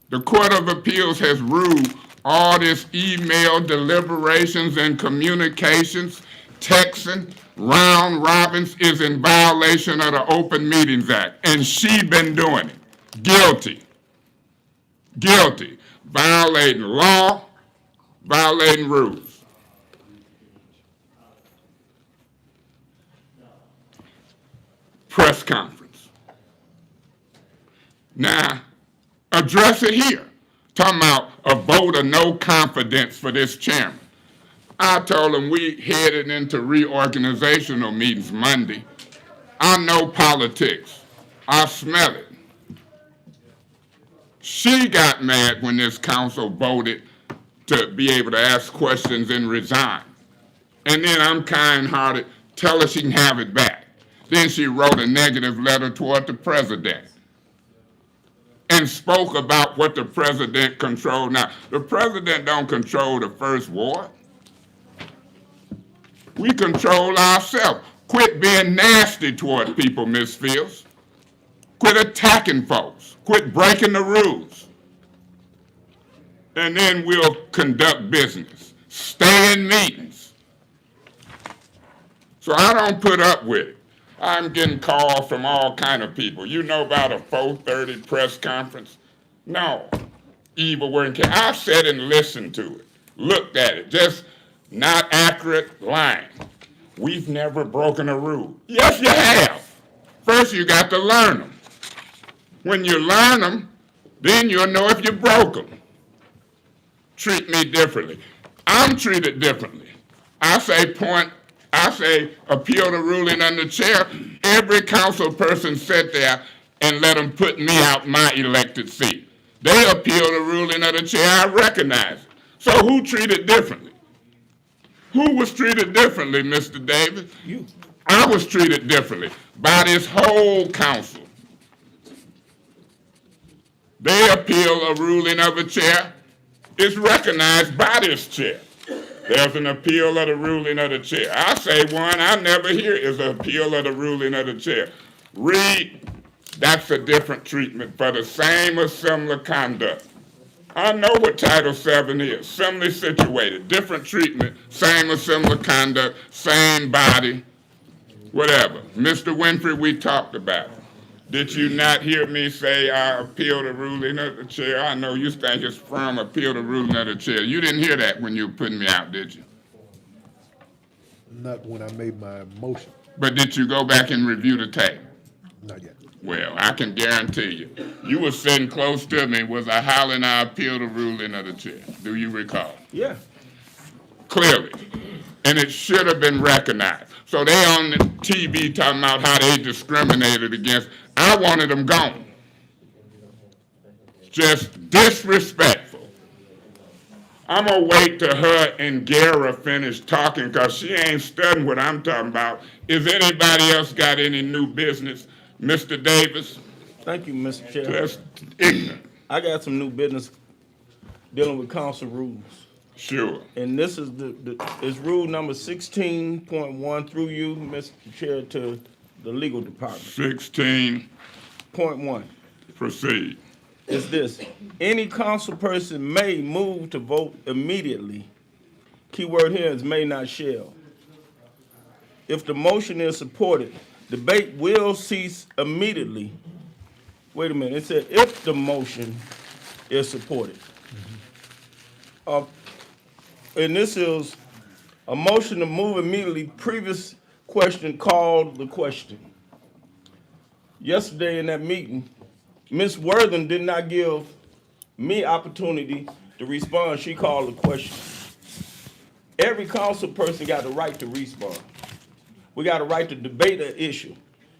G: The Court of Appeals has ruled all this email deliberations and communications, texting, round robins is in violation of the Open Meetings Act. And she been doing it. Guilty. Guilty. Violating law, violating rules. Press conference. Now, address it here. Talking about a vote of no confidence for this chairman. I told him we headed into reorganizational meetings Monday. I know politics. I smell it. She got mad when this council voted to be able to ask questions and resign. And then I'm kind-hearted, tell her she can have it back. Then she wrote a negative letter toward the president and spoke about what the president controlled. Now, the president don't control the first ward. We control ourselves. Quit being nasty toward people, Ms. Fields. Quit attacking folks. Quit breaking the rules. And then we'll conduct business. Stay in meetings. So I don't put up with it. I'm getting calls from all kind of people. You know about a 4:30 press conference? No. Eva weren't. I sat and listened to it, looked at it, just not accurate, lying. We've never broken a rule. Yes, you have. First, you got to learn them. When you learn them, then you'll know if you broke them. Treat me differently. I'm treated differently. I say point I say appeal the ruling under chair. Every council person sat there and let them put me out my elected seat. They appeal the ruling of the chair. I recognize it. So who treated differently? Who was treated differently, Mr. Davis?
E: You.
G: I was treated differently by this whole council. They appeal a ruling of a chair. It's recognized by this chair. There's an appeal of the ruling of the chair. I say one I never hear is an appeal of the ruling of the chair. Read, that's a different treatment for the same or similar conduct. I know what Title VII is, similarly situated, different treatment, same or similar conduct, same body, whatever. Mr. Winfrey, we talked about it. Did you not hear me say I appeal the ruling of the chair? I know you think it's from appeal the ruling of the chair. You didn't hear that when you were putting me out, did you?
I: Not when I made my motion,
G: But did you go back and review the tape?
I: not yet.
G: Well, I can guarantee you, you were sitting close to me, was I hollering I appeal the ruling of the chair? Do you recall?
E: Yeah.
G: Clearly. And it should have been recognized. So they on the TV talking about how they discriminated against. I wanted them gone. Just disrespectful. I'm gonna wait till her and Gara finish talking because she ain't studying what I'm talking about. Is anybody else got any new business? Mr. Davis?
E: Thank you, Mr. Chair.
G: Just ignorant.
E: I got some new business dealing with council rules.
G: Sure.
E: And this is is rule number 16.1 through you, Mr. Chair, to the legal department.
G: 16.1. Proceed.
E: Is this: any council person may move to vote immediately. Keyword here is may, not shall. If the motion is supported, debate will cease immediately. Wait a minute, it said if the motion is supported. And this is a motion to move immediately. Previous question called the question. Yesterday in that meeting, Ms. Worthing did not give me opportunity to respond. She called the question. Every council person got the right to respond. We got a right to debate an issue.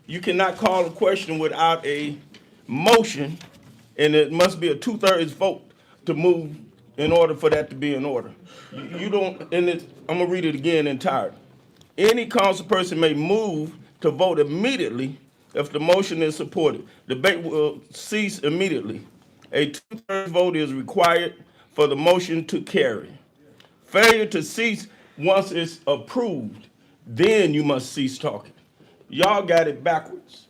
E: You cannot call a question without a motion, and it must be a 2/3 vote to move in order for that to be in order. You don't, and I'm gonna read it again entirely. Any council person may move to vote immediately if the motion is supported. Debate will cease immediately. A 2/3 vote is required for the motion to carry. Failure to cease once it's approved, then you must cease talking. Y'all got it backwards.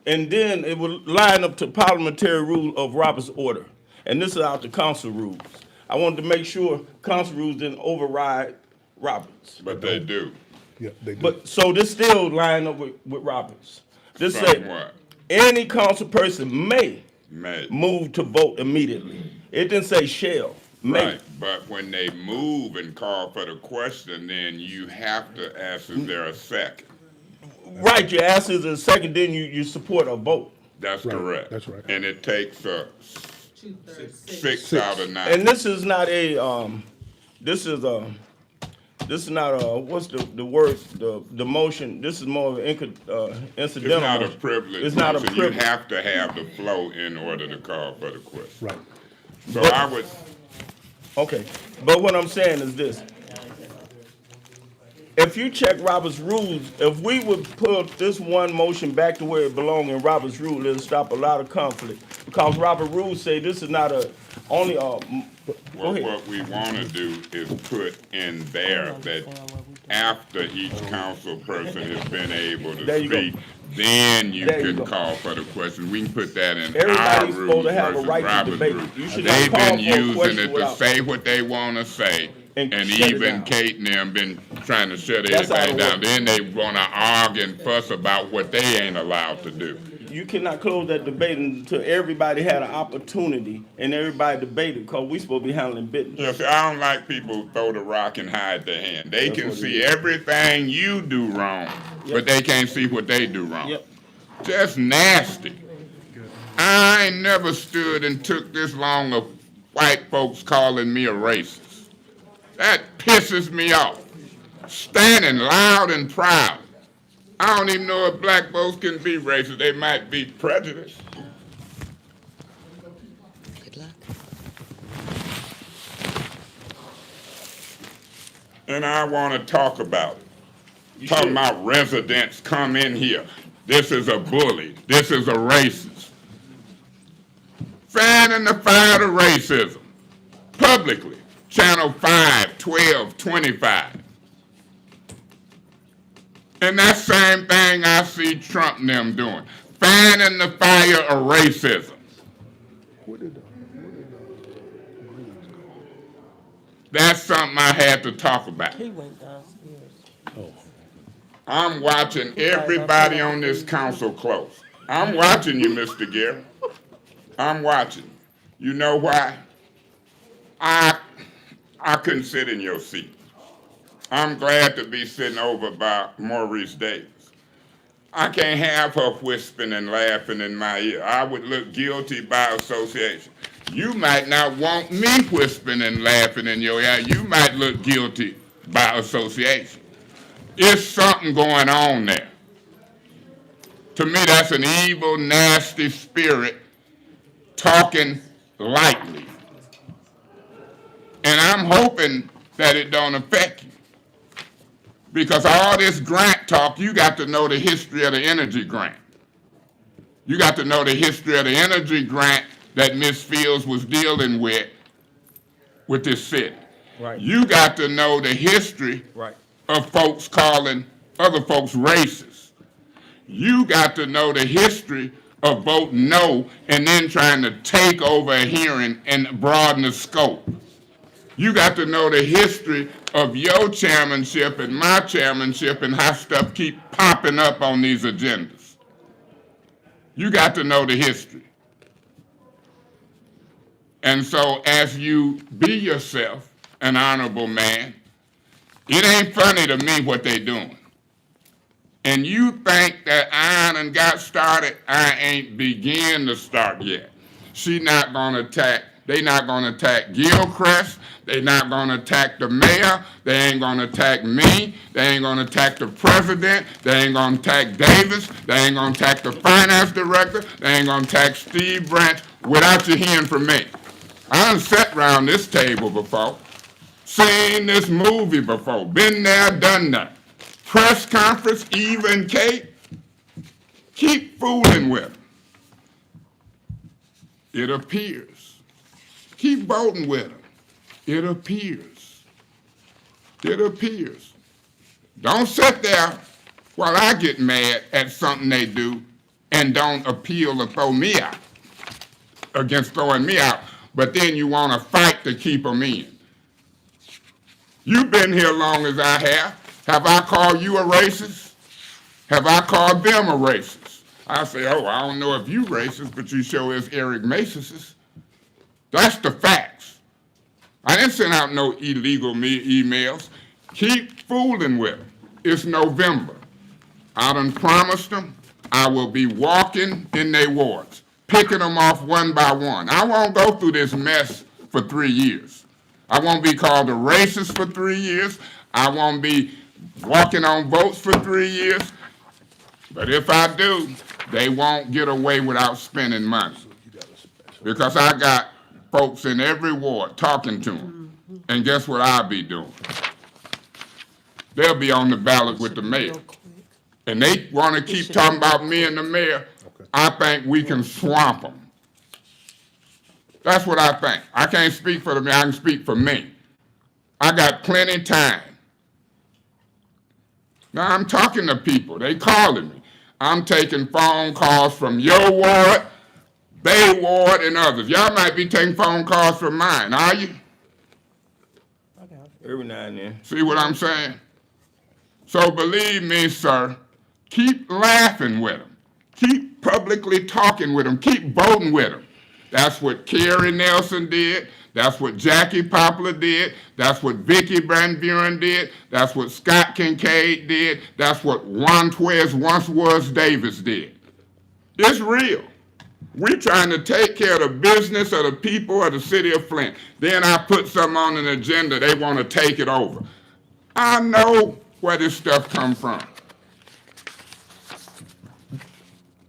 E: And then it will line up to parliamentary rule of Robert's order. And this is out the council rules. I wanted to make sure council rules didn't override Roberts.
G: But they do.
I: Yeah, they do.
E: But, so this still line up with Roberts. This say,
G: Somewhat.
E: any council person may
G: May.
E: move to vote immediately. It didn't say shall, may.
G: Right, but when they move and call for the question, then you have to ask, is there a second?
E: Right, you ask is a second, then you support a vote.
G: That's
I: Right,
G: correct.
I: that's right.
G: And it takes
B: 2/3.
G: 6 out of 9.
E: And this is not a, this is not a, what's the word, the motion, this is more of an incidental
G: It's not a
E: motion.
G: privilege.
E: It's not a
G: motion.
E: privilege.
G: You have to have the flow in order to call for the question.
I: Right.
G: So I would,
E: Okay, but what I'm saying is this. If you check Robert's rules, if we would put this one motion back to where it belongs in Robert's rule, it'll stop a lot of conflict. Because Robert rules say this is not only a, go
G: well,
E: ahead.
G: what we want to do is put in there that after each council person has been able
E: There
G: to
E: you go.
G: speak, then you
E: There you
G: can
E: go.
G: call for the question. We can put that in our
E: Everybody's
G: rules
E: supposed to have a
G: versus
E: right to
G: Robert's
E: debate.
G: rules.
E: You should not
G: They've
E: call
G: been
E: for a
G: using
E: question
G: it to
E: without-
G: say what they want to say.
E: And
G: And
E: shut it
G: even
E: down.
G: Kate and them been trying to shut
E: That's how
G: everything
E: it
G: down. Then they want to argue and fuss about what they ain't allowed to do.
E: You cannot close that debate until everybody had an opportunity and everybody debated, because we supposed to be handling business.
G: Yeah, see, I don't like people who throw the rock and hide their hand. They
E: That's
G: can
E: what it
G: see
E: is.
G: everything you do wrong, but they can't see what they do wrong.
E: Yep.
G: Just nasty. I ain't never stood and took this long of white folks calling me a racist. That pisses me off. standing loud and proud. I don't even know if black folks can be racist. They might be prejudiced.
D: Good luck.
G: And I want to talk about it. Talking about residents come in here. This is a bully. This is a racist. Fanning the fire of racism. Publicly. Channel 5, 12, 25. And that same thing I see Trump and them doing. Fanning the fire of racism. That's something I had to talk about.
M: He went downstairs.
G: I'm watching everybody on this council close. I'm watching you, Mr. Gary. I'm watching. You know why? I couldn't sit in your seat. I'm glad to be sitting over by Maurice Davis. I can't have her whispering and laughing in my ear. I would look guilty by association. You might not want me whispering and laughing in your ear. You might look guilty by association. It's something going on there. To me, that's an evil, nasty spirit talking lightly. And I'm hoping that it don't affect you. Because all this grant talk, you got to know the history of the energy grant. You got to know the history of the energy grant that Ms. Fields was dealing with this city.
A: Right.
G: You got to know the history of folks calling other folks racist. You got to know the history of voting no and then trying to take over a hearing and broaden the scope. You got to know the history of your chairmanship and my chairmanship and how stuff keep popping up on these agendas. You got to know the history. And so as you be yourself, an honorable man, it ain't funny to me what they doing. And you think that I done got started, I ain't begin to start yet. They not gonna attack Gilchrist, they not gonna attack the mayor, they ain't gonna attack me, they ain't gonna attack the president, they ain't gonna attack Davis, they ain't gonna attack the finance director, they ain't gonna attack Steve Branch without you hearing from me. I done sat around this table before, seen this movie before, been there, done that. Press conference, Eva and Kate, keep fooling with them. It appears. Keep voting with them. It appears. It appears. Don't sit there while I get mad at something they do and don't appeal or throw me out, against throwing me out, but then you want to fight to keep them in. You've been here long as I have. Have I called you a racist? Have I called them a racist? I say, oh, I don't know if you racist, but you sure is Eric Macist. That's the facts. I didn't send out no illegal emails. Keep fooling with them. It's November. I done promised them I will be walking in their wards, picking them off one by one. I won't go through this mess for 3 years. I won't be called a racist for 3 years. I won't be walking on votes for 3 years. But if I do, they won't get away without spending money. Because I got folks in every ward talking to them. And guess what I'll be doing? They'll be on the ballot with the mayor. And they want to keep talking about me and the mayor. I think we can swamp them. That's what I think. I can't speak for the mayor, I can speak for me. I got plenty time. Now I'm talking to people, they calling me. I'm taking phone calls from your ward, their ward, and others. Y'all might be taking phone calls from mine, are you?
A: Every now and then.
G: See what I'm saying? So believe me, sir, keep laughing with them. Keep publicly talking with them. Keep voting with them. That's what Kerry Nelson did. That's what Jackie Poplar did. That's what Vicky Van Buren did. That's what Scott Kincaid did. That's what Juantez once was Davis did. It's real. We're trying to take care of the business of the people of the city of Flint. Then I put something on an agenda, they want to take it over. I know where this stuff come from.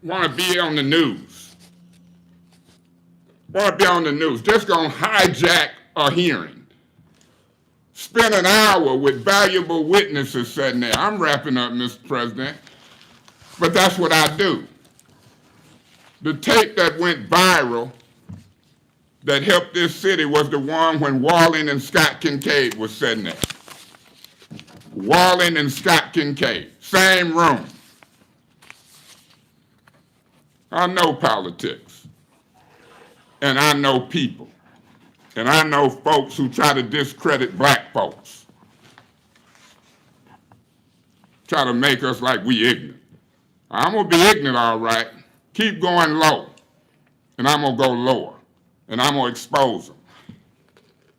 G: Want to be on the news. Want to be on the news. Just gonna hijack a hearing. Spend an hour with valuable witnesses sitting there. I'm wrapping up, Mr. President. But that's what I do. The tape that went viral that helped this city was the one when Walling and Scott Kincaid was sitting there. Walling and Scott Kincaid, same room. I know politics, and I know people, and I know folks who try to discredit black folks, try to make us like we ignorant. I'm gonna be ignorant, all right. Keep going low, and I'm gonna go lower, and I'm gonna expose them.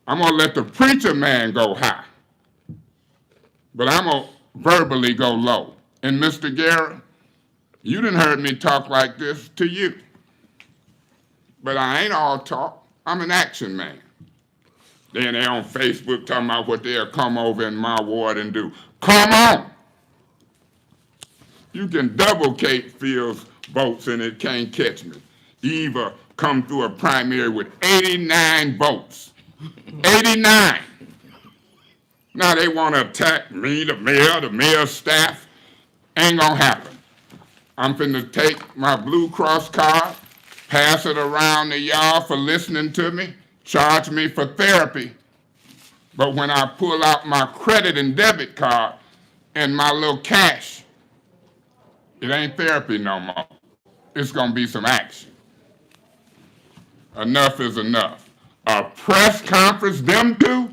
G: I'm gonna let the preacher man go high, but I'm gonna verbally go low. And Mr. Guerra, you done heard me talk like this to you. But I ain't all talk. I'm an action man. Then they on Facebook talking about what they'll come over in my ward and do. Come on! You can double Kate Fields votes and it can't catch me. Eva come through a primary with 89 votes. 89! Now they want to attack me, the mayor's staff. Ain't gonna happen. I'm finna take my Blue Cross card, pass it around to y'all for listening to me, charge me for therapy. But when I pull out my credit and debit card and my little cash, it ain't therapy no more. It's gonna be some action. Enough is enough. A press conference, them two?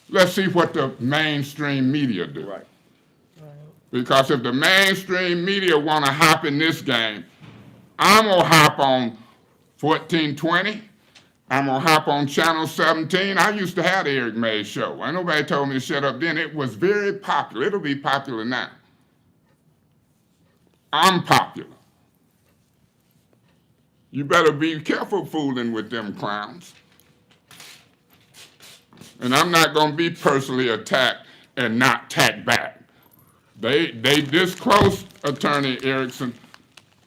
G: Let's see what the mainstream media do.
M: Right.
G: Because if the mainstream media want to hop in this game, I'm going to hop on 1420. I'm going to hop on Channel 17. I used to have the Eric Mays show. Ain't nobody told me to shut up then. It was very popular. It'll be popular now. I'm popular. You better be careful fooling with them clowns. And I'm not going to be personally attacked and not tack back. They this close, Attorney Erickson,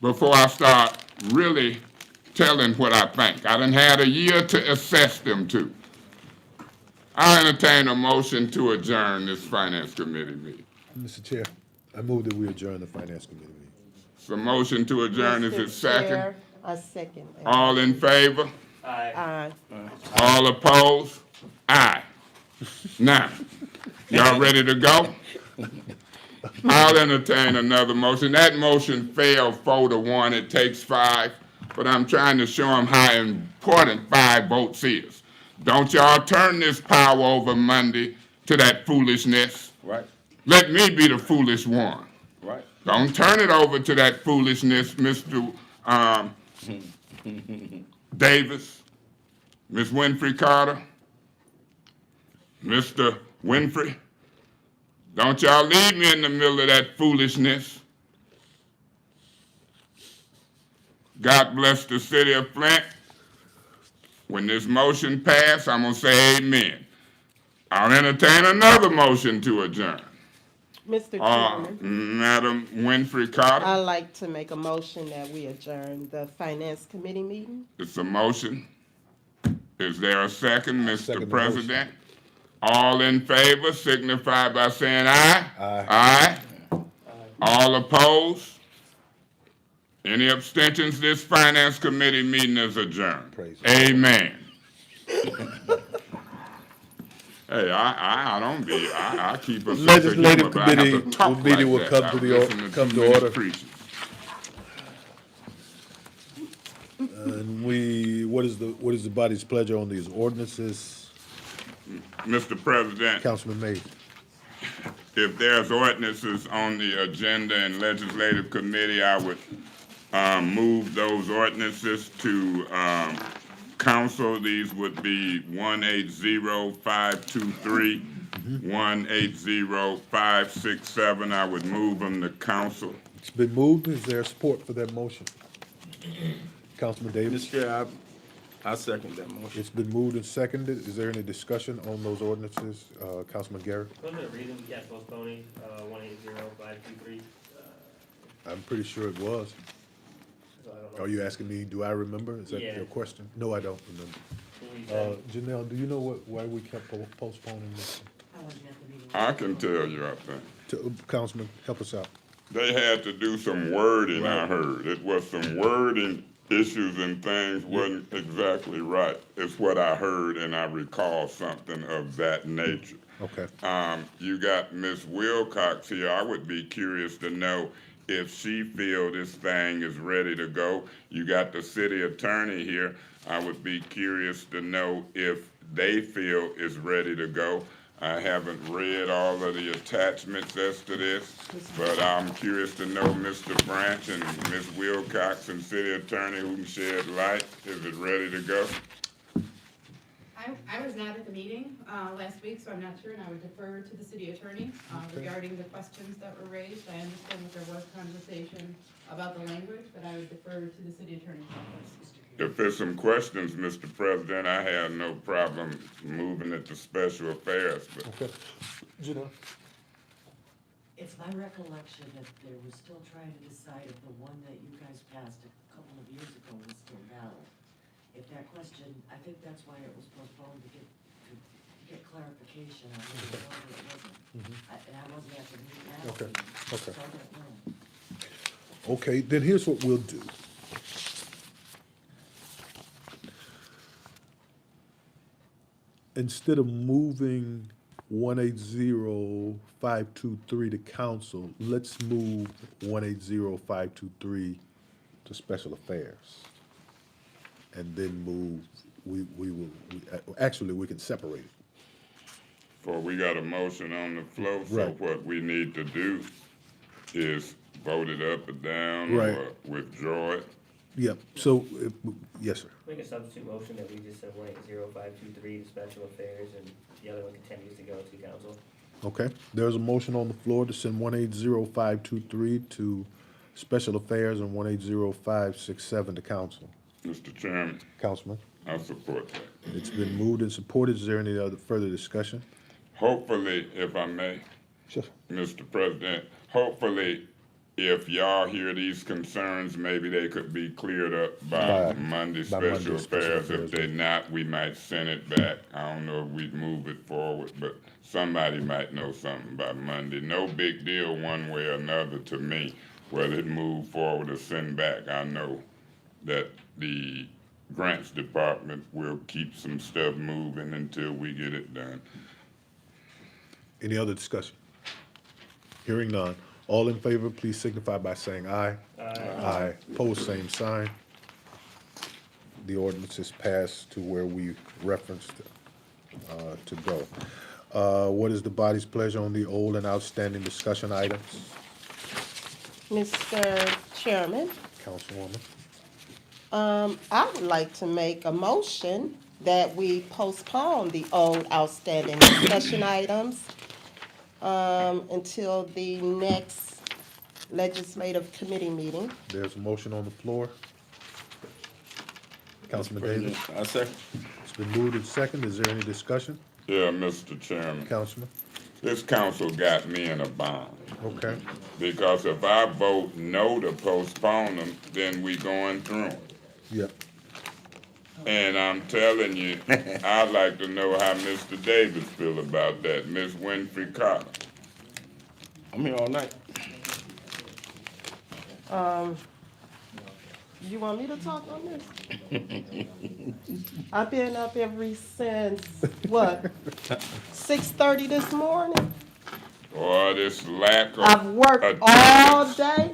G: before I start really telling what I think. I done had a year to assess them too. I entertain a motion to adjourn this Finance Committee meeting.
I: Mr. Chair, I move that we adjourn the Finance Committee meeting.
G: So motion to adjourn, is it second?
M: Chair, a second.
G: All in favor?
F: Aye.
M: Aye.
G: All opposed? Aye. Now, y'all ready to go? I'll entertain another motion. That motion failed 4-1. It takes 5. But I'm trying to show them how important 5 votes is. Don't y'all turn this power over Monday to that foolishness.
M: Right.
G: Let me be the foolish one.
M: Right.
G: Don't turn it over to that foolishness, Mr. Davis, Ms. Winfrey Carter, Mr. Winfrey. Don't y'all leave me in the middle of that foolishness. God bless the city of Flint. When this motion passes, I'm going to say amen. I'll entertain another motion to adjourn.
M: Mr. Chairman,
G: Madam Winfrey Carter,
M: I'd like to make a motion that we adjourn the Finance Committee meeting.
G: it's a motion. Is there a second, Mr.
I: second the
G: President? All in favor signify by saying aye.
I: Aye.
G: Aye. All opposed? Any abstentions? This Finance Committee meeting is adjourned.
I: Praise the Lord.
G: Amen. Hey, I don't be, I keep a sense of humor,
I: Legislative
G: but I have to
I: Committee
G: talk like
I: meeting will
G: that.
I: come
G: I
I: to
G: listen
I: the,
G: to
I: come
G: too
I: to
G: many
I: order.
G: preachers.
I: And what is the body's pleasure on these ordinances?
G: Mr. President,
I: Councilman Mays.
G: if there's ordinances on the agenda in Legislative Committee, I would move those ordinances to council. These would be 180-523, 180-567. I would move them to council.
I: It's been moved. Is there support for that motion? Councilman Davis?
N: Mr. Chair,
E: I second that motion.
I: It's been moved and seconded. Is there any discussion on those ordinances? Councilman Garrett?
F: Wasn't there a reason we kept postponing, 180523?
I: I'm pretty sure it was.
F: So I don't know.
I: Are you asking me, do I remember? Is that
F: Yeah.
I: your question? No, I don't remember.
F: Who we said-
I: Janelle, do you know why we kept postponing this?
L: I wasn't at the meeting.
G: I can tell you, I think.
I: Councilman, help us out.
G: They had to do some wording, I heard. It was some wording issues and things wasn't exactly right. It's what I heard, and I recall something of that nature.
I: Okay.
G: You got Ms. Wilcox here. I would be curious to know if she feel this thing is ready to go. You got the city attorney here. I would be curious to know if they feel it's ready to go. I haven't read all of the attachments as to this, but I'm curious to know Mr. Branch and Ms. Wilcox and city attorney who can shed light. Is it ready to go?
N: I was not at the meeting last week, so I'm not sure, and I would defer to the city attorney regarding the questions that were raised. I understand that there was conversation about the language, but I would defer to the city attorney's office.
G: If there's some questions, Mr. President, I have no problem moving it to special affairs, but
I: Okay. Janelle?
L: It's my recollection that they were still trying to decide if the one that you guys passed a couple of years ago was still valid. If that question, I think that's why it was postponed, to get clarification on whether it was or it wasn't. And I wasn't at the meeting last
I: Okay,
L: week,
I: okay.
L: so I don't know.
I: Okay, then here's what we'll do. Instead of moving 180523 to council, let's move 180523 to special affairs. And then move, actually, we can separate it.
G: for we got a motion on the floor, so
I: Right.
G: what we need to do is vote it up or down
I: Right.
G: or withdraw it.
I: Yep, so, yes, sir.
F: Make a substitute motion that we just said 180523 to special affairs and the other one continues to go to council.
I: Okay, there's a motion on the floor to send 180523 to special affairs and 180567 to council.
G: Mr. Chairman,
I: Councilman,
G: I support that.
I: it's been moved and supported. Is there any other further discussion?
G: Hopefully, if I may,
I: Sure.
G: Mr. President, hopefully, if y'all hear these concerns, maybe they could be cleared up by Monday special affairs. If they not, we might send it back. I don't know if we'd move it forward, but somebody might know something by Monday. No big deal one way or another to me, whether it move forward or send back. I know that the grants department will keep some stuff moving until we get it done.
I: Any other discussion? Hearing none. All in favor, please signify by saying aye. Aye. Pose same sign. The ordinance is passed to where we referenced to go. What is the body's pleasure on the old and outstanding discussion items?
M: Mr. Chairman,
I: Councilwoman?
M: I would like to make a motion that we postpone the old outstanding discussion items until the next legislative committee meeting.
I: There's a motion on the floor. Councilman Davis?
E: I second.
I: It's been moved and seconded. Is there any discussion?
G: Yeah, Mr. Chairman,
I: Councilman?
G: this council got me in a bind.
I: Okay.
G: Because if I vote no to postpone them, then we going through them.
I: Yep.
G: And I'm telling you, I'd like to know how Mr. Davis feel about that, Miss Winfrey Carter.
E: I'm here all night.
M: You want me to talk on this? I've been up since, what, 6:30 this morning?
G: Or this lack of.
M: I've worked
G: attendance.
M: all day,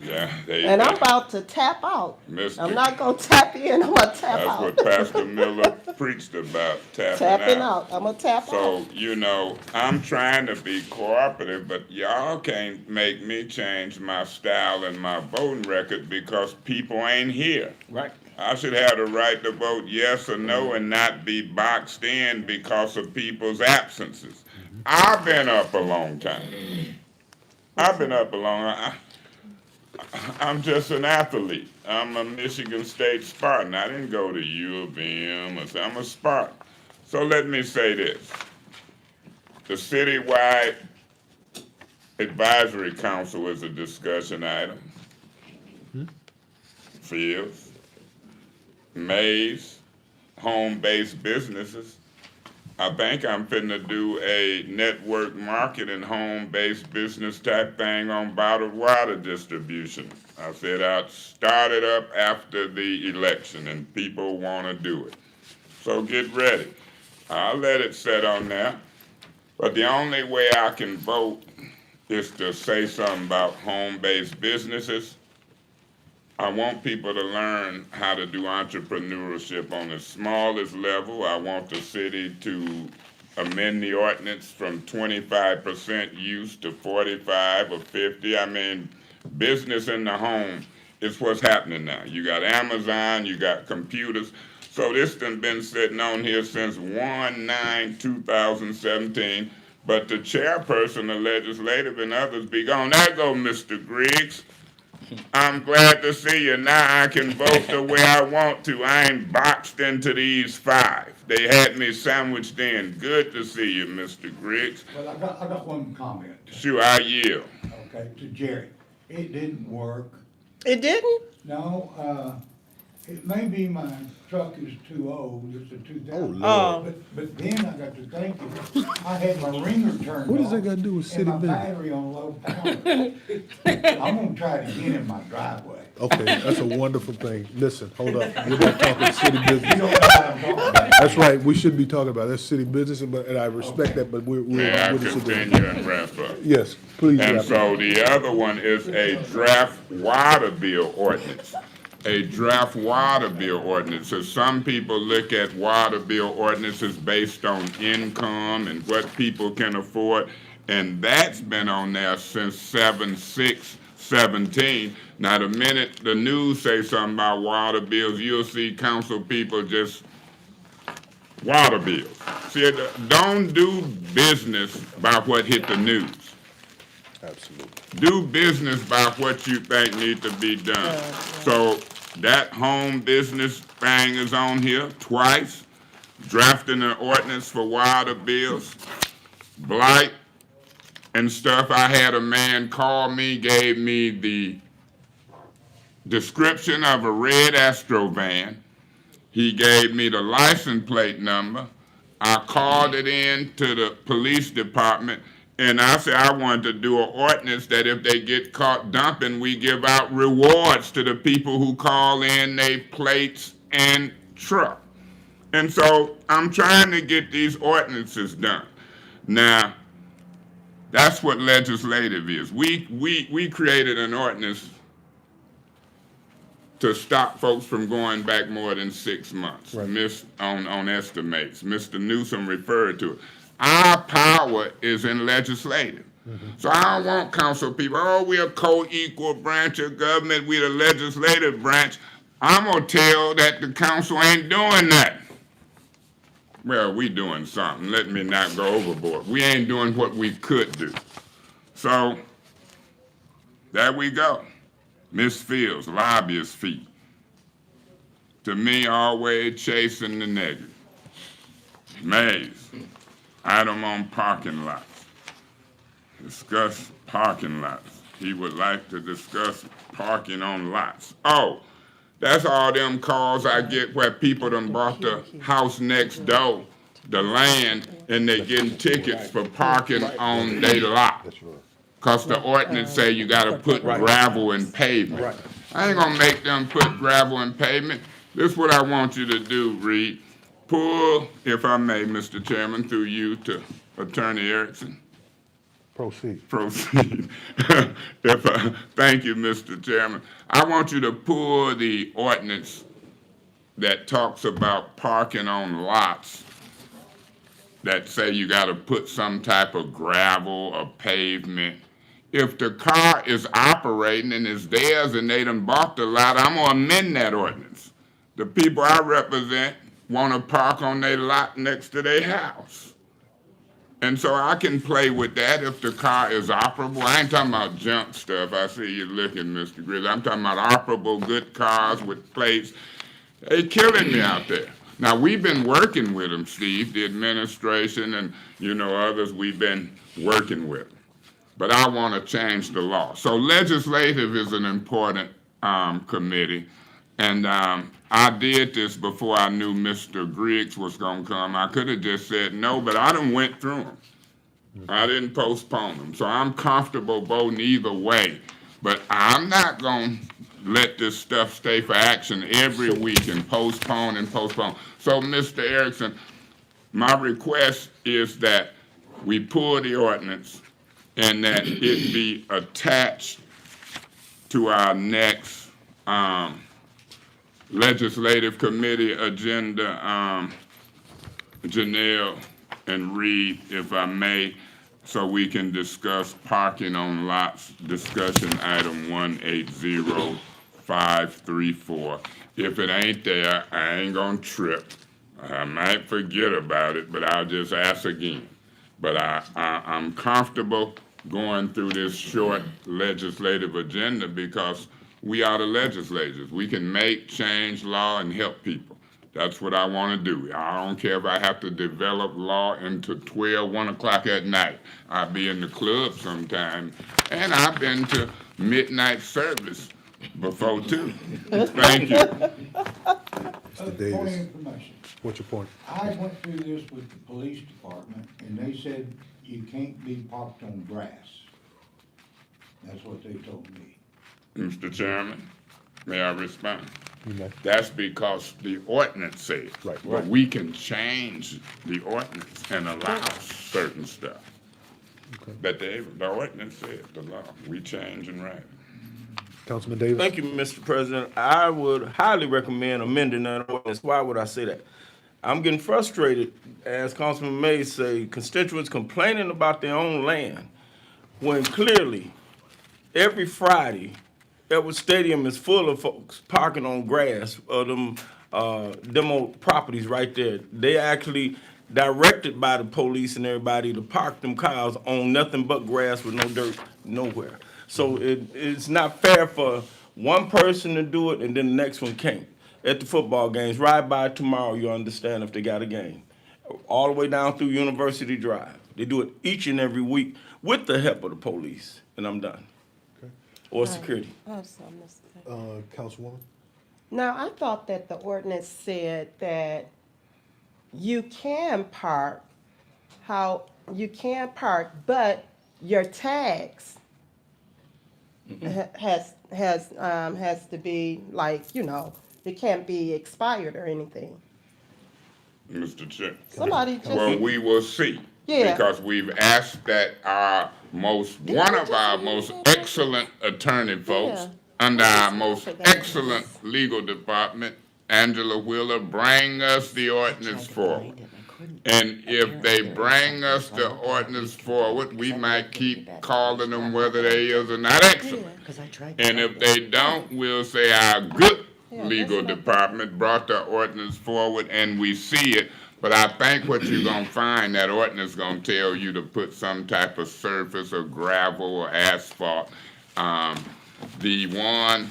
G: Yeah,
M: and I'm about to tap out.
G: Mr.
M: I'm not gonna tap in, I'm gonna tap
G: That's
M: out.
G: what Pastor Miller preached about,
M: Tapping out, I'm gonna tap out.
G: So, you know, I'm trying to be cooperative, but y'all can't make me change my style and my voting record because people ain't here.
E: Right.
G: I should have the right to vote yes or no and not be boxed in because of people's absences. I've been up a long time. I'm just an athlete. I'm a Michigan State Spartan. I didn't go to U of M. I'm a Spartan. So let me say this. The citywide advisory council is a discussion item. Fields, Mays, home-based businesses. I think I'm finna do a network marketing home-based business type thing on bottled water distribution. I said I'd start it up after the election and people wanna do it. So get ready. I'll let it sit on there. But the only way I can vote is to say something about home-based businesses. I want people to learn how to do entrepreneurship on the smallest level. I want the city to amend the ordinance from 25% use to 45 or 50. I mean, business in the home is what's happening now. You got Amazon, you got computers. So this done been sitting on here since 1/9/2017. But the chairperson, the legislative, and others be gone. There go Mr. Griggs. I'm glad to see you. Now I can vote the way I want to. I ain't boxed into these 5. They had me sandwiched in. Good to see you, Mr. Griggs.
H: Well, I got one comment.
G: Sure, I yield.
H: Okay, to Jerry. It didn't work.
M: It didn't?
H: No, it may be my truck is too old, it's a 2000.
I: Oh, Lord.
M: Oh.
H: But then I got to thinking, I had my ringer turned
I: What does that
H: off
I: got to do with city
H: and my
I: business?
H: battery on low power. I'm gonna try it again in my driveway.
I: Okay, that's a wonderful thing. Listen, hold up. We're not talking city
H: You
I: business.
H: know what I'm talking about?
I: That's right, we should be talking about, that's city business, and I respect that, but we're
G: May I
I: with the city.
G: continue and wrap up?
I: Yes, please.
G: And
I: wrap up.
G: so the other one is a draft water bill ordinance. A draft water bill ordinance. So some people look at water bill ordinances based on income and what people can afford, and that's been on there since 7/6/17. Now the minute the news say something about water bills, you'll see council people just water bills. See, don't do business by what hit the news.
I: Absolutely.
G: Do business by what you think need to be done. So that home business thing is on here twice. Drafting an ordinance for water bills, blight and stuff. I had a man call me, gave me the description of a red Astro van. He gave me the license plate number. I called it in to the police department, and I said I wanted to do an ordinance that if they get caught dumping, we give out rewards to the people who call in their plates and truck. And so I'm trying to get these ordinances done. Now, that's what legislative is. We created an ordinance to stop folks from going back more than 6 months,
I: Right.
G: on estimates. Mr. Newsom referred to it. Our power is in legislative. So I don't want council people, oh, we're a co-equal branch of government, we're the legislative branch. I'm gonna tell that the council ain't doing that. Well, we doing something. Let me not go overboard. We ain't doing what we could do. So, there we go. Miss Fields, lobbyist fee. To me, always chasing the negative. Mays, item on parking lots. Discuss parking lots. He would like to discuss parking on lots. Oh, that's all them calls I get where people done bought the house next door, the land, and they getting tickets for parking on their lot. Cause the ordinance say you gotta put gravel and pavement. I ain't gonna make them put gravel and pavement. This is what I want you to do, Reed. Pull, if I may, Mr. Chairman, through you to Attorney Erickson.
I: Proceed.
G: Proceed. Thank you, Mr. Chairman. I want you to pull the ordinance that talks about parking on lots that say you gotta put some type of gravel or pavement. If the car is operating and it's theirs and they done bought the lot, I'm gonna amend that ordinance. The people I represent wanna park on their lot next to their house. And so I can play with that if the car is operable. I ain't talking about junk stuff. I see you looking, Mr. Grizzly. I'm talking about operable, good cars with plates. They killing me out there. Now, we've been working with them, Steve, the administration and, others we've been working with. But I want to change the law. So legislative is an important committee. And I did this before I knew Mr. Griggs was going to come. I could have just said no, but I done went through them. I didn't postpone them. So I'm comfortable voting either way. But I'm not going to let this stuff stay for action every week and postpone and postpone. So, Mr. Erickson, my request is that we pull the ordinance and that it be attached to our next legislative committee agenda, Janelle and Reed, if I may, so we can discuss parking on lots, discussion item 180534. If it ain't there, I ain't gonna trip. I might forget about it, but I'll just ask again. But I'm comfortable going through this short legislative agenda because we are the legislators. We can make, change law, and help people. That's what I want to do. I don't care if I have to develop law into 1 o'clock at night. I'll be in the club sometime, and I've been to midnight service before, too. Thank you.
I: Mr.
H: Point
I: Davis,
H: of information.
I: what's your point?
H: I went through this with the police department, and they said you can't be parked on grass. That's what they told me.
G: Mr. Chairman, may I respond?
I: You may.
G: That's because the ordinance says.
I: Right.
G: But we can change the ordinance and allow certain stuff.
I: Okay.
G: But the ordinance said the law. We change and write it.
I: Councilman Davis?
E: Thank you, Mr. President. I would highly recommend amending that ordinance. Why would I say that? I'm getting frustrated, as Councilman May say, constituents complaining about their own land, when clearly, every Friday, Edward Stadium is full of folks parking on grass, of them demo properties right there. They actually directed by the police and everybody to park them cars on nothing but grass with no dirt nowhere. So it's not fair for one person to do it and then the next one can't. At the football games, ride by tomorrow, you'll understand if they got a game. All the way down through University Drive. They do it each and every week with the help of the police, and I'm done.
I: Okay.
E: Or security.
M: I have something to say.
I: Councilwoman?
M: Now, I thought that the ordinance said that you can park, but your tax has to be like, it can't be expired or anything.
G: Mr. Chair.
M: Somebody just.
G: Well, we will see.
M: Yeah.
G: Because we've asked that one of our most excellent attorney folks,
M: Yeah.
G: under our most excellent legal department, Angela Wheeler, bring us the ordinance forward. And if they bring us the ordinance forward, we might keep calling them whether they is or not excellent. And if they don't, we'll say our good legal department brought the ordinance forward and we see it. But I think what you're gonna find, that ordinance gonna tell you to put some type of surface or gravel or asphalt. The one,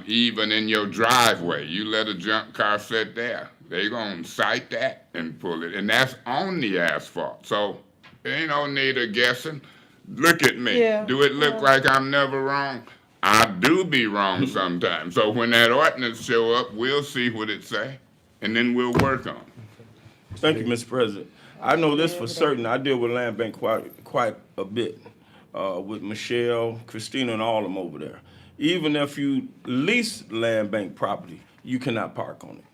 G: even in your driveway, you let a junk car sit there, they gonna cite that and pull it, and that's on the asphalt. So ain't no need of guessing. Look at me.
M: Yeah.
G: Do it look like I'm never wrong? I do be wrong sometimes. So when that ordinance show up, we'll see what it say, and then we'll work on it.
E: Thank you, Mr. President. I know this for certain. I deal with land bank quite a bit, with Michelle, Christina, and all of them over there. Even if you lease land bank property, you cannot park on it.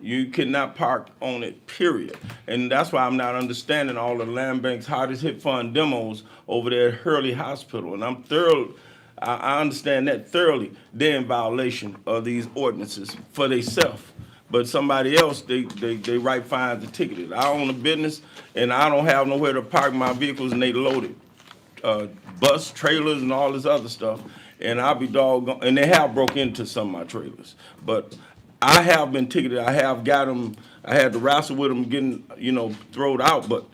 E: You cannot park on it, period. And that's why I'm not understanding all the land bank's hardest hit fund demos over there at Hurley Hospital. And I understand that thoroughly. They're in violation of these ordinances for themselves. But somebody else, they write fines and ticketed. I own a business and I don't have nowhere to park my vehicles and they loaded. Bus, trailers, and all this other stuff. And I'll be doggone, and they have broke into some of my trailers. But I have been ticketed. I have got them, I had to wrestle with them getting, thrown out. But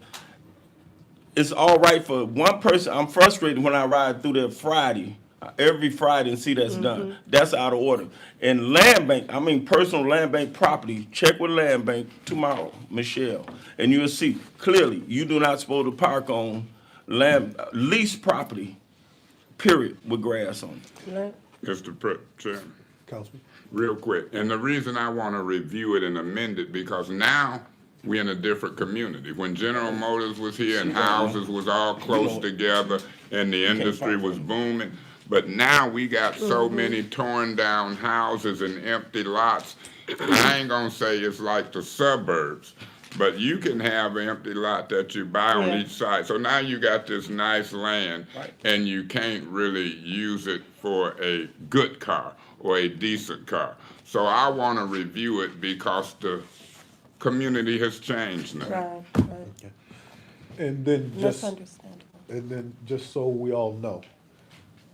E: it's all right for one person. I'm frustrated when I ride through there Friday, every Friday, and see that's done. That's out of order. And land bank, I mean personal land bank property, check with land bank tomorrow, Michelle, and you'll see clearly you do not supposed to park on land lease property, period, with grass on it.
G: Mr. Chairman,
I: Councilman?
G: real quick, and the reason I want to review it and amend it, because now we're in a different community. When General Motors was here and houses was all close together and the industry was booming, but now we got so many torn down houses and empty lots. I ain't gonna say it's like the suburbs, but you can have an empty lot that you buy on each side. So now you got this nice land and you can't really use it for a good car or a decent car. So I want to review it because the community has changed now.
M: Right.
I: And then
M: That's
I: just,
M: understandable.
I: and then just so we all know,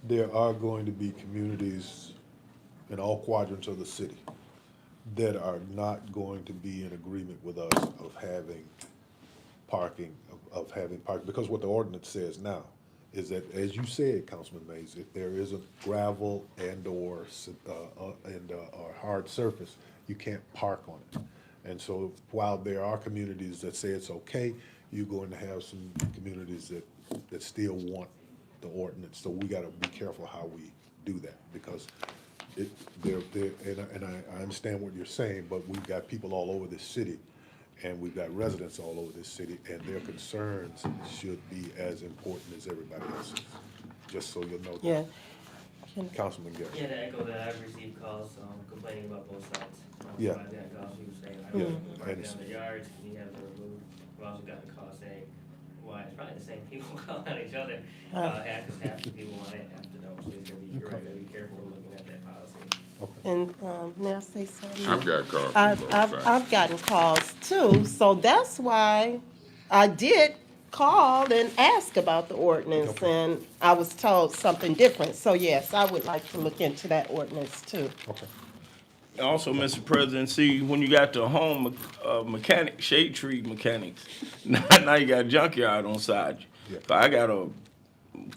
I: there are going to be communities in all quadrants of the city that are not going to be in agreement with us of having parking, because what the ordinance says now is that, as you said, Councilman Mays, if there is a gravel or hard surface, you can't park on it. And so while there are communities that say it's okay, you're going to have some communities that still want the ordinance. So we gotta be careful how we do that, because I understand what you're saying, but we've got people all over this city, and we've got residents all over this city, and their concerns should be as important as everybody else's, just so you'll know.
M: Yeah.
I: Councilman Garrett.
F: Yeah, to echo that, I've received calls complaining about both sides.
I: Yeah.
F: I've gotten calls, people saying,
I: Yeah,
F: I
I: I
F: park down the yards, can you have them removed? I've also gotten calls saying, why, it's probably the same people calling out each other. Half the people want it, half the don't, so you're gotta be careful looking at that policy.
M: And, may I say something?
G: I've got calls.
M: I've gotten calls too, so that's why I did call and ask about the ordinance, and I was told something different. So yes, I would like to look into that ordinance too.
I: Okay.
E: Also, Mr. President, see, when you got the home mechanic, shade tree mechanics, now you got a junkyard on side you.
I: Yeah.
E: I got a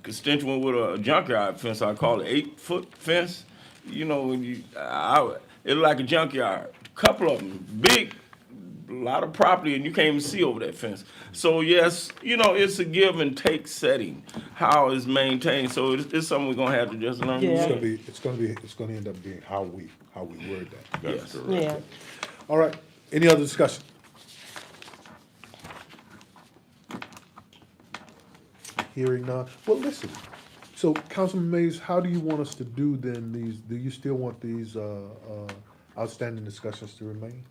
E: constituent with a junkyard fence, I call it 8-foot fence. You know, it's like a junkyard, couple of them, big, a lot of property, and you can't even see over that fence. So yes, you know, it's a give and take setting, how it's maintained. So it's something we're gonna have to just learn.
M: Yeah.
I: It's gonna end up being how we word that.
G: That's correct.
M: Yeah.
I: All right, any other discussion? Hearing none. Well, listen, so Councilman Mays, how do you want us to do then do you still want these, outstanding discussions to remain?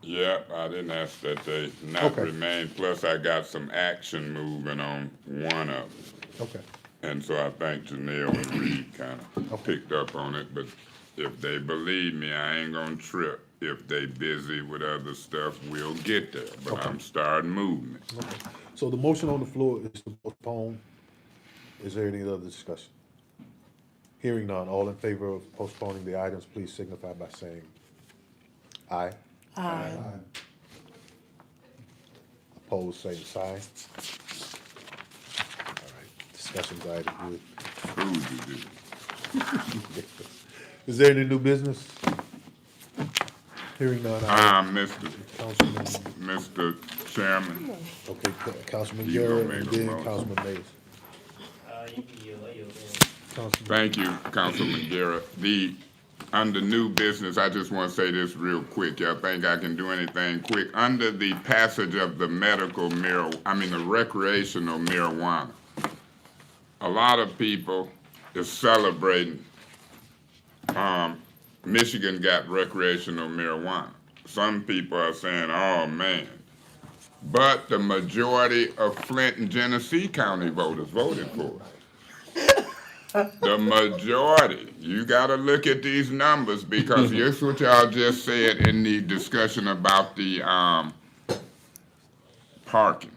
G: Yeah, I didn't ask that they not
I: Okay.
G: remain, plus I got some action moving on one of them.
I: Okay,
G: And so I think Janelle and Reed kind of picked up on it, but if they believe me, I ain't gonna trip. If they busy with other stuff, we'll get there, but I'm starting movement.
I: okay. So the motion on the floor is to postpone. Is there any other discussion? Hearing none, all in favor of postponing the items, please signify by saying aye.
M: Aye.
I: Opposed, same sign. All right, discussion's item
G: Who did it?
I: good. Is there any new business? Hearing none, Councilman,
G: Mr. Chairman,
I: okay, Councilman
G: You gonna
I: Garrett,
G: make
I: and
G: a
I: then
G: motion.
I: Councilman Mays.
F: You can yield,
I: Councilman,
G: thank you, Councilman Garrett. Under new business, I just want to say this real quick. Y'all think I can do anything quick? Under the passage of the the recreational marijuana, a lot of people is celebrating, Michigan got recreational marijuana. Some people are saying, oh man. But the majority of Flint and Genesee County voters voted for it. The majority. You gotta look at these numbers, because here's what y'all just said in the discussion about the parking.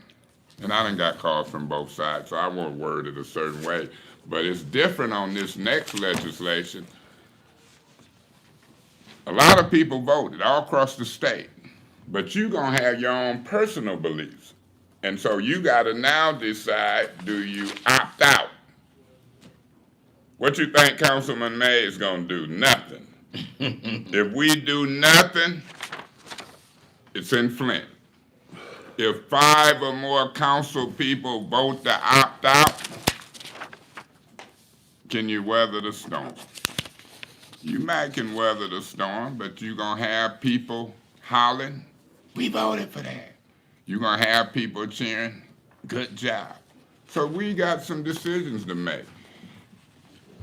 G: And I done got calls from both sides, so I won't word it a certain way. But it's different on this next legislation. A lot of people voted all across the state, but you gonna have your own personal beliefs. And so you gotta now decide, do you opt out? What you think Councilman May is gonna do? Nothing. If we do nothing, it's in Flint. If 5 or more council people vote to opt out, can you weather the storm? You might can weather the storm, but you're gonna have people hollering, we voted for that. You're gonna have people cheering, good job. So we got some decisions to make.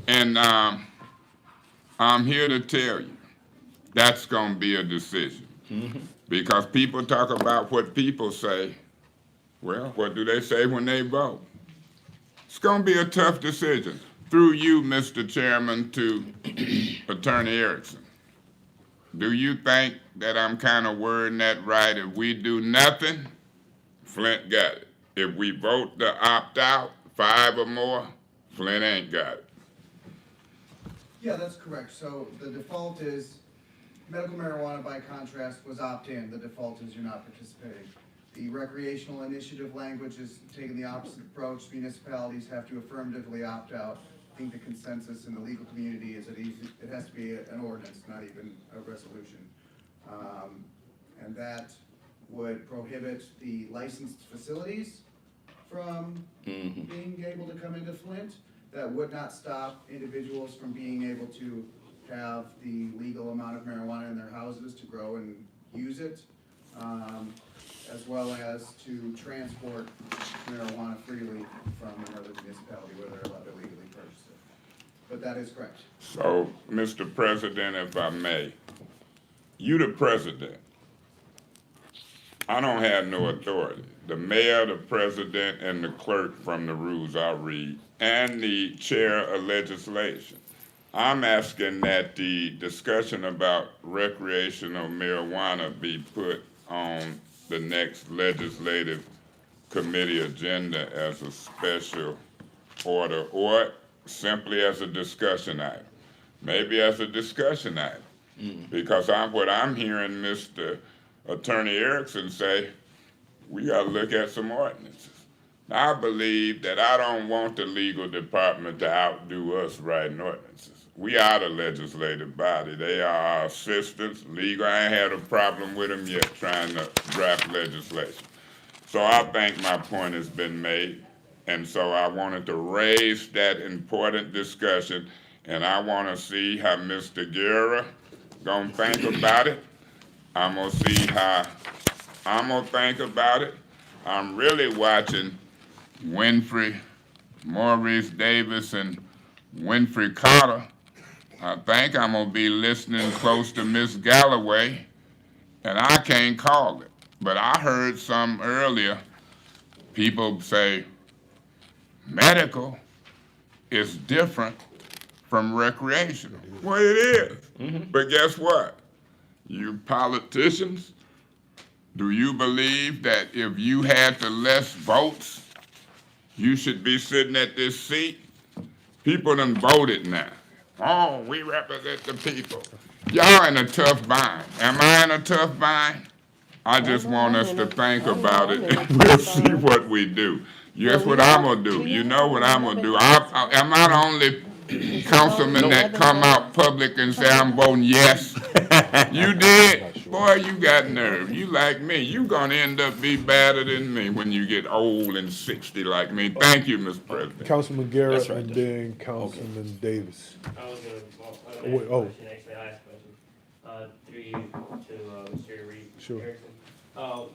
G: And I'm here to tell you, that's gonna be a decision. Because people talk about what people say. Well, what do they say when they vote? It's gonna be a tough decision. Through you, Mr. Chairman, to Attorney Erickson. Do you think that I'm kind of wording that right? If we do nothing, Flint got it. If we vote to opt out, 5 or more, Flint ain't got it.
O: Yeah, that's correct. So the default is medical marijuana, by contrast, was opt-in. The default is you're not participating. The recreational initiative language is taking the opposite approach. Municipalities have to affirmatively opt out. I think the consensus in the legal community is that it has to be an ordinance, not even a resolution. And that would prohibit the licensed facilities from being able to come into Flint. That would not stop individuals from being able to have the legal amount of marijuana in their houses to grow and use it, as well as to transport marijuana freely from another municipality where they're allowed to legally purchase it. But that is correct.
G: So, Mr. President, if I may, you the president. I don't have no authority. The mayor, the president, and the clerk from the rules I read, and the chair of legislation. I'm asking that the discussion about recreational marijuana be put on the next legislative committee agenda as a special order or simply as a discussion item. Maybe as a discussion item. Because what I'm hearing Mr. Attorney Erickson say, we gotta look at some ordinances. I believe that I don't want the legal department to outdo us writing ordinances. We are the legislative body. They are our assistants. Legal, I ain't had a problem with them yet trying to draft legislation. So I think my point has been made. And so I wanted to raise that important discussion, and I want to see how Mr. Guerra gonna think about it. I'm gonna see how I'm gonna think about it. I'm really watching Winfrey, Maurice Davis, and Winfrey Carter. I think I'm gonna be listening close to Miss Galloway, and I can't call it. But I heard some earlier, people say, medical is different from recreational. Well, it is. But guess what? You politicians, do you believe that if you had the less votes, you should be sitting at this seat? People done voted now. Oh, we represent the people. Y'all in a tough bind. Am I in a tough bind? I just want us to think about it, and we'll see what we do. Guess what I'm gonna do? You know what I'm gonna do? Am I the only councilman that come out public and say I'm voting yes? You did? Boy, you got nerve. You like me. You gonna end up be better than me when you get old and 60 like me. Thank you, Mr. President.
I: Councilman Garrett and then Councilman Davis.
F: I was
I: Wait,
F: gonna,
I: oh.
F: question, actually, I asked a question, through you to Mr. Reed.
I: Sure.
F: Erickson.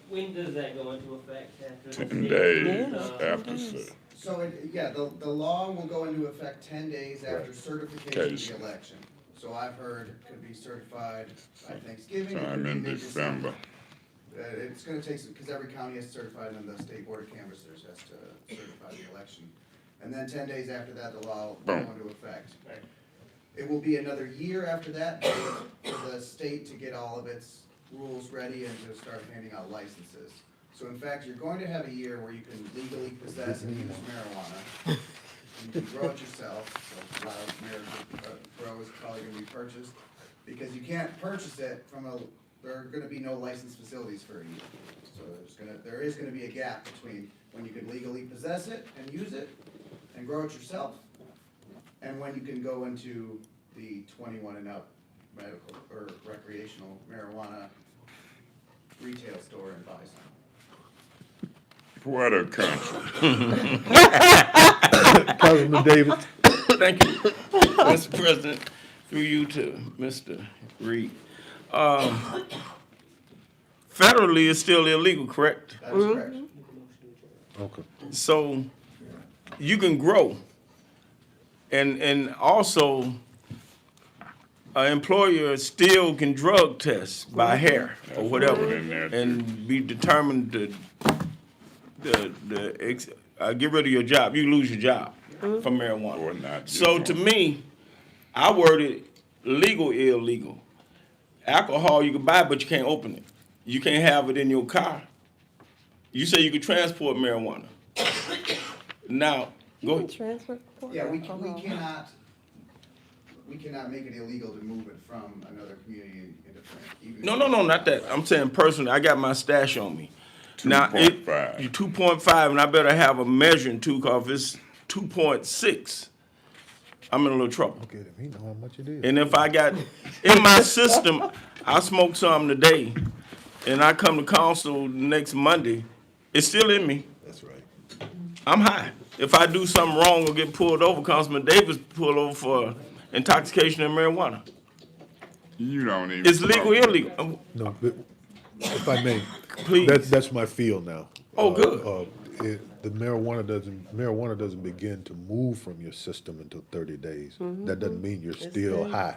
F: When does that go into effect? After the
G: 10
F: state-
G: days after, sir.
O: So, the law will go into effect 10 days after certification of the election. So I've heard it could be certified by Thanksgiving. it could
G: Time
O: be
G: in
O: mid-December.
G: December.
O: It's gonna take, because every county has certified, and the state board of canvassers has to certify the election. And then 10 days after that, the law will go into effect.
F: Right.
O: It will be another year after that for the state to get all of its rules ready and to start handing out licenses. So in fact, you're going to have a year where you can legally possess and use marijuana. You can grow it yourself, so a lot of marijuana grow is probably gonna be purchased, because you can't purchase it from there are gonna be no licensed facilities for a year. So there is gonna be a gap between when you can legally possess it and use it and grow it yourself, and when you can go into the 21 and up medical or recreational marijuana retail store and buy some.
G: What a country.
I: Councilman Davis.
E: Thank you, Mr. President, through you to Mr. Reed. Federally, it's still illegal, correct?
O: That is correct.
I: Okay.
E: So you can grow. And also, an employer still can drug test by hair or whatever and be determined to get rid of your job. You lose your job from marijuana.
G: Or not.
E: So to me, I worded legal, illegal. Alcohol you can buy, but you can't open it. You can't have it in your car. You say you can transport marijuana. Now, go ahead.
M: Transfer?
O: Yeah, we cannot make it illegal to move it from another community into Flint. even
E: No,
O: if-
E: not that. I'm saying personally, I got my stash on me. Now,
G: 2.5.
E: 2.5, and I better have a measuring too, cause if it's 2.6, I'm in a little trouble.
I: Okay, then he know how much it is.
E: And if I got, in my system, I smoked some today, and I come to council next Monday, it's still in me.
I: That's right.
E: I'm high. If I do something wrong or get pulled over, Councilman Davis pulled over for intoxication and marijuana.
G: You don't even.
E: It's legal,
G: smoke.
E: illegal.
I: No, but if I may,
E: Please.
I: that's my field now.
E: Oh, good.
I: The marijuana doesn't begin to move from your system until 30 days. That doesn't mean you're still high.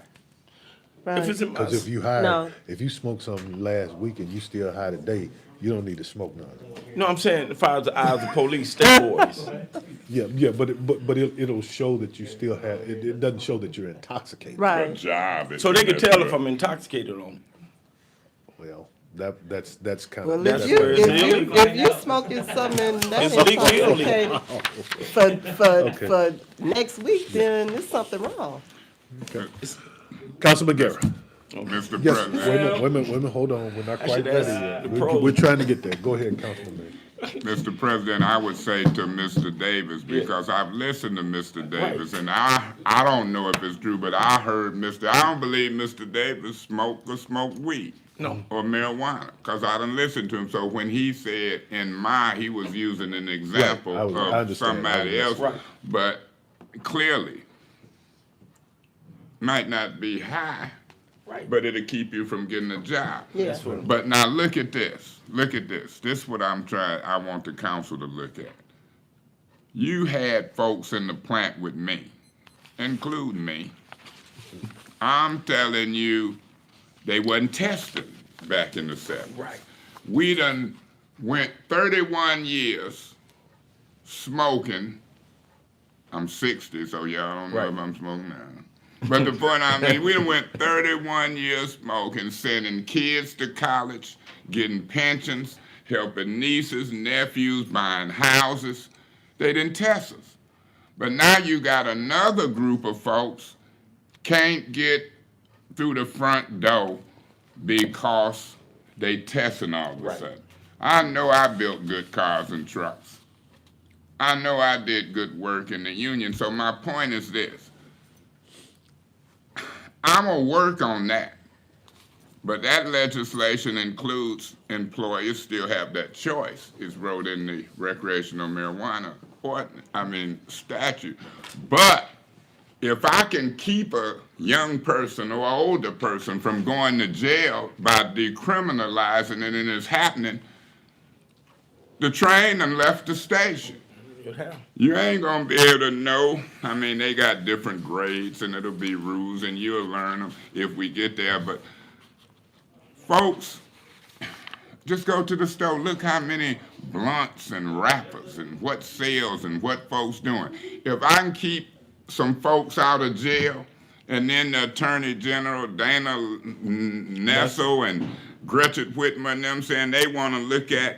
E: If it's in my,
I: Because if you high,
M: No.
I: if you smoked something last week and you still high today, you don't need to smoke none.
E: no, I'm saying if I was the eyes of police, state boys.
I: Yeah, but it'll show that you still have. It doesn't show that you're intoxicated.
G: A
M: Right.
G: job. is
E: So they can
G: messed
E: tell if
G: up.
E: I'm intoxicated on it.
I: Well, that's kind
M: Well,
I: of.
E: That's
M: if
E: where it's
M: you,
E: illegal.
M: if you smoking something that's
E: It's legal,
M: intoxicated
I: Okay.
M: for next week, then there's something wrong.
I: Councilman Guerra.
G: Mr.
I: Yes,
G: President.
I: wait a minute, hold on. We're not quite
E: should
I: ready
E: ask
I: yet.
E: the
I: We're
E: pros.
I: trying to get there. Go ahead, Councilman.
G: Mr. President, I would say to Mr. Davis, because I've listened to Mr. Davis, and I don't know if it's true, but I heard I don't believe Mr. Davis smoked weed.
E: No.
G: Or marijuana, because I done listened to him. So when he said he was using an example
I: I
G: of
I: understand.
G: somebody else,
E: Right.
G: but clearly might not be high,
E: Right.
G: but it'll keep you from getting a job.
M: Yeah.
G: But now look at this. Look at this. This is what I want the council to look at. You had folks in the plant with me, including me. I'm telling you, they wasn't tested back in the 70s.
E: Right.
G: We done went 31 years smoking. I'm 60, so y'all don't know if I'm smoking now. But the point we done went 31 years smoking, sending kids to college, getting pensions, helping nieces, nephews, buying houses. They didn't test us. But now you got another group of folks can't get through the front door because they testing all of a sudden. I know I built good cars and trucks. I know I did good work in the union. So my point is this. I'm going to work on that. But that legislation includes employers still have that choice. It's wrote in the recreational marijuana statute. But if I can keep a young person or older person from going to jail by decriminalizing it and it's happening, the train done left the station. You ain't gonna be able to know. They got different grades and it'll be rules and you'll learn them if we get there. But folks, just go to the store. Look how many blunts and wrappers and what sales and what folks doing. If I can keep some folks out of jail and then the Attorney General, Dana Nessel and Gretchen Whitmer and them saying they want to look at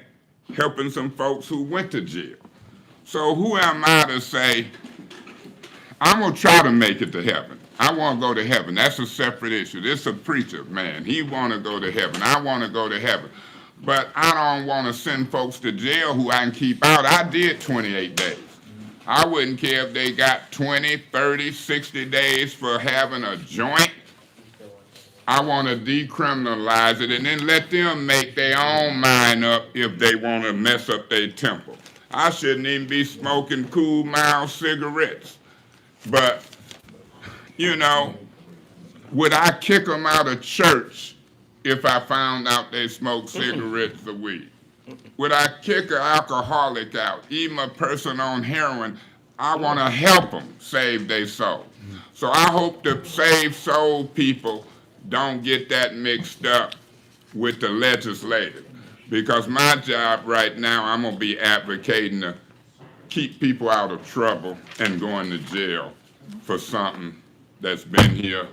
G: helping some folks who went to jail. So who am I to say, I'm going to try to make it to heaven. I want to go to heaven. That's a separate issue. This is a preacher, man. He want to go to heaven. I want to go to heaven. But I don't want to send folks to jail who I can keep out. I did 28 days. I wouldn't care if they got 20, 30, 60 days for having a joint. I want to decriminalize it and then let them make their own mind up if they want to mess up their temple. I shouldn't even be smoking cool, mild cigarettes. But, you know, would I kick them out of church if I found out they smoked cigarettes or weed? Would I kick an alcoholic out, even a person on heroin? I want to help them save their soul. So I hope the saved soul people don't get that mixed up with the legislative. Because my job right now, I'm going to be advocating to keep people out of trouble and going to jail for something that's been here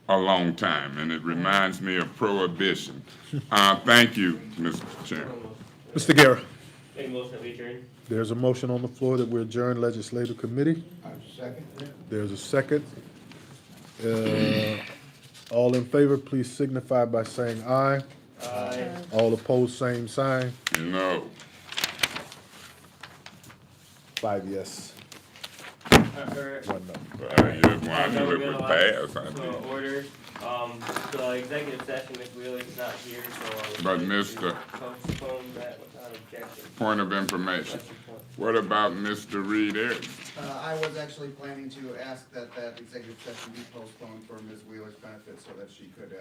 G: a long time, and it reminds me of prohibition. Thank you, Mr. Chairman.
I: Mr. Guerra,
F: Make a motion that we adjourn.
I: there's a motion on the floor that we adjourn legislative committee.
H: I second that.
I: There's a second. All in favor, please signify by saying aye.
F: Aye.
I: All opposed, same sign.
G: No.
I: 5 yes,
F: Or-
I: 1 no.
G: I just wanted to look with pass, I
F: So
G: think.
F: order, the executive session, Ms. Wheeler's not here, so.
G: But Mr.
F: Postpone that without objection.
G: Point of information.
F: That's your point.
G: What about Mr. Reed Erickson?
O: I was actually planning to ask that executive session be postponed for Ms. Wheeler's benefit so that she could,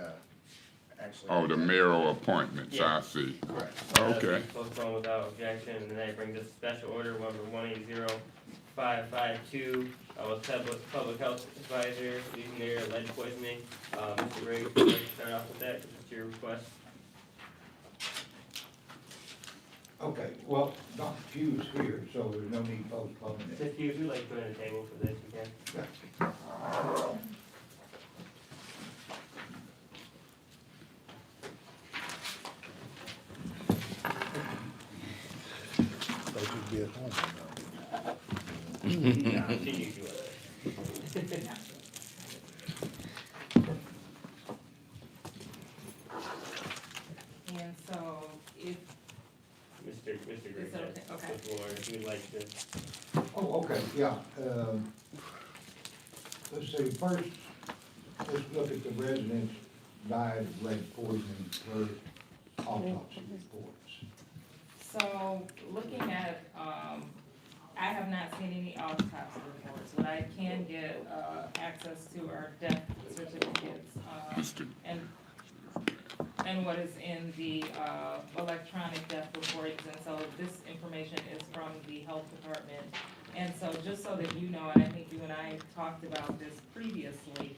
O: actually.
G: Oh, the mayoral appointments, I see.
O: Correct.
G: Okay.
F: Postpone without objection, and then that brings us special order number 180552, with public health advisor, legionnaire, lead poisoning. Mr. Briggs, would you like to start off with that, because it's your request.
H: Okay, well, Dr. Pugh's here, so there's no need postponing it.
F: If you'd like to put in a table for this, you can.
I: Thought you'd be at home
F: Nah, she knew she was.
N: And so if,
F: Mr. Griggs,
N: Is that okay? Okay.
F: with Lauren, if you'd like to.
H: Oh, okay, yeah. Let's see, first, let's look at the residents died of lead poisoning per autopsy reports.
N: so looking at, I have not seen any autopsy reports, but I can get, access to our death certificates,
G: Mr.
N: and what is in the, electronic death recordings, and so this information is from the health department. And so just so that you know, and I think you and I talked about this previously,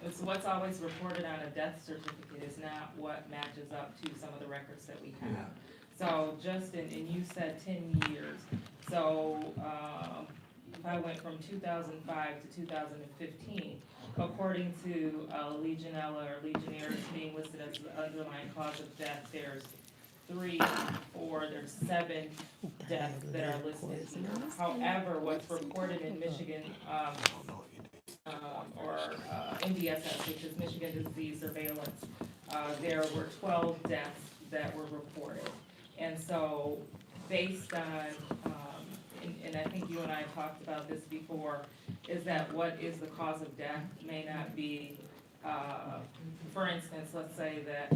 N: it's what's always reported on a death certificate is not what matches up to some of the records that we have. So just, and you said 10 years, so, if I went from 2005 to 2015, according to Legionella or Legionnaires being listed as the underlying cause of death, there's 3, 4, there's 7 deaths that are listed here. However, what's reported in Michigan, or MDSS, which is Michigan Disease Surveillance, there were 12 deaths that were reported. And so, based on, and I think you and I talked about this before, is that what is the cause of death may not be, for instance, let's say that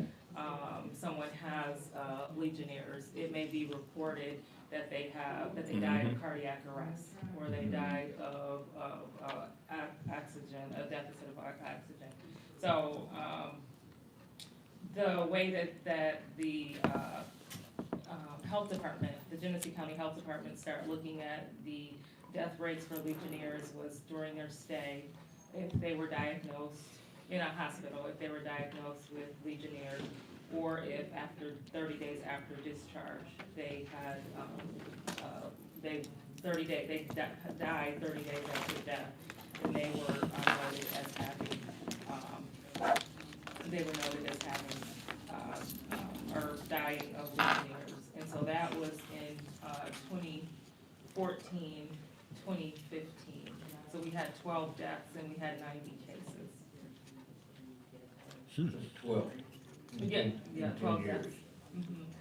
N: someone has Legionnaires, it may be reported that they died of cardiac arrest, or they died of oxygen, a deficit of oxygen. So the way that the health department, the Genesee County Health Department, started looking at the death rates for Legionnaires was during their stay, if they were diagnosed in a hospital, if they were diagnosed with Legionnaires, or if after 30 days after discharge, they had, they died 30 days after death, and they were noted as having, or dying of Legionnaires. And so that was in 2014, 2015. So we had 12 deaths and we had 90 cases.
H: 12.
N: Yeah, 12 deaths.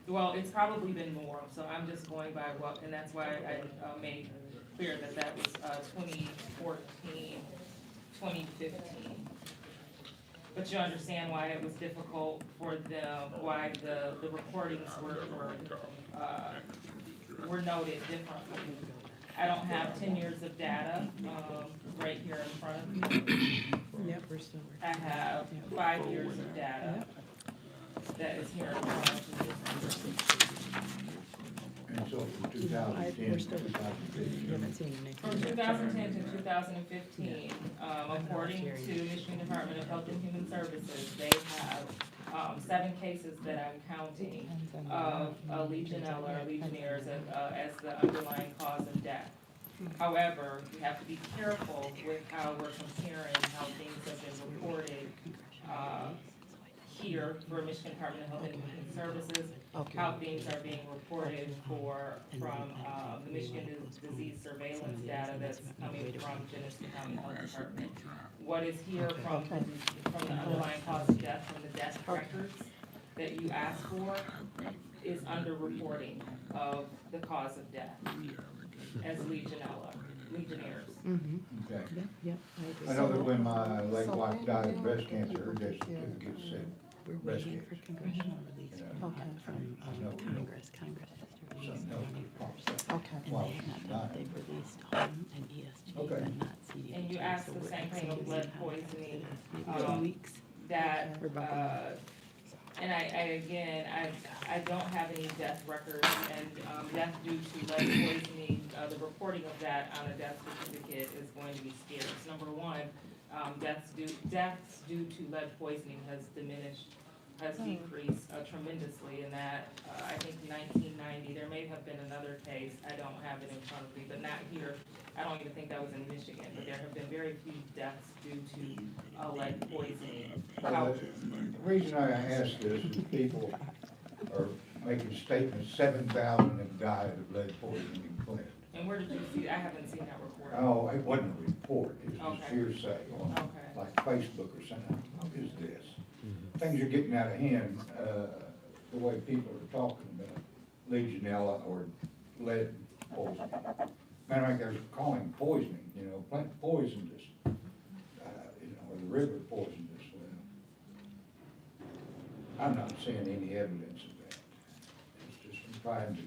P: Well, it's probably been more, so I'm just going by what, and that's why I made clear that that was 2014, 2015. But you understand why it was difficult for them, why the recordings were noted differently. I don't have 10 years of data right here in front of me. I have 5 years of data that is here in front of me.
H: And so from 2010 to 2015.
P: From 2010 to 2015, according to Michigan Department of Health and Human Services, they have 7 cases that I'm counting of Legionella or Legionnaires as the underlying cause of death. However, we have to be careful with how we're comparing how things have been reported here for Michigan Department of Health and Human Services, how things are being reported from the Michigan Disease Surveillance data that's coming from Genesee County Health Department. What is here from the underlying cause of death, from the death records that you asked for, is underreporting of the cause of death as Legionella, Legionnaires.
H: Okay. I know that when my late wife died of breast cancer, her death certificate said breast cancer.
Q: For congressional release from Congress. Congress has to release the money first. And they have not done, they've released home and ESG, but not CDH.
P: And you asked the same thing of lead poisoning, and I don't have any death records, and death due to lead poisoning, the reporting of that on a death certificate is going to be scarce. Number one, deaths due to lead poisoning has decreased tremendously in that, I think 1990, there may have been another case, I don't have it in front of me, but not here. I don't even think that was in Michigan, but there have been very few deaths due to lead poisoning.
H: The reason I ask this is people are making statements, 7,000 have died of lead poisoning in Flint.
P: And where did you see, I haven't seen that report.
H: Oh, it wasn't a report, it was
P: Okay.
H: hearsay on
P: Okay.
H: like Facebook or something. Is this? Things are getting out of hand, the way people are talking about Legionella or lead poisoning. Matter of fact, they're calling poisoning, Flint poisoned us, or the river poisoned us. I'm not seeing any evidence of that. It's just I'm trying to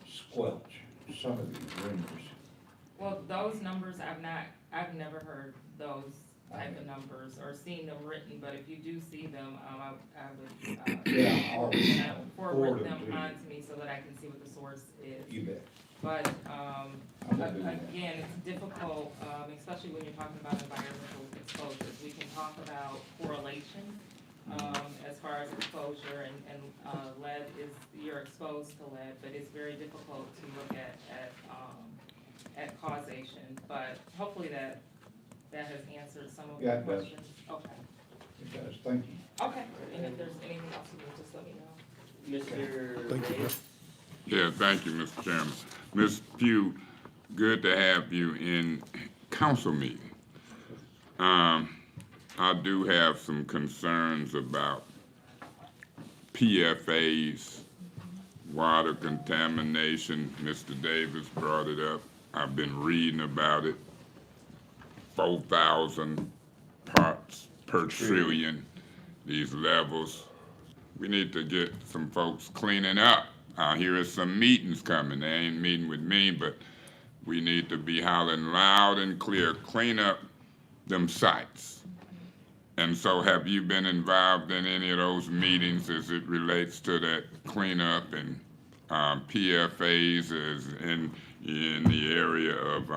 H: squelch some of these rumors.
P: Well, those numbers, I've never heard those type of numbers or seen them written, but if you do see them, I would forward them on to me so that I can see what the source is.
H: You bet.
P: But, again, it's difficult, especially when you're talking about environmental exposures. We can talk about correlation, as far as exposure and lead is, you're exposed to lead, but it's very difficult to look at causation. But hopefully that has answered some of your questions. Okay.
H: It does, thank you.
P: Okay, and if there's anything else you need, just let me know.
F: Mr.
I: Thank you.
F: Ray?
G: Yeah, thank you, Mr. Chairman. Ms. Pugh, good to have you in council meeting. I do have some concerns about PFAS, water contamination. Mr. Davis brought it up. I've been reading about it. 4,000 parts per trillion, these levels. We need to get some folks cleaning up. Here are some meetings coming. They ain't meeting with me, but we need to be hollering loud and clear, clean up them sites. And so have you been involved in any of those meetings as it relates to that cleanup and PFAS is in the area of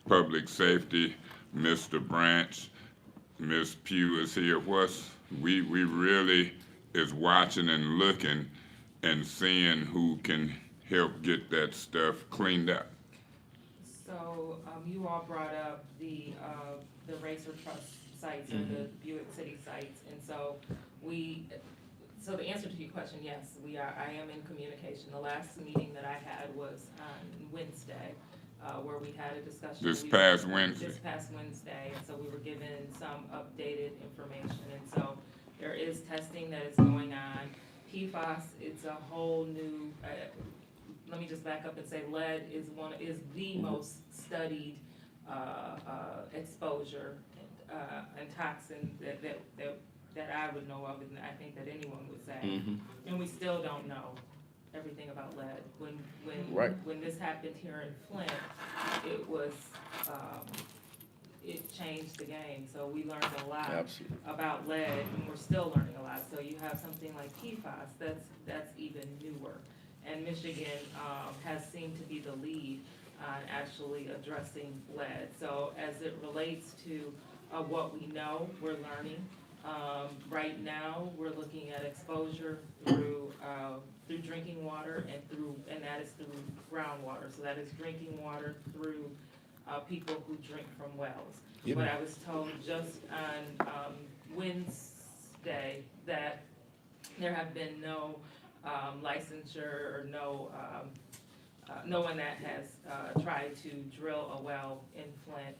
G: public safety? Mr. Branch, Ms. Pugh is here. We really is watching and looking and seeing who can help get that stuff cleaned up.
P: So, you all brought up the Racer Trust sites or the Buick City sites, and so the answer to your question, yes, I am in communication. The last meeting that I had was on Wednesday, where we had a discussion.
G: This past Wednesday,
P: and so we were given some updated information, and so there is testing that is going on PFAS, it's a whole new, let me just back up and say lead is the most studied, exposure, and toxin that I would know of, and I think that anyone would say. And we still don't know everything about lead.
E: Right.
P: When this happened here in Flint, it was, it changed the game. So we learned a lot
E: Absolutely.
P: about lead, and we're still learning a lot. So you have something like PFAS, that's even newer. And Michigan has seemed to be the lead on actually addressing lead. So as it relates to what we know, we're learning. Right now, we're looking at exposure through drinking water and that is through groundwater. So that is drinking water through people who drink from wells.
E: Yep.
P: But I was told just on Wednesday that there have been no licensure or no one that has tried to drill a well in Flint.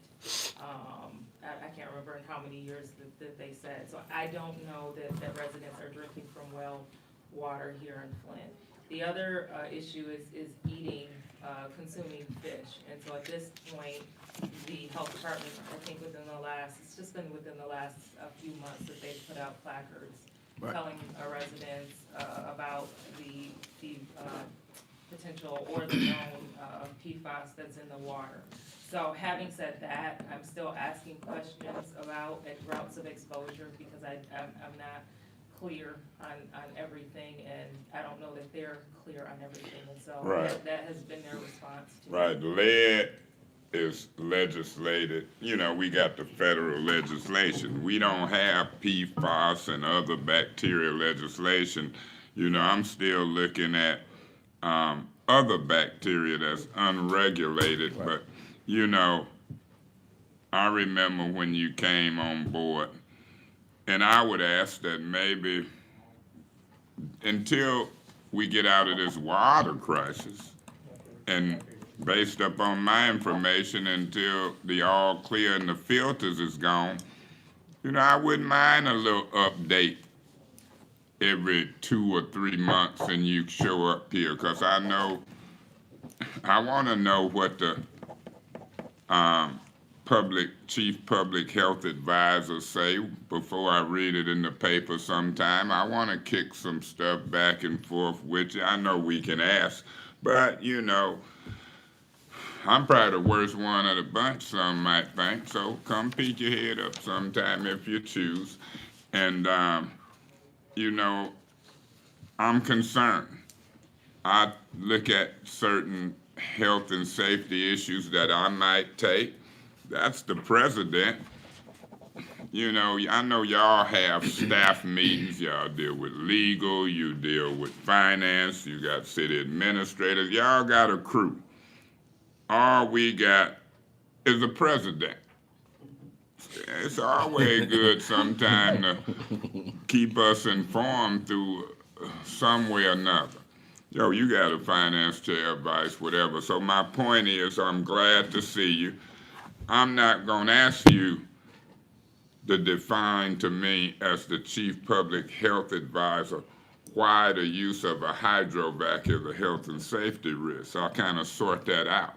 P: I can't remember in how many years that they said. So I don't know that residents are drinking from well water here in Flint. The other issue is eating, consuming fish. And so at this point, the health department, I think it's just been within the last few months that they've put out placards telling residents about the potential or the known PFAS that's in the water. So having said that, I'm still asking questions about routes of exposure because I'm not clear on everything, and I don't know that they're clear on everything, and so
G: Right.
P: that has been their response to
G: Right, lead is legislated, you know, we got the federal legislation. We don't have PFAS and other bacterial legislation. You know, I'm still looking at other bacteria that's unregulated, but, you know, I remember when you came on board, and I would ask that maybe until we get out of this water crisis, and based upon my information, until the all clear and the filters is gone, you know, I wouldn't mind a little update every 2 or 3 months and you show up here, because I want to know what the chief public health advisors say before I read it in the paper sometime. I want to kick some stuff back and forth, which I know we can ask, but you know, I'm probably the worst one of the bunch, some might think, so come peek your head up sometime if you choose. And, you know, I'm concerned. I look at certain health and safety issues that I might take. That's the president. You know, I know y'all have staff meetings, y'all deal with legal, you deal with finance, you got city administrators, y'all got a crew. All we got is the president. It's always good sometime to keep us informed through some way or another. Yo, you got a finance chair, vice, whatever. So my point is, I'm glad to see you. I'm not going to ask you to define to me as the chief public health advisor why the use of a hydrovac is a health and safety risk. I'll kind of sort that out.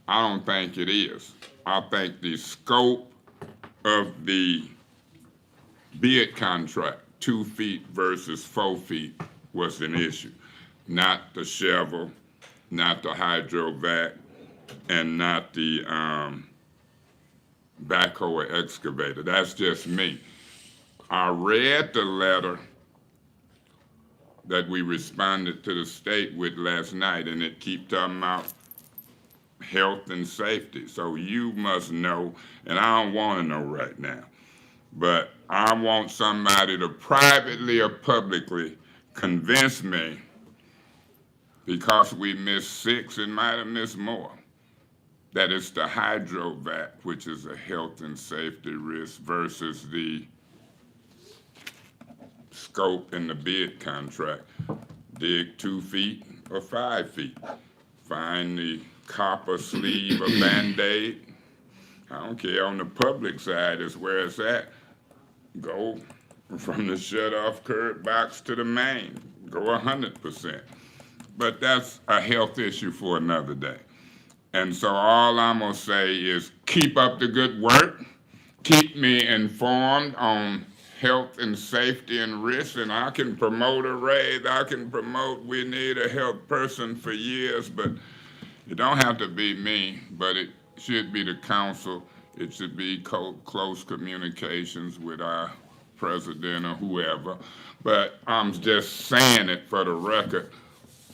G: I don't think it is. I think the scope of the bid contract, 2 feet versus 4 feet, was an issue. Not the shovel, not the hydrovac, and not the backhoe or excavator. That's just me. I read the letter that we responded to the state with last night, and it keep talking about health and safety. So you must know, and I don't want to know right now, but I want somebody to privately or publicly convince me, because we missed 6 and might have missed more, that it's the hydrovac, which is a health and safety risk, versus the scope in the bid contract. Dig 2 feet or 5 feet. Find the copper sleeve or Band-Aid. I don't care, on the public side is where it's at. Go from the shut-off curb box to the main, go 100%. But that's a health issue for another day. And so all I'm gonna say is keep up the good work, keep me informed on health and safety and risk, and I can promote a raise, I can promote we need a health person for years, but it don't have to be me, but it should be the council. It should be close communications with our president or whoever. But I'm just saying it for the record.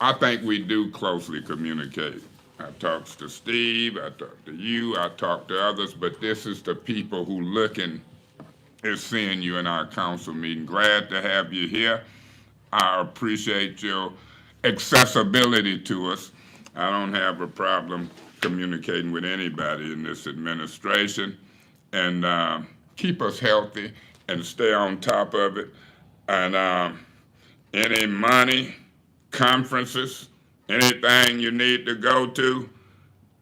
G: I think we do closely communicate. I talked to Steve, I talked to you, I talked to others, but this is the people who looking at seeing you in our council meeting. Glad to have you here. I appreciate your accessibility to us. I don't have a problem communicating with anybody in this administration, and keep us healthy and stay on top of it. And any money, conferences, anything you need to go to,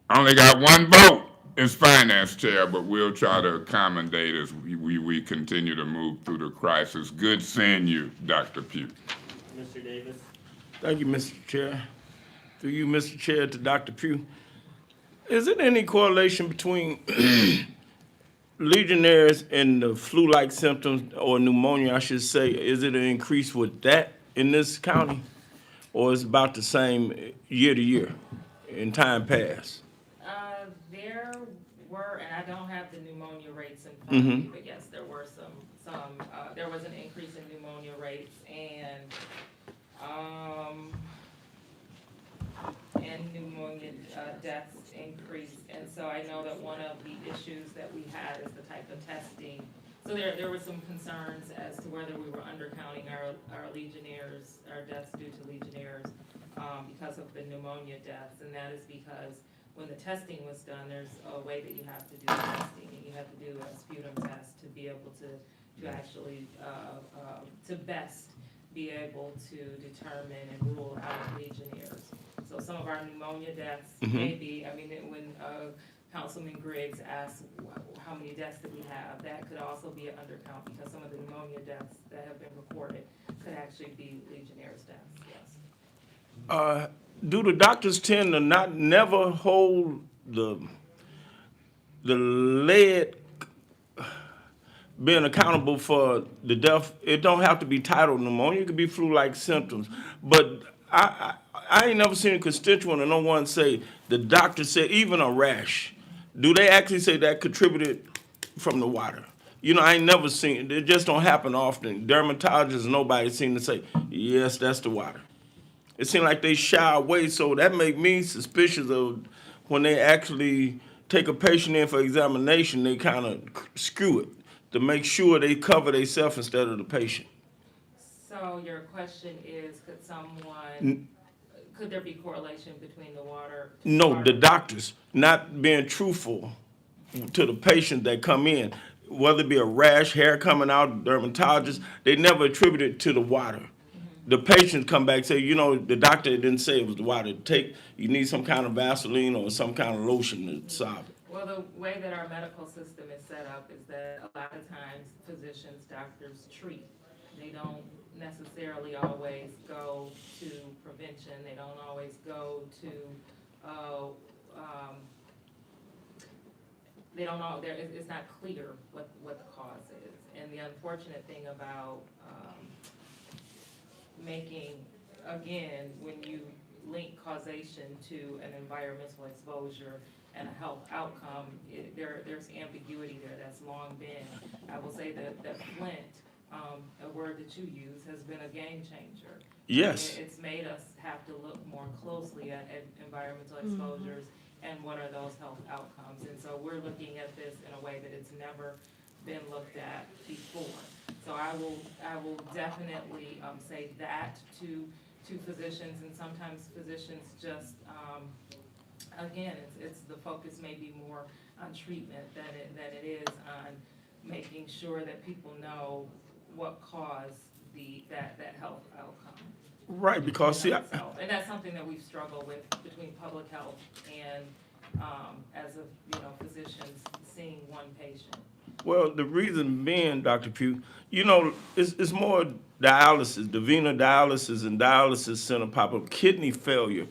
G: I only got one vote as finance chair, but we'll try to accommodate as we continue to move through the crisis. Good seeing you, Dr. Pugh.
F: Mr. Davis?
E: Thank you, Mr. Chair. Through you, Mr. Chair, to Dr. Pugh. Is there any correlation between Legionnaires and the flu-like symptoms, or pneumonia, I should say? Is it an increase with that in this county? Or is it about the same year to year in time past?
P: There were, and I don't have the pneumonia rates in front of me, but yes, there were there was an increase in pneumonia rates and pneumonia deaths increased. And so I know that one of the issues that we had is the type of testing. So there were some concerns as to whether we were undercounting our Legionnaires, our deaths due to Legionnaires, because of the pneumonia deaths. And that is because when the testing was done, there's a way that you have to do the testing, and you have to do a sputum test to be able to actually, to best be able to determine and rule out Legionnaires. So some of our pneumonia deaths may be, I mean, when Councilman Griggs asked how many deaths did we have, that could also be an undercount, because some of the pneumonia deaths that have been reported could actually be Legionnaire's deaths, yes.
E: Do the doctors tend to never hold the lead being accountable for the death? It don't have to be titled pneumonia, it could be flu-like symptoms. But I ain't never seen a constituent or no one say, the doctor said, even a rash. Do they actually say that contributed from the water? You know, I ain't never seen, it just don't happen often. Dermatologists, nobody seem to say, yes, that's the water. It seems like they shy away, so that make me suspicious of when they actually take a patient in for examination, they kind of skew it to make sure they cover themselves instead of the patient.
P: So your question is, could there be correlation between the water?
E: No, the doctors not being truthful to the patients that come in, whether it be a rash, hair coming out, dermatologist, they never attribute it to the water. The patients come back and say, you know, the doctor didn't say it was the water. You need some kind of Vaseline or some kind of lotion to solve it.
P: Well, the way that our medical system is set up is that a lot of times physicians, doctors treat. They don't necessarily always go to prevention. They don't always go to, they don't know, it's not clear what the cause is. And the unfortunate thing about making, again, when you link causation to an environmental exposure and a health outcome, there's ambiguity there that's long been. I will say that Flint, a word that you use, has been a game changer.
E: Yes.
P: It's made us have to look more closely at environmental exposures and what are those health outcomes. And so we're looking at this in a way that it's never been looked at before. So I will definitely say that to physicians, and sometimes physicians just, again, it's the focus may be more on treatment than it is on making sure that people know what caused that health outcome.
E: Right, because see,
P: and that's something that we've struggled with between public health and as a physicians seeing one patient.
E: Well, the reason being, Dr. Pugh, you know, it's more dialysis, the venous dialysis and dialysis center pop up, kidney failure.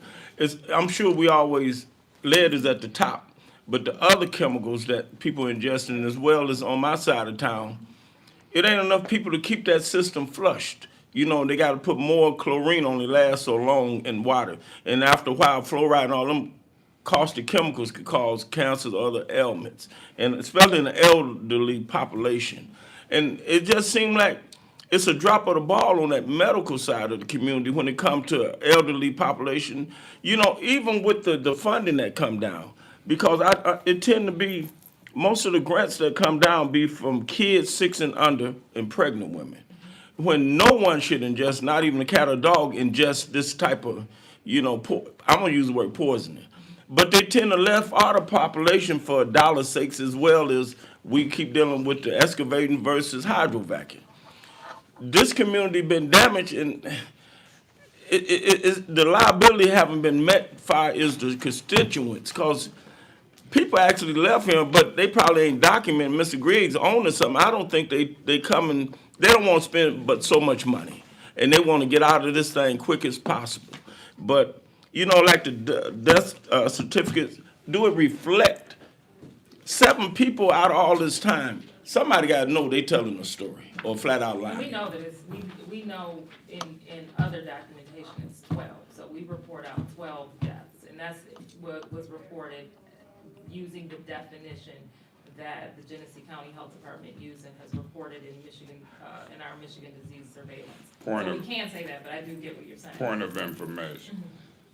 E: I'm sure we always, lead is at the top, but the other chemicals that people ingesting as well as on my side of town, it ain't enough people to keep that system flushed. You know, they got to put more chlorine on it, lasts so long in water. And after a while, fluoride and all them caustic chemicals could cause cancers or other ailments, and especially in the elderly population. And it just seemed like it's a drop of the ball on that medical side of the community when it comes to elderly population. You know, even with the funding that come down, because it tend to be most of the grants that come down be from kids 6 and under and pregnant women, when no one should ingest, not even a cat or dog, ingest this type of, you know, I'm gonna use the word poisoning. But they tend to left out of population for dollar sakes, as well as we keep dealing with the excavating versus hydrovacing. This community been damaged, and the liability haven't been met. Far is the constituents, because people actually left here, but they probably ain't documented. Mr. Griggs owning something. I don't think they coming. They don't want to spend but so much money, and they want to get out of this thing quick as possible. But you know, like the death certificates, do it reflect 7 people out of all this time? Somebody got to know they telling a story or flat out lying.
P: We know that we know in other documentation it's 12, so we report out 12 deaths, and that's what was reported using the definition that the Genesee County Health Department used and has reported in Michigan, in our Michigan disease surveillance. So we can't say that, but I do get what you're saying.
G: Point of information.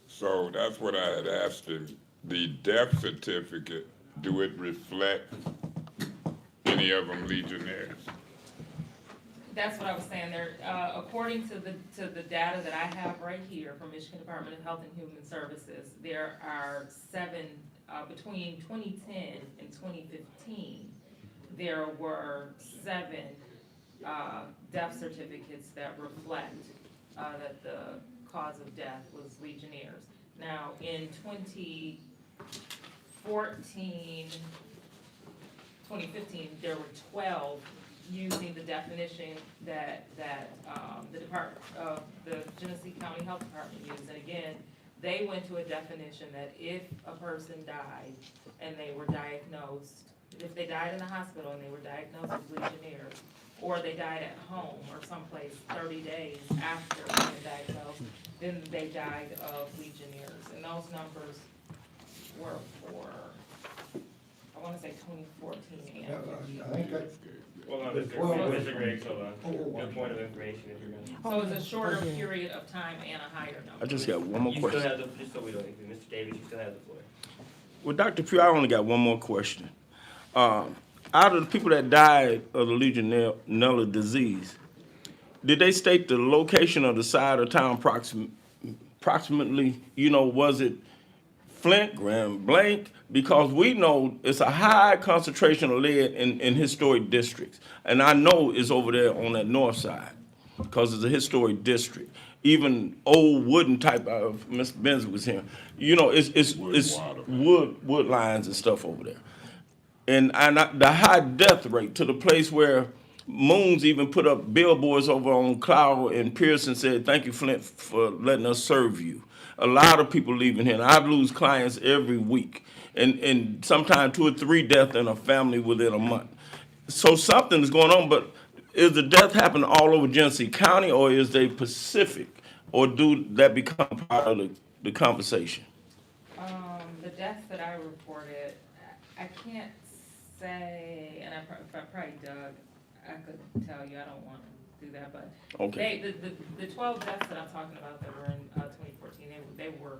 G: So that's what I had asked him. The death certificate, do it reflect any of them Legionnaires?
P: That's what I was saying there. According to the data that I have right here from Michigan Department of Health and Human Services, there are 7, between 2010 and 2015, there were 7 death certificates that reflect that the cause of death was Legionnaires. Now, in 2015, there were 12 using the definition that the Department of the Genesee County Health Department used. And again, they went to a definition that if a person died and they were diagnosed, if they died in the hospital and they were diagnosed with Legionnaires, or they died at home or someplace 30 days after being diagnosed, then they died of Legionnaires. And those numbers were for, I want to say 2014 and
H: I think that's.
F: Well, no, Mr. Griggs, hold on. Good point of information if you're gonna.
P: so it's a shorter period of time and a higher number.
E: I just got one more
F: You
E: question.
F: still have the, just so we don't, Mr. Davis, you still have the floor.
E: Well, Dr. Pugh, I only got one more question. Out of the people that died of the Legionella disease, did they state the location of the side of town approximately, you know, was it Flint, Grand Blank? Because we know it's a high concentration of lead in historic districts. And I know it's over there on that north side, because it's a historic district. Even old wooden type of, Mr. Benz was here, you know, it's wood lines and stuff over there. And the high death rate to the place where Moons even put up billboards over on Cloud and Pearson said, "Thank you, Flint, for letting us serve you." A lot of people leaving here, and I lose clients every week, and sometimes 2 or 3 deaths in a family within a month. So something is going on, but is the death happening all over Genesee County, or is they Pacific, or do that become part of the conversation?
P: The deaths that I reported, I can't say, and I probably Doug, I could tell you, I don't want to do that, but
E: Okay.
P: the 12 deaths that I'm talking about that were in 2014, they were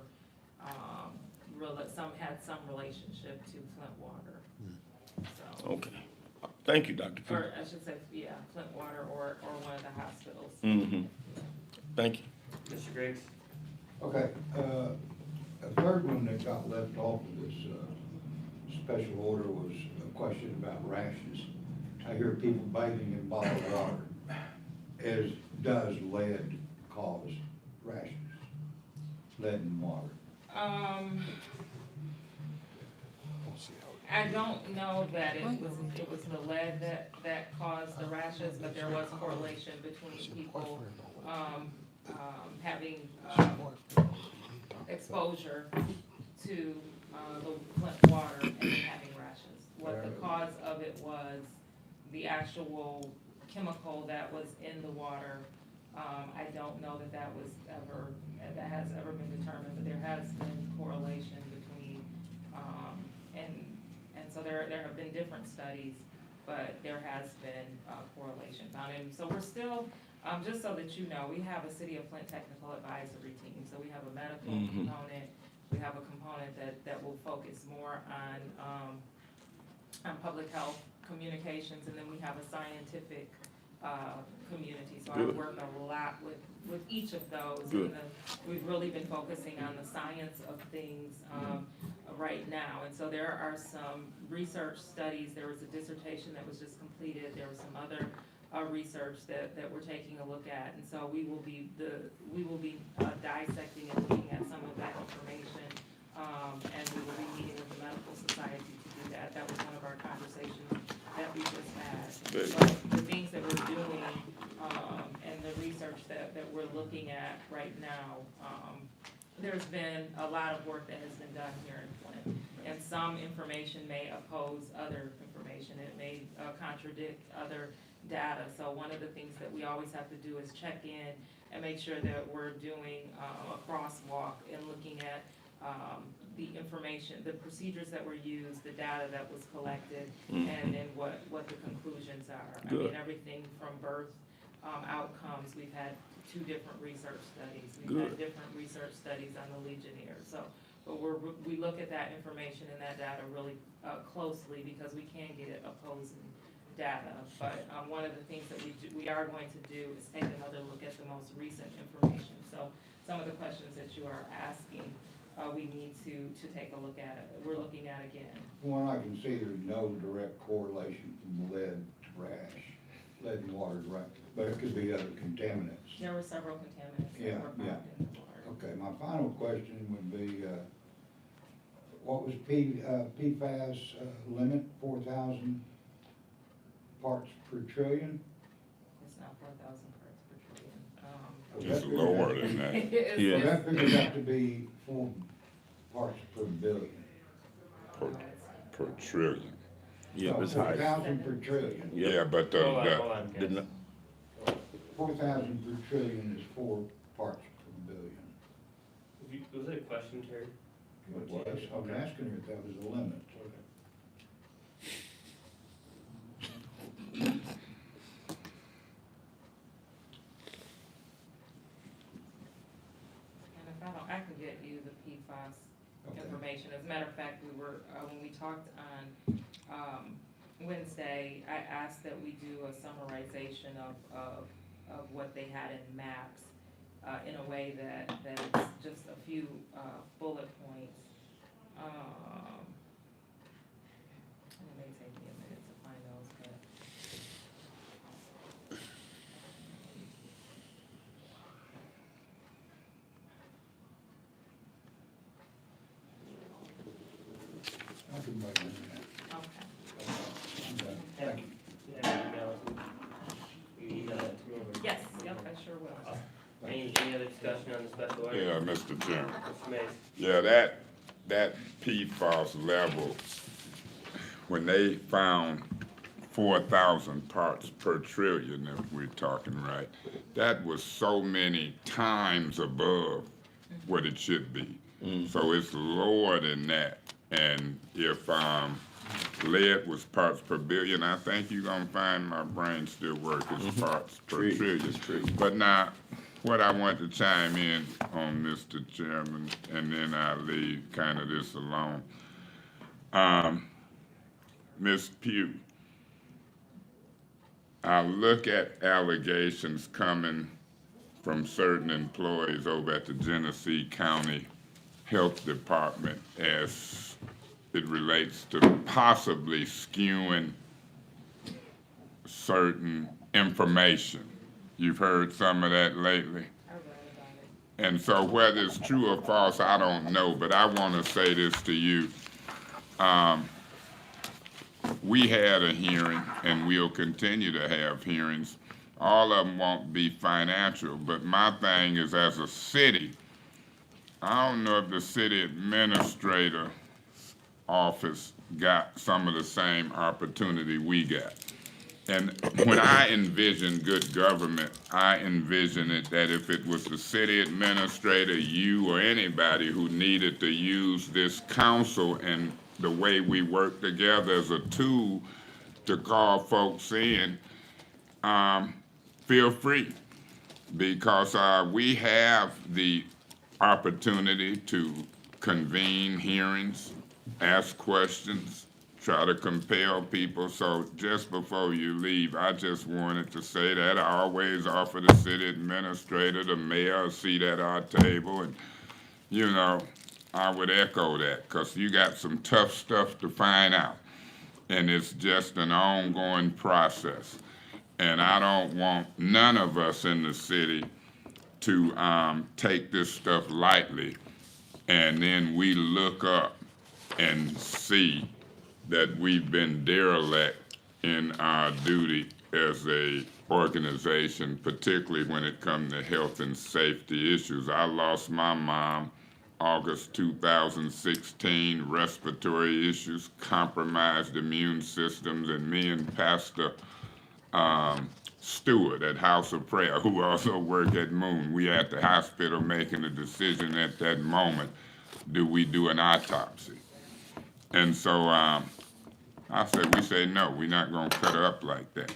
P: some had some relationship to Flint Water. So.
E: Okay. Thank you, Dr. Pugh.
P: Or I should say, yeah, Flint Water or one of the hospitals.
E: Mm-hmm. Thank you.
F: Mr. Griggs?
H: Okay, a third one that got left off of this, special order was a question about rashes. I hear people bathing in bottled water. Does lead cause rashes? Lead in water?
P: I don't know that it was the lead that caused the rashes, but there was correlation between people, having, exposure to, the Flint water and then having rashes. What the cause of it was, the actual chemical that was in the water, I don't know that has ever been determined, but there has been correlation between, and so there have been different studies, but there has been correlation found. And so we're still, just so that you know, we have a City of Flint Technical Advisory Team. So we have a medical component, we have a component that will focus more on public health communications, and then we have a scientific community. So I work a lot with each of those. And we've really been focusing on the science of things right now. And so there are some research studies. There was a dissertation that was just completed. There was some other research that we're taking a look at. And so we will be dissecting and looking at some of that information. And we will be meeting with the Medical Society to do that. That was one of our conversations that we just had. But the things that we're doing, and the research that we're looking at right now, there's been a lot of work that has been done here in Flint. And some information may oppose other information. It may contradict other data. So one of the things that we always have to do is check in and make sure that we're doing a crosswalk and looking at the information, the procedures that were used, the data that was collected, and then what the conclusions are. I mean, everything from birth outcomes. We've had 2 different research studies. We've had different research studies on the Legionnaires. So, but we look at that information and that data really closely because we can get opposing data. But one of the things that we are going to do is take another look at the most recent information. So some of the questions that you are asking, we need to take a look at it. We're looking at again.
H: From what I can see, there's no direct correlation from lead to rash, lead and water, right? But it could be other contaminants.
P: There were several contaminants that were found in the water.
H: Okay, my final question would be, what was PFAS limit, 4,000 parts per trillion?
P: It's not 4,000 parts per trillion.
G: It's lower than that.
H: Yeah. That figures out to be 4 parts per billion.
G: Per trillion.
E: Yeah,
H: No,
E: it's high.
H: 4,000 per trillion.
G: Yeah, but
F: Hold on, guys.
H: 4,000 per trillion is 4 parts per billion.
F: Was it a question, Terry?
H: It was, I was asking her if that was the limit.
P: I can get you the PFAS information. As a matter of fact, we were, when we talked on Wednesday, I asked that we do a summarization of what they had in maps in a way that it's just a few bullet points. It may take me a minute to find those, but.
H: I can write it down.
P: Okay.
H: Thank you.
F: You email it to me over?
P: Yes, yep, I sure will.
F: Awesome. Any other discussion on the special order?
G: Yeah, Mr. Chairman.
F: Mr. Mays?
G: Yeah, that PFAS level, when they found 4,000 parts per trillion, if we're talking right, that was so many times above what it should be. So it's lower than that. And if lead was parts per billion, I think you're gonna find my brain still working parts per trillion. But now, what I want to chime in on, Mr. Chairman, and then I'll leave kind of this alone. Ms. Pugh, I look at allegations coming from certain employees over at the Genesee County Health Department as it relates to possibly skewing certain information. You've heard some of that lately?
P: I read about it.
G: And so whether it's true or false, I don't know, but I want to say this to you. we had a hearing, and we'll continue to have hearings. All of them won't be financial, but my thing is, as a city, I don't know if the city administrator office got some of the same opportunity we got. And when I envision good government, I envision it that if it was the city administrator, you or anybody who needed to use this council and the way we work together as a tool to call folks in, feel free, because we have the opportunity to convene hearings, ask questions, try to compel people. So just before you leave, I just wanted to say that I always offer the city administrator, the mayor, a seat at our table. And, you know, I would echo that, because you got some tough stuff to find out. And it's just an ongoing process. And I don't want none of us in the city to take this stuff lightly, and then we look up and see that we've been derelict in our duty as a organization, particularly when it comes to health and safety issues. I lost my mom August 2016, respiratory issues, compromised immune systems, and me and Pastor Stewart at House of Prayer, who also worked at Moon, we at the hospital making a decision at that moment, do we do an autopsy? And so we say no, we're not gonna cut her up like that.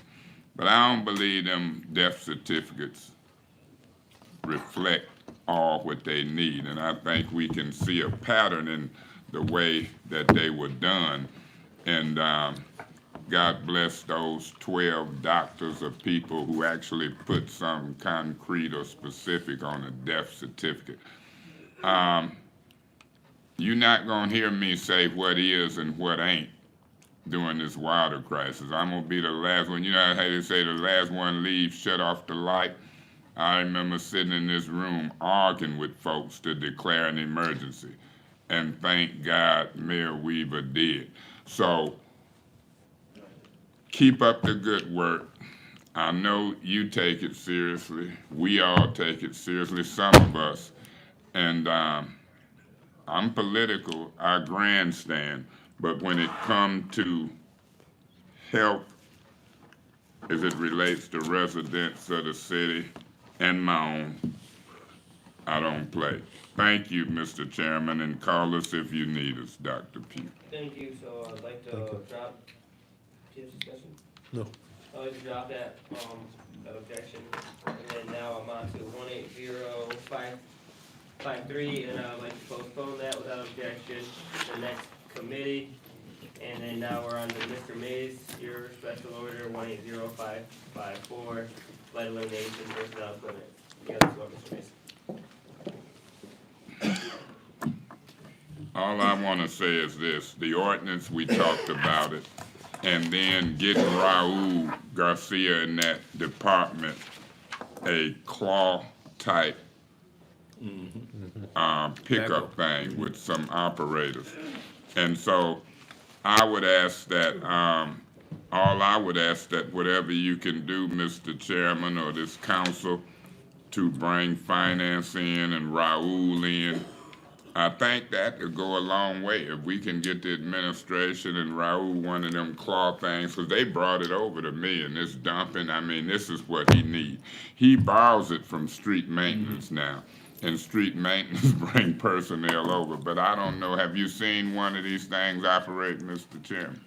G: But I don't believe them death certificates reflect all what they need. And I think we can see a pattern in the way that they were done. And God bless those 12 doctors or people who actually put some concrete or specific on a death certificate. You're not gonna hear me say what is and what ain't during this water crisis. I'm gonna be the last one. You know how they say the last one leaves, shut off the light? I remember sitting in this room arguing with folks to declare an emergency. And thank God Mayor Weaver did. So keep up the good work. I know you take it seriously. We all take it seriously, some of us. And I'm political, I grandstand. But when it comes to health, as it relates to residents of the city and my own, I don't play. Thank you, Mr. Chairman, and call us if you need us, Dr. Pugh.
F: Thank you, so I'd like to drop, do you have discussion?
I: No.
F: I'd like to drop that objection, and then now I'm on to 180553, and I'd like to postpone that without objection to the next committee. And then now we're on to Mr. Mays, your special order 180554, light illumination personnel equipment. You got the floor, Mr. Mays.
G: All I want to say is this, the ordinance, we talked about it, and then getting Raul Garcia in that department a claw-type pickup thing with some operators. And so I would ask that, whatever you can do, Mr. Chairman, or this council, to bring finance in and Raul in, I think that could go a long way if we can get the administration and Raul one of them claw things, because they brought it over to me and this dumping, I mean, this is what he needs. He borrows it from street maintenance now, and street maintenance bring personnel over, but I don't know, have you seen one of these things operate, Mr. Chairman?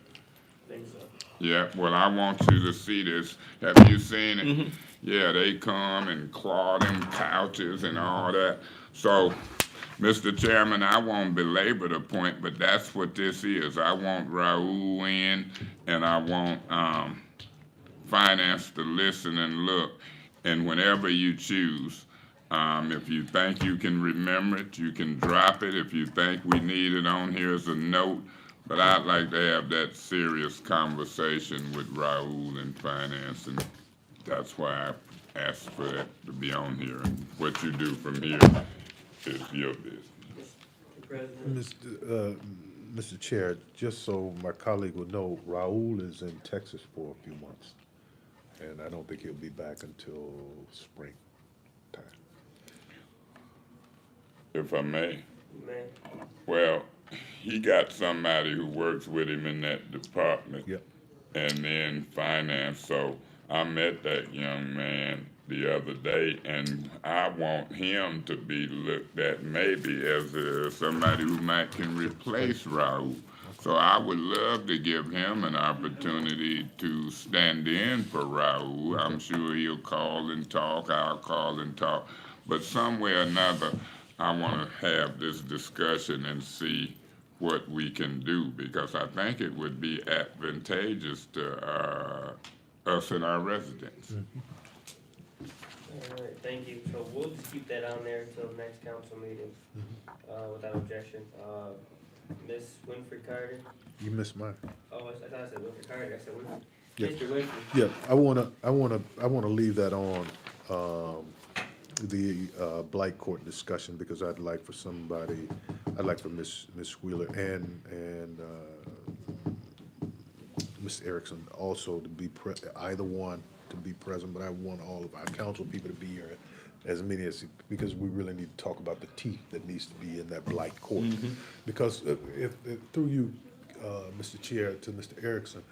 F: I think so.
G: Yeah, well, I want you to see this. Have you seen it? Mm-hmm. Yeah, they come and claw them couches and all that. So, Mr. Chairman, I won't belabor the point, but that's what this is. I want Raul in, and I want finance to listen and look. And whenever you choose, if you think you can remember it, you can drop it. If you think we need it on here as a note, but I'd like to have that serious conversation with Raul and finance, and that's why I asked for that to be on here. And what you do from here is your business.
I: Mr. Chair, just so my colleague would know, Raul is in Texas for a few months, and I don't think he'll be back until spring time.
G: If I may.
F: Man,
G: Well, he got somebody who works with him in that department.
I: Yep.
G: And then finance, so I met that young man the other day, and I want him to be looked at maybe as somebody who might can replace Raul. So I would love to give him an opportunity to stand in for Raul. I'm sure he'll call and talk, I'll call and talk. But some way or another, I want to have this discussion and see what we can do, because I think it would be advantageous to us and our residents.
F: all right, thank you. So we'll just keep that on there until next council meeting, without objection. Ms. Winfrey Carter?
I: You missed mine.
F: Oh, I thought I said Winfrey Carter, I said Winfrey.
I: Yeah.
F: Mr. Winfrey?
I: Yeah, I wanna leave that on, the blight court discussion, because I'd like for Ms. Wheeler and Ms. Erickson also to be either one to be present, but I want all of our council people to be here, as many as, because we really need to talk about the teeth that needs to be in that blight court. Because if through you, Mr. Chair, to Mr. Erickson,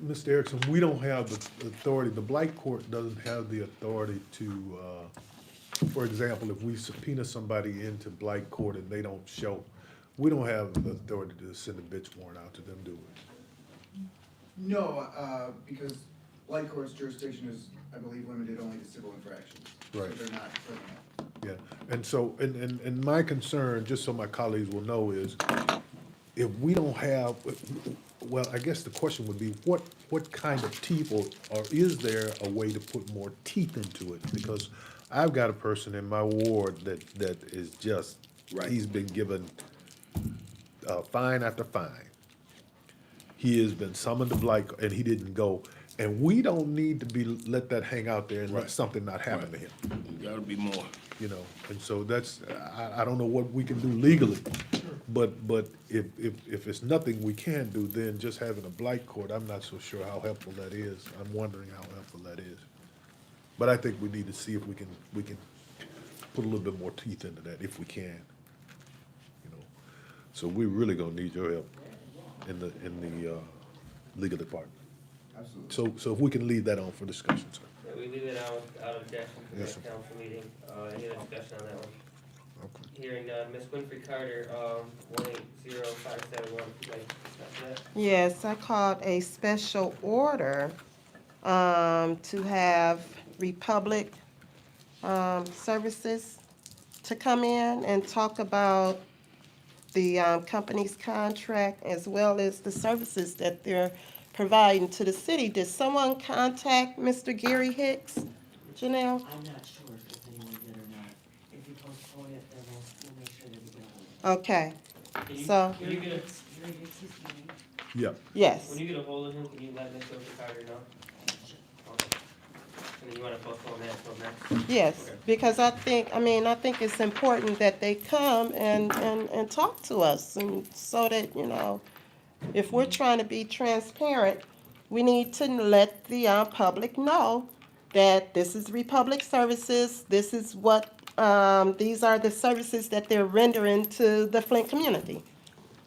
I: Mr. Erickson, we don't have the authority, the blight court doesn't have the authority to, for example, if we subpoena somebody into blight court and they don't show, we don't have the authority to send a bitch warrant out to them, do we?
O: No, because light court's jurisdiction is, I believe, limited only to civil infractions.
I: Right.
O: So they're not criminal.
I: Yeah, and so, and my concern, just so my colleagues will know, is if we don't have, well, I guess the question would be, what kind of teeth, or is there a way to put more teeth into it? Because I've got a person in my ward that is just, he's been given fine after fine. He has been summoned to blight, and he didn't go, and we don't need to be, let that hang out there and let something not happen to him.
E: Gotta be more.
I: You know, and so that's, I don't know what we can do legally, but if it's nothing we can do, then just having a blight court, I'm not so sure how helpful that is. I'm wondering how helpful that is. But I think we need to see if we can put a little bit more teeth into that, if we can. You know, so we're really gonna need your help in the legal department.
O: Absolutely.
I: So if we can leave that on for discussion, sir.
F: Yeah, we leave it out of objection for
I: Yes,
F: next
I: sir.
F: council meeting. Any other discussion on that one?
I: Okay.
F: Hearing none. Ms. Winfrey Carter, 180571, if you'd like to discuss that.
M: Yes, I called a special order to have Republic Services to come in and talk about the company's contract as well as the services that they're providing to the city. Did someone contact Mr. Gary Hicks, Janelle?
L: I'm not sure if anyone did or not. If you postpone it, then we'll make sure that we get hold
M: Okay,
F: Can you-
M: so,
F: Can you get a,
L: Gary Hicks is meeting.
I: Yeah.
M: yes.
F: when you get a hold of him, can you let Ms. Winfrey Carter know? Okay. And then you wanna postpone that till next?
M: Yes,
F: Okay.
M: because I think it's important that they come and talk to us, and so that, you know, if we're trying to be transparent, we need to let the public know that this is Republic Services, this is what, these are the services that they're rendering to the Flint community.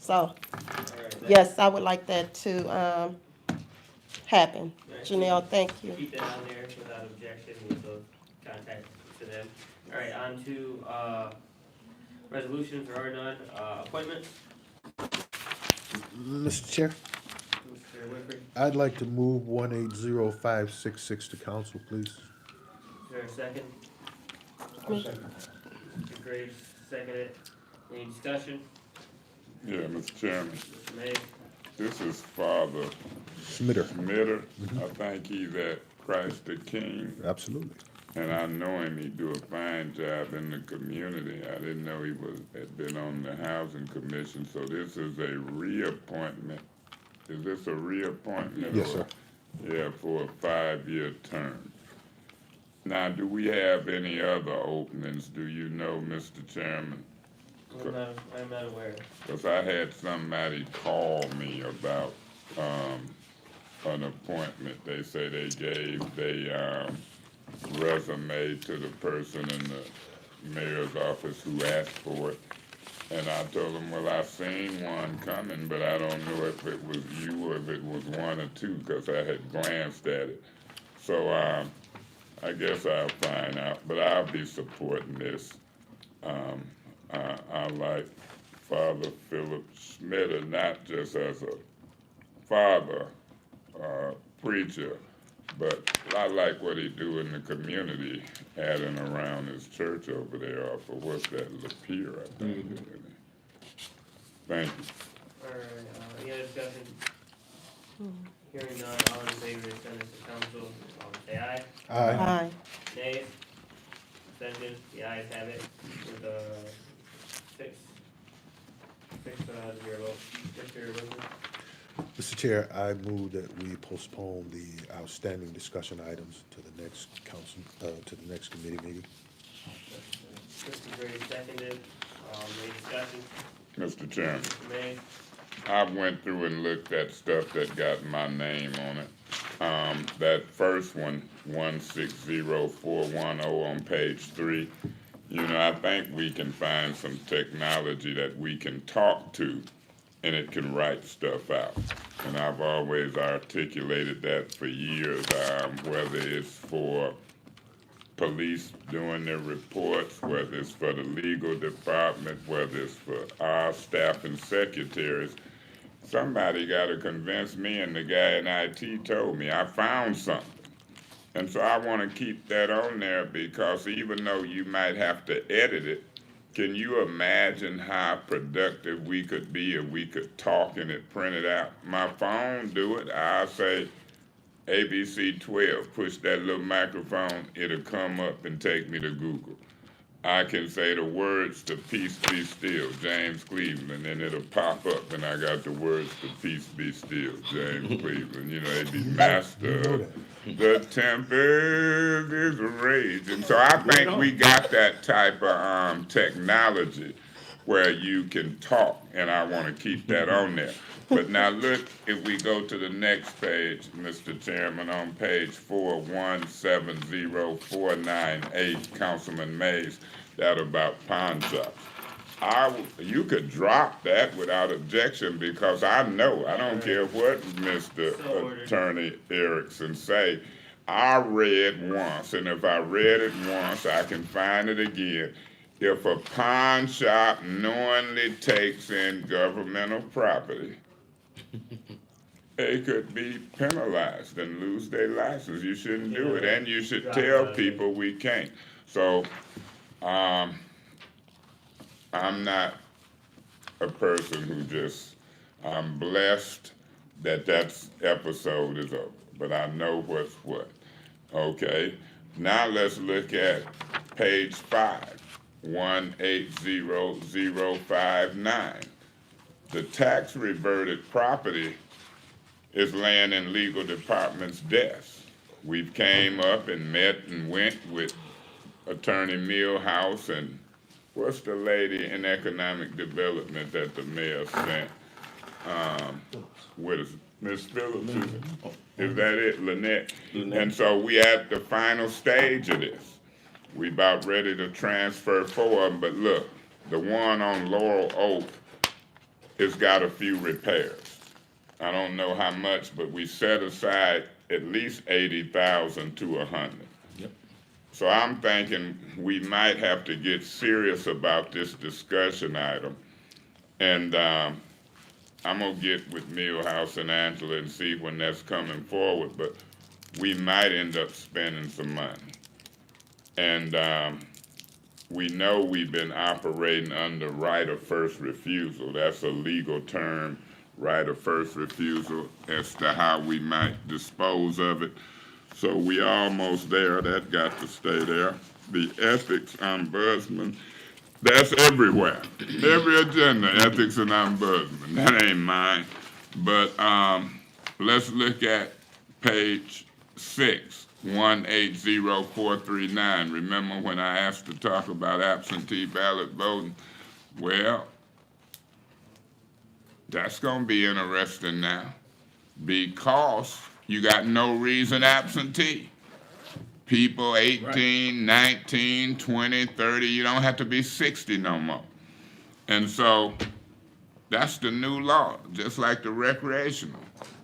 M: So,
F: All right,
M: yes, I would like that to happen.
F: Right.
M: Janelle, thank you.
F: Keep that on there without objection, with the contact to them. All right, on to, resolutions, there are none, appointments,
I: Mr. Chair?
F: Mr. Winfrey, is
I: I'd like to move 180566 to council, please.
F: there a second? Mr. Graves, second it, any discussion?
G: Yeah, Mr. Chairman,
F: Mr. May,
G: this is Father
I: Smitter.
G: Smitter. I think he's at Christ the King,
I: Absolutely.
G: and I know him, he do a fine job in the community. I didn't know he had been on the housing commission, so this is a reappointment. Is this a reappointment?
I: Yes,
G: or-
I: sir.
G: Yeah, for a 5-year term. Now, do we have any other openings, do you know, Mr. Chairman?
F: I'm not aware.
G: Because I had somebody call me about, an appointment. They say they gave their, resume to the person in the mayor's office who asked for it. And I told them, well, I seen one coming, but I don't know if it was you or if it was one or two, because I had glanced at it. So, I guess I'll find out, but I'll be supporting this. I like Father Philip Schmidt, not just as a father, preacher, but I like what he do in the community, adding around his church over there off of what's that, Lapeer, I think. Thank you.
F: All right, any other discussion? Hearing none, all in favor of sending to council, say aye.
I: Aye.
F: Nay? Abstentions? The ayes have it with, 6 to 0 vote. Mr. Elizabeth?
I: Mr. Chair, I move that we postpone the outstanding discussion items to the next council, to the next committee meeting.
F: Mr. Gray seconded, any discussion?
G: Mr. Chairman,
F: Mr. May?
G: I went through and looked at stuff that got my name on it. That first one, 160410 on page 3, you know, I think we can find some technology that we can talk to and it can write stuff out. And I've always articulated that for years, whether it's for police doing their reports, whether it's for the legal department, whether it's for our staff and secretaries. Somebody got to convince me, and the guy in IT told me, I found something. And so I want to keep that on there, because even though you might have to edit it, can you imagine how productive we could be if we could talk and it printed out? My phone do it. I'll say ABC 12, push that little microphone, it'll come up and take me to Google. I can say the words to Peace Be Still, James Cleveland, and it'll pop up, and I got the words to Peace Be Still, James Cleveland. You know, they be master. The tempest is raging. So I think we got that type of technology where you can talk, and I want to keep that on there. But now look, if we go to the next page, Mr. Chairman, on page 4170498, Councilman Mays, that about pawn shops. You could drop that without objection, because I know, I don't care what Mr. Attorney Erickson say, I read once, and if I read it once, I can find it again. If a pawn shop knowingly takes in governmental property, they could be penalized and lose their license. You shouldn't do it, and you should tell people we can't. So, I'm not a person who just, I'm blessed that episode is over, but I know what's what. Okay, now let's look at page 5, 180059. The tax reverted property is laying in legal department's desk. We've came up and met and went with Attorney Millhouse and what's the lady in economic development that the mayor sent? What is it? Miss Phillips, is that it, Lynette? And so we at the final stage of this. We about ready to transfer 4 of them, but look, the one on Laurel Oak has got a few repairs. I don't know how much, but we set aside at least 80,000 to 100. Yep. So I'm thinking we might have to get serious about this discussion item. And I'm gonna get with Millhouse and Angela and see when that's coming forward, but we might end up spending some money. And we know we've been operating under right of first refusal. That's a legal term, right of first refusal, as to how we might dispose of it. So we almost there. That got to stay there. The ethics ombudsman, that's everywhere. Every agenda, ethics and ombudsman. That ain't mine. But let's look at page 6, 180439. Remember when I asked to talk about absentee ballot voting? Well, that's gonna be interesting now, because you got no reason absentee. People 18, 19, 20, 30, you don't have to be 60 no more. And so that's the new law, just like the recreational.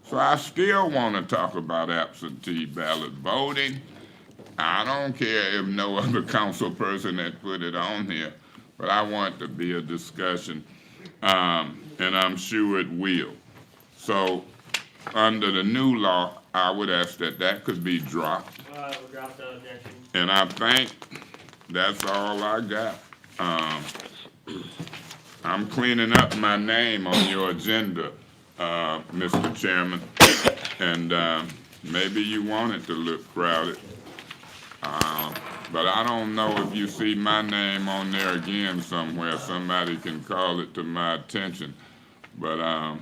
G: So I still want to talk about absentee ballot voting. I don't care if no other council person had put it on here, but I want it to be a discussion, and I'm sure it will. So under the new law, I would ask that that could be dropped.
F: We'll drop the objection.
G: And I think that's all I got. I'm cleaning up my name on your agenda, Mr. Chairman. And maybe you want it to look crowded. But I don't know if you see my name on there again somewhere. Somebody can call it to my attention. But I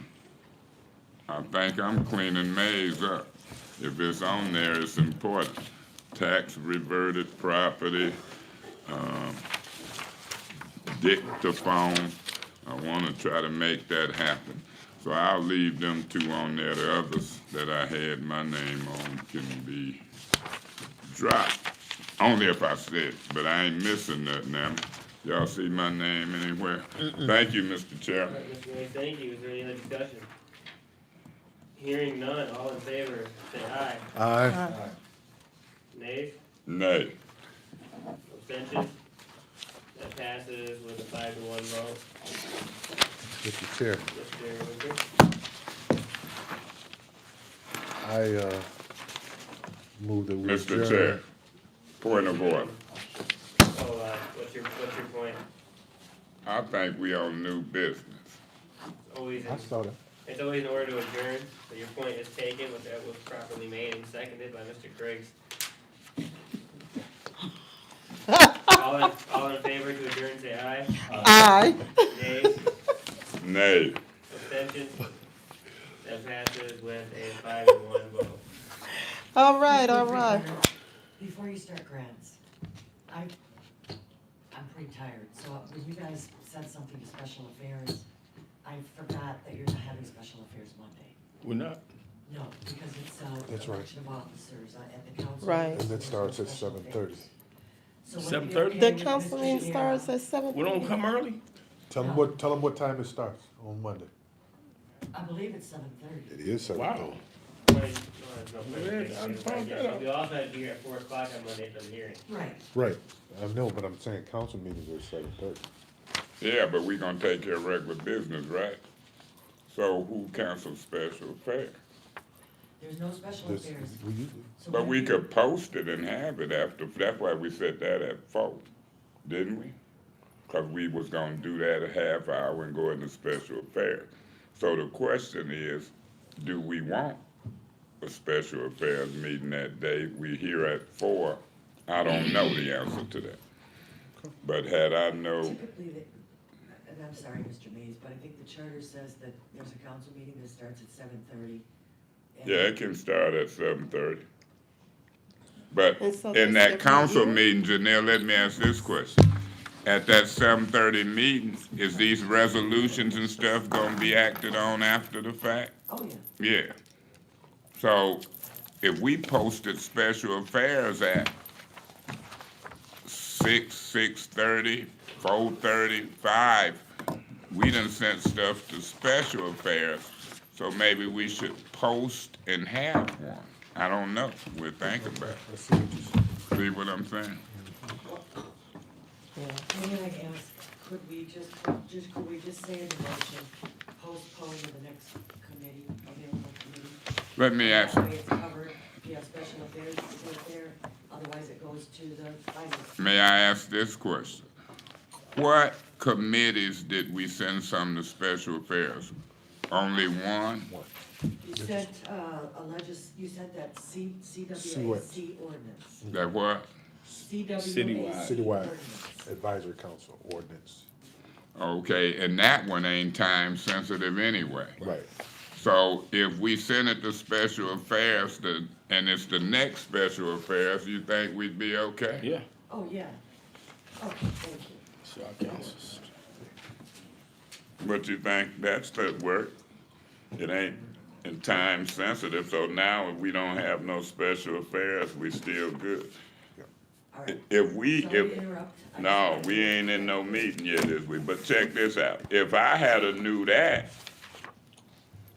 G: think I'm cleaning Mays up. If it's on there, it's important. Tax reverted property, dictaphone. I want to try to make that happen. So I'll leave them two on there. The others that I had my name on can be dropped. Only if I said it, but I ain't missing nothing now. Y'all see my name anywhere? Thank you, Mr. Chairman.
F: All right, Mr. Mays, thank you. Is there any other discussion? Hearing none, all in favor, say aye.
I: Aye.
F: Nays?
G: Nay.
F: Abstentions? That passes with a 5-1 vote.
I: Mr. Chair,
F: Mr. Winter?
I: I move that we
G: Mr.
I: adjourn.
G: Chair, point of order.
F: Oh, what's your point?
G: I think we on new business.
F: Always,
I: I saw that.
F: it's always in order to adjourn, so your point is taken, but that was properly made and seconded by Mr. Griggs. All in favor to adjourn, say aye.
M: Aye.
F: Nays?
G: Nay.
F: Abstentions? That passes with a 5-1 vote.
M: All right.
L: Before you start grants, I'm pretty tired, so when you guys said something to special affairs, I forgot that you're not having special affairs Monday.
E: We're not.
L: No, because it's,
I: That's right.
L: election of officers at the council.
M: Right.
I: And that starts at 7:30.
L: So when
E: 7:30?
L: you're
M: The
L: okay with
M: council
L: Mr.
M: meeting
L: Shara,
M: starts at 7.
E: We don't come early?
I: Tell them what time it starts on Monday.
L: I believe it's 7:30.
I: It is 7:30.
E: Wow.
F: We also had to be here at 4 o'clock on Monday for the hearing.
L: Right.
I: Right. I know, but I'm saying council meetings are 7:30.
G: Yeah, but we gonna take care of regular business, right? So who cancels special affairs?
L: There's no special
I: This,
L: affairs.
I: we usually,
L: So
G: But
L: when
G: we
L: you-
G: could post it and have it after, that's why we set that at 4, didn't we? Cause we was gonna do that a half hour and go into special affairs. So the question is, do we want a special affairs meeting that day? We here at 4, I don't know the answer to that. But had I know,
L: Typically, and I'm sorry, Mr. Mays, but I think the charter says that there's a council meeting that starts at 7:30.
G: yeah, it can start at 7:30. But
M: And so
G: in
M: that's
G: that council
M: every
G: meeting, Janelle, let me ask this question. At that 7:30 meeting, is these resolutions and stuff gonna be acted on after the fact?
L: Oh, yeah.
G: Yeah. So if we posted special affairs at 6, 6:30, 4:30, 5, we done sent stuff to special affairs, so maybe we should post and have one. I don't know. We'll think about it.
I: I see what you're saying.
G: See what I'm saying?
L: May I ask, could we just say in the motion, postpone to the next committee, available committee?
G: Let me ask,
L: That way it's covered, if you have special affairs, it's right there, otherwise it goes to the finance.
G: may I ask this question? What committees did we send some to special affairs? Only one?
L: You sent, you sent that CWAC ordinance.
G: That what?
L: CWAC.
I: Citywide
L: ordinance.
I: Advisory Council ordinance.
G: Okay, and that one ain't time sensitive anyway.
I: Right.
G: So if we send it to special affairs, and it's the next special affairs, you think we'd be okay?
E: Yeah.
L: Oh, yeah. Okay, thank you.
E: So our councils.
G: What you think? That's the work. It ain't in time sensitive, so now if we don't have no special affairs, we still good. If no, we ain't in no meeting yet this week, but check this out. If I had a knew that,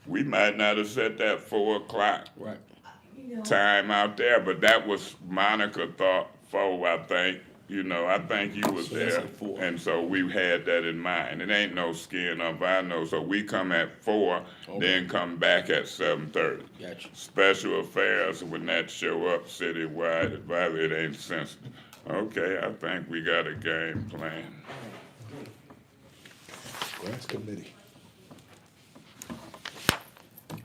G: we might not have set that 4 o'clock time out there, but that was Monica thought 4, I think. You know, I think you was there, and so we had that in mind. It ain't no skin up, I know, so we come at 4, then come back at 7:30.
E: Gotcha.
G: Special affairs, when that show up citywide, it ain't sensitive. Okay, I think we got a game plan.
I: Grants Committee.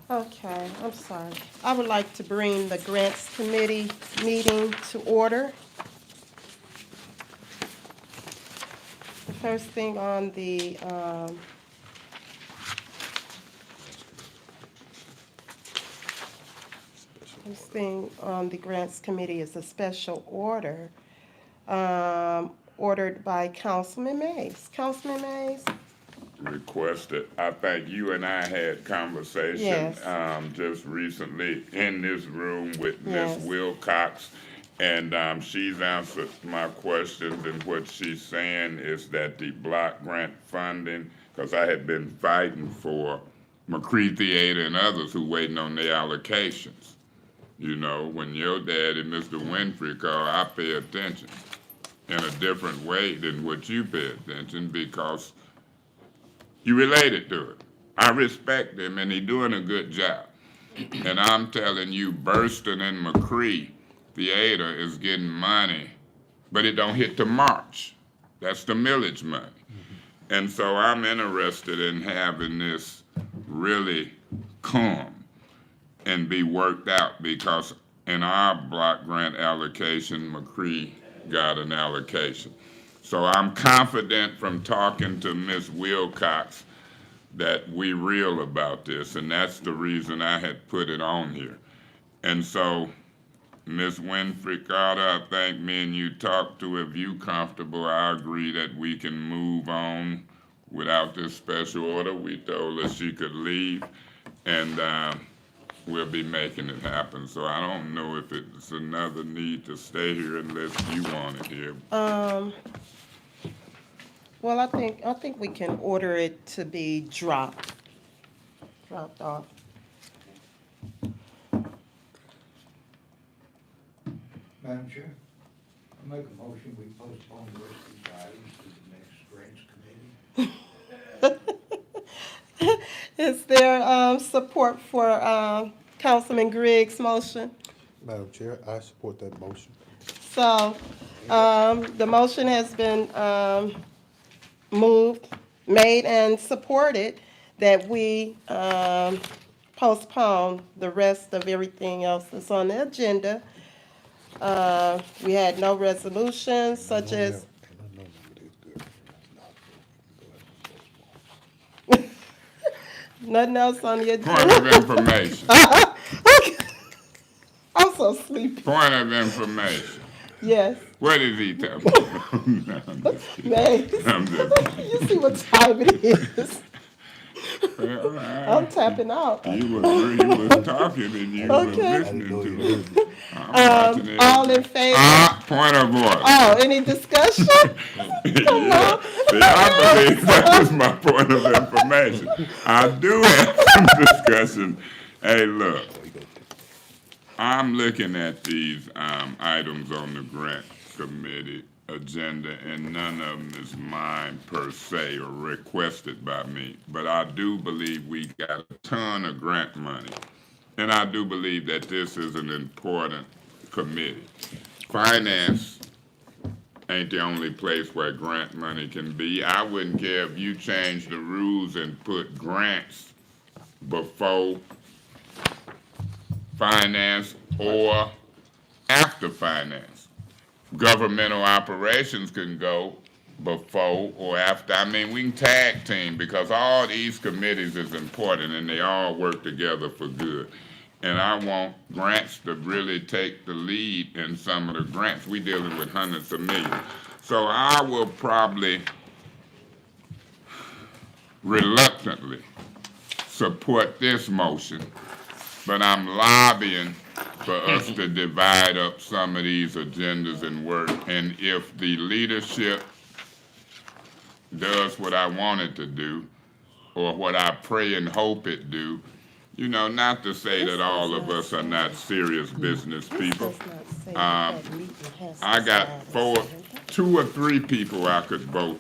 M: Okay, I'm sorry. I would like to bring the Grants Committee meeting to order. The first thing on the, Grants Committee is a special order, ordered by Councilman Mays. Councilman Mays?
G: Requested. I think you and I had conversation
M: Yes.
G: Just recently in this room with
M: Yes.
G: Ms. Wilcox, and she's answered my questions, and what she's saying is that the block grant funding, because I had been fighting for McCree Theater and others who waiting on their allocations. You know, when your daddy, Mr. Winfrey, called, I pay attention in a different way than what you pay attention, because you related to it. I respect him, and he's doing a good job. And I'm telling you, Burston and McCree Theater is getting money, but it don't hit to March. That's the millage money. And so I'm interested in having this really come and be worked out, because in our block grant allocation, McCree got an allocation. So I'm confident from talking to Ms. Wilcox that we real about this, and that's the reason I had put it on here. And so, Ms. Winfrey Carter, I think me and you talked to, if you comfortable, I agree that we can move on without this special order. We told her she could leave, and we'll be making it happen. So I don't know if it's another need to stay here unless you want it here.
M: Well, I think we can order it to be dropped off.
H: Madam Chair, I make a motion, we postpone the rest of these items to the next Grants Committee.
M: Is there support for Councilman Griggs' motion?
I: Madam Chair, I support that motion.
M: So, the motion has been made and supported that we postpone the rest of everything else that's on the agenda. We had no resolutions such as. Nothing else on the agenda.
G: Point of information.
M: Okay. I'm so sleepy.
G: Point of information.
M: Yes.
G: What is he talking about? No, I'm just kidding.
M: Mays.
G: I'm just kidding.
M: You see what time it is.
G: Well,
M: I'm tapping out.
G: You was talking and you was
M: Okay.
G: listening to it. I'm watching it.
M: All in favor?
G: Point of order.
M: Oh, any discussion?
G: Yeah. See, I believe that was my point of information. I do have some discussion. Hey, look, I'm looking at these items on the grant committee agenda, and none of them is mine per se or requested by me. But I do believe we got a ton of grant money, and I do believe that this is an important committee. Finance ain't the only place where grant money can be. I wouldn't care if you changed the rules and put grants before finance or after finance. Governmental operations can go before or after. I mean, we can tag team, because all these committees is important and they all work together for good. And I want grants to really take the lead in some of the grants. We dealing with hundreds of millions. So I will probably reluctantly support this motion, but I'm lobbying for us to divide up some of these agendas and work. And if the leadership does what I want it to do, or what I pray and hope it do, you know, not to say that all of us are not serious business people. I got 2 or 3 people I could vote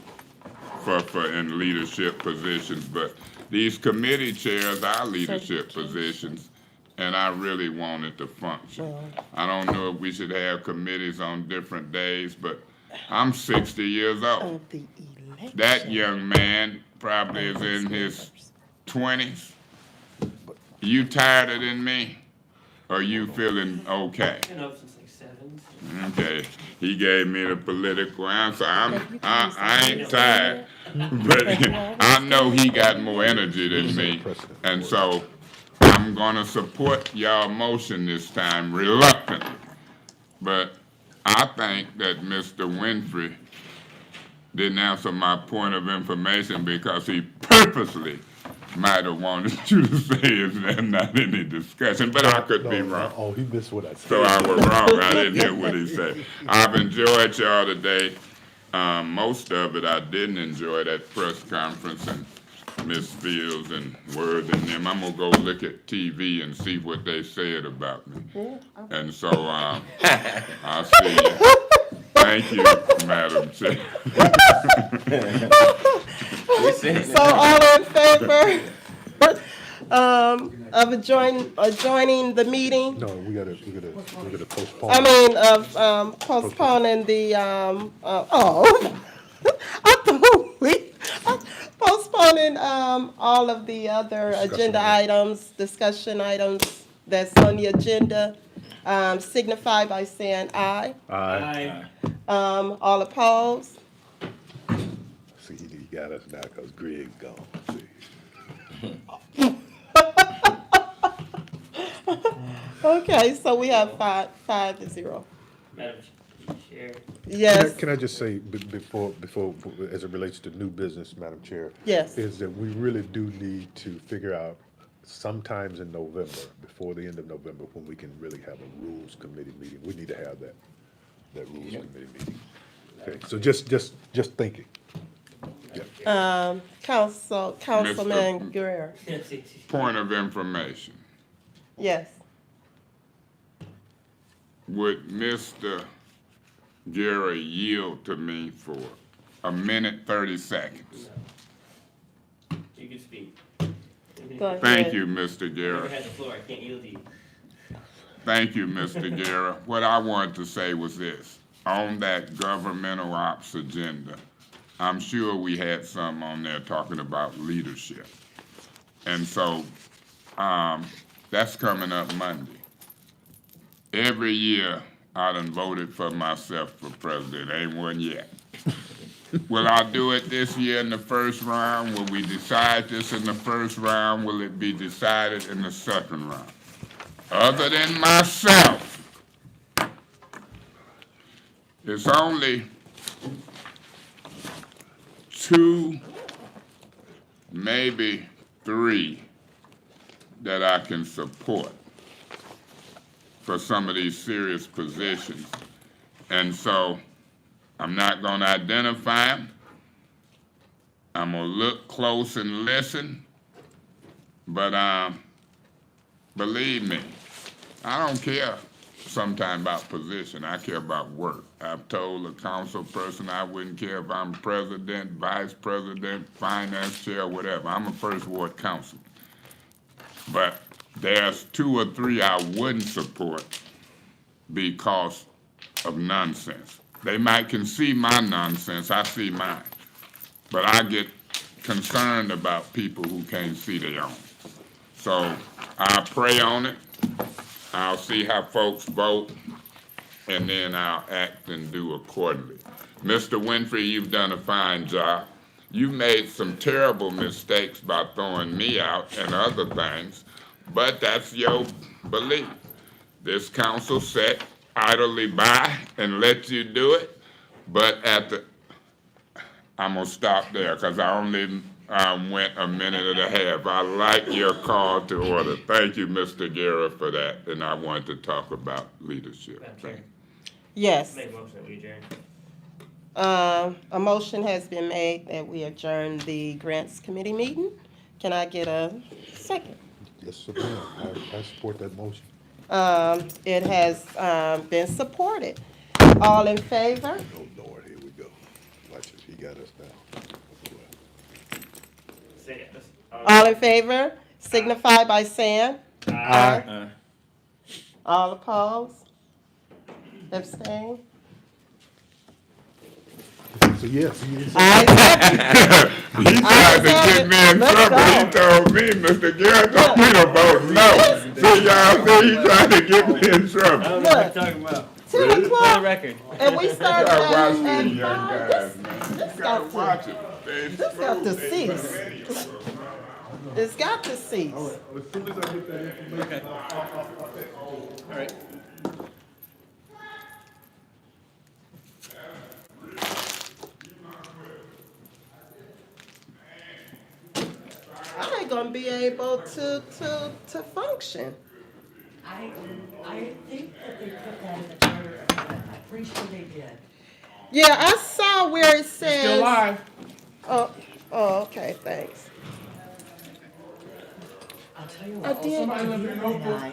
G: for in leadership positions, but these committee chairs are leadership positions, and I really want it to function. I don't know if we should have committees on different days, but I'm 60 years old. That young man probably is in his 20s. You tighter than me, or you feeling okay?
F: Been up since like 7.
G: Okay, he gave me the political answer. I ain't tired, but I know he got more energy than me, and so I'm gonna support y'all motion this time reluctantly. But I think that Mr. Winfrey didn't answer my point of information because he purposely might have wanted you to say it's not any discussion, but I could be wrong.
I: Oh, he missed what I said.
G: So I was wrong. I didn't hear what he said. I've enjoyed y'all today. Most of it I didn't enjoy, that press conference and Miss Fields and Word and them. I'm gonna go look at TV and see what they said about me. And so I'll see you. Thank you, Madam Chair.
M: So all in favor of adjoining the meeting?
I: No, we gotta postpone.
M: I mean, of postponing the, I thought postponing all of the other agenda items, discussion items that's on the agenda, signify by saying aye.
I: Aye.
M: All opposed?
I: See, he got us now because Greg's gone. See.
M: Okay, so we have 5-0.
F: Madam Chair.
M: Yes.
I: Can I just say before, as it relates to new business, Madam Chair?
M: Yes.
I: Is that we really do need to figure out sometimes in November, before the end of November, when we can really have a rules committee meeting. We need to have that rules committee meeting. Okay, so just thinking.
M: Councilman Guerrero.
G: Point of information.
M: Yes.
G: Would Mr. Gary yield to me for a minute, 30 seconds?
F: You can speak.
M: Go ahead.
G: Thank you, Mr.
F: I
G: Gary.
F: never had the floor, I can't yield to you.
G: Thank you, Mr. Gary. What I wanted to say was this. On that governmental ops agenda, I'm sure we had some on there talking about leadership. And so that's coming up Monday. Every year, I done voted for myself for president. Ain't one yet. Will I do it this year in the first round? Will we decide this in the first round? Will it be decided in the second round? Other than myself, it's only 2, maybe 3 that I can support for some of these serious positions. And so I'm not going to identify them. I'm going to look close and listen. But believe me, I don't care sometimes about position. I care about work. I've told a council person I wouldn't care if I'm president, vice president, finance chair, whatever. I'm a first ward council. But there's 2 or 3 I wouldn't support because of nonsense. They might can see my nonsense, I see mine. But I get concerned about people who can't see their own. So I'll pray on it. I'll see how folks vote, and then I'll act and do accordingly. Mr. Winfrey, you've done a fine job. You made some terrible mistakes by throwing me out and other things, but that's your belief. This council sat idly by and let you do it, but I'm gonna stop there because I only went a minute and a half. I like your call to order. Thank you, Mr. Guerra, for that. And I wanted to talk about leadership.
F: Madam Chair,
M: Yes.
F: make a motion that we adjourn.
M: A motion has been made that we adjourn the Grants Committee meeting. Can I get a second?
I: Yes, ma'am. I support that motion.
M: It has, been supported. All in favor?
I: Oh, Lord, here we go. Watch it, he got us now.
F: Say yes.
M: All in favor, signify by saying. Aye. All opposed? Abstain?
I: So, yes, he is.
M: Ayes have it.
G: He tried to get me in
M: Let's
G: trouble. He
M: go.
G: told me, Mr. Guerra told me to vote no. See, y'all see, he tried to get me in trouble.
F: know what you're talking about.
M: 2
F: For the
M: o'clock,
F: record.
M: and we
G: You
M: started
G: gotta watch
M: at
G: these young
M: 5.
G: guys, man. You
M: This
G: gotta
M: got
G: watch
M: to,
G: it. They
M: this got to
G: smooth. They
M: cease.
G: millennials.
M: It's got to cease.
I: As soon as I get that information.
F: All right.
M: I ain't gonna be able to function.
L: I think that they put that in the charter, I'm pretty sure they did.
M: Yeah, I saw where it says.
A: Still live.
M: Oh, okay, thanks.
L: I'll tell you
M: I
L: what,
M: did.
L: also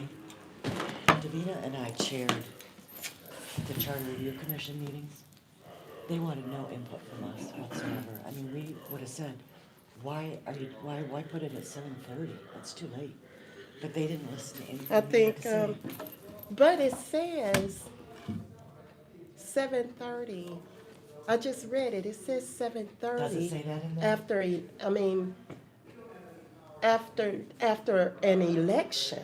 L: Davina and I chaired the Charter Review Commission meetings. They wanted no input from us whatsoever. I mean, we would have said, why put it at 7:30? That's too late. But they didn't listen to anything.
M: I
L: we had
M: think,
L: to say.
M: but it says 7:30. I just read it. It says 7:30.
L: Does it say that in there?
M: After an election.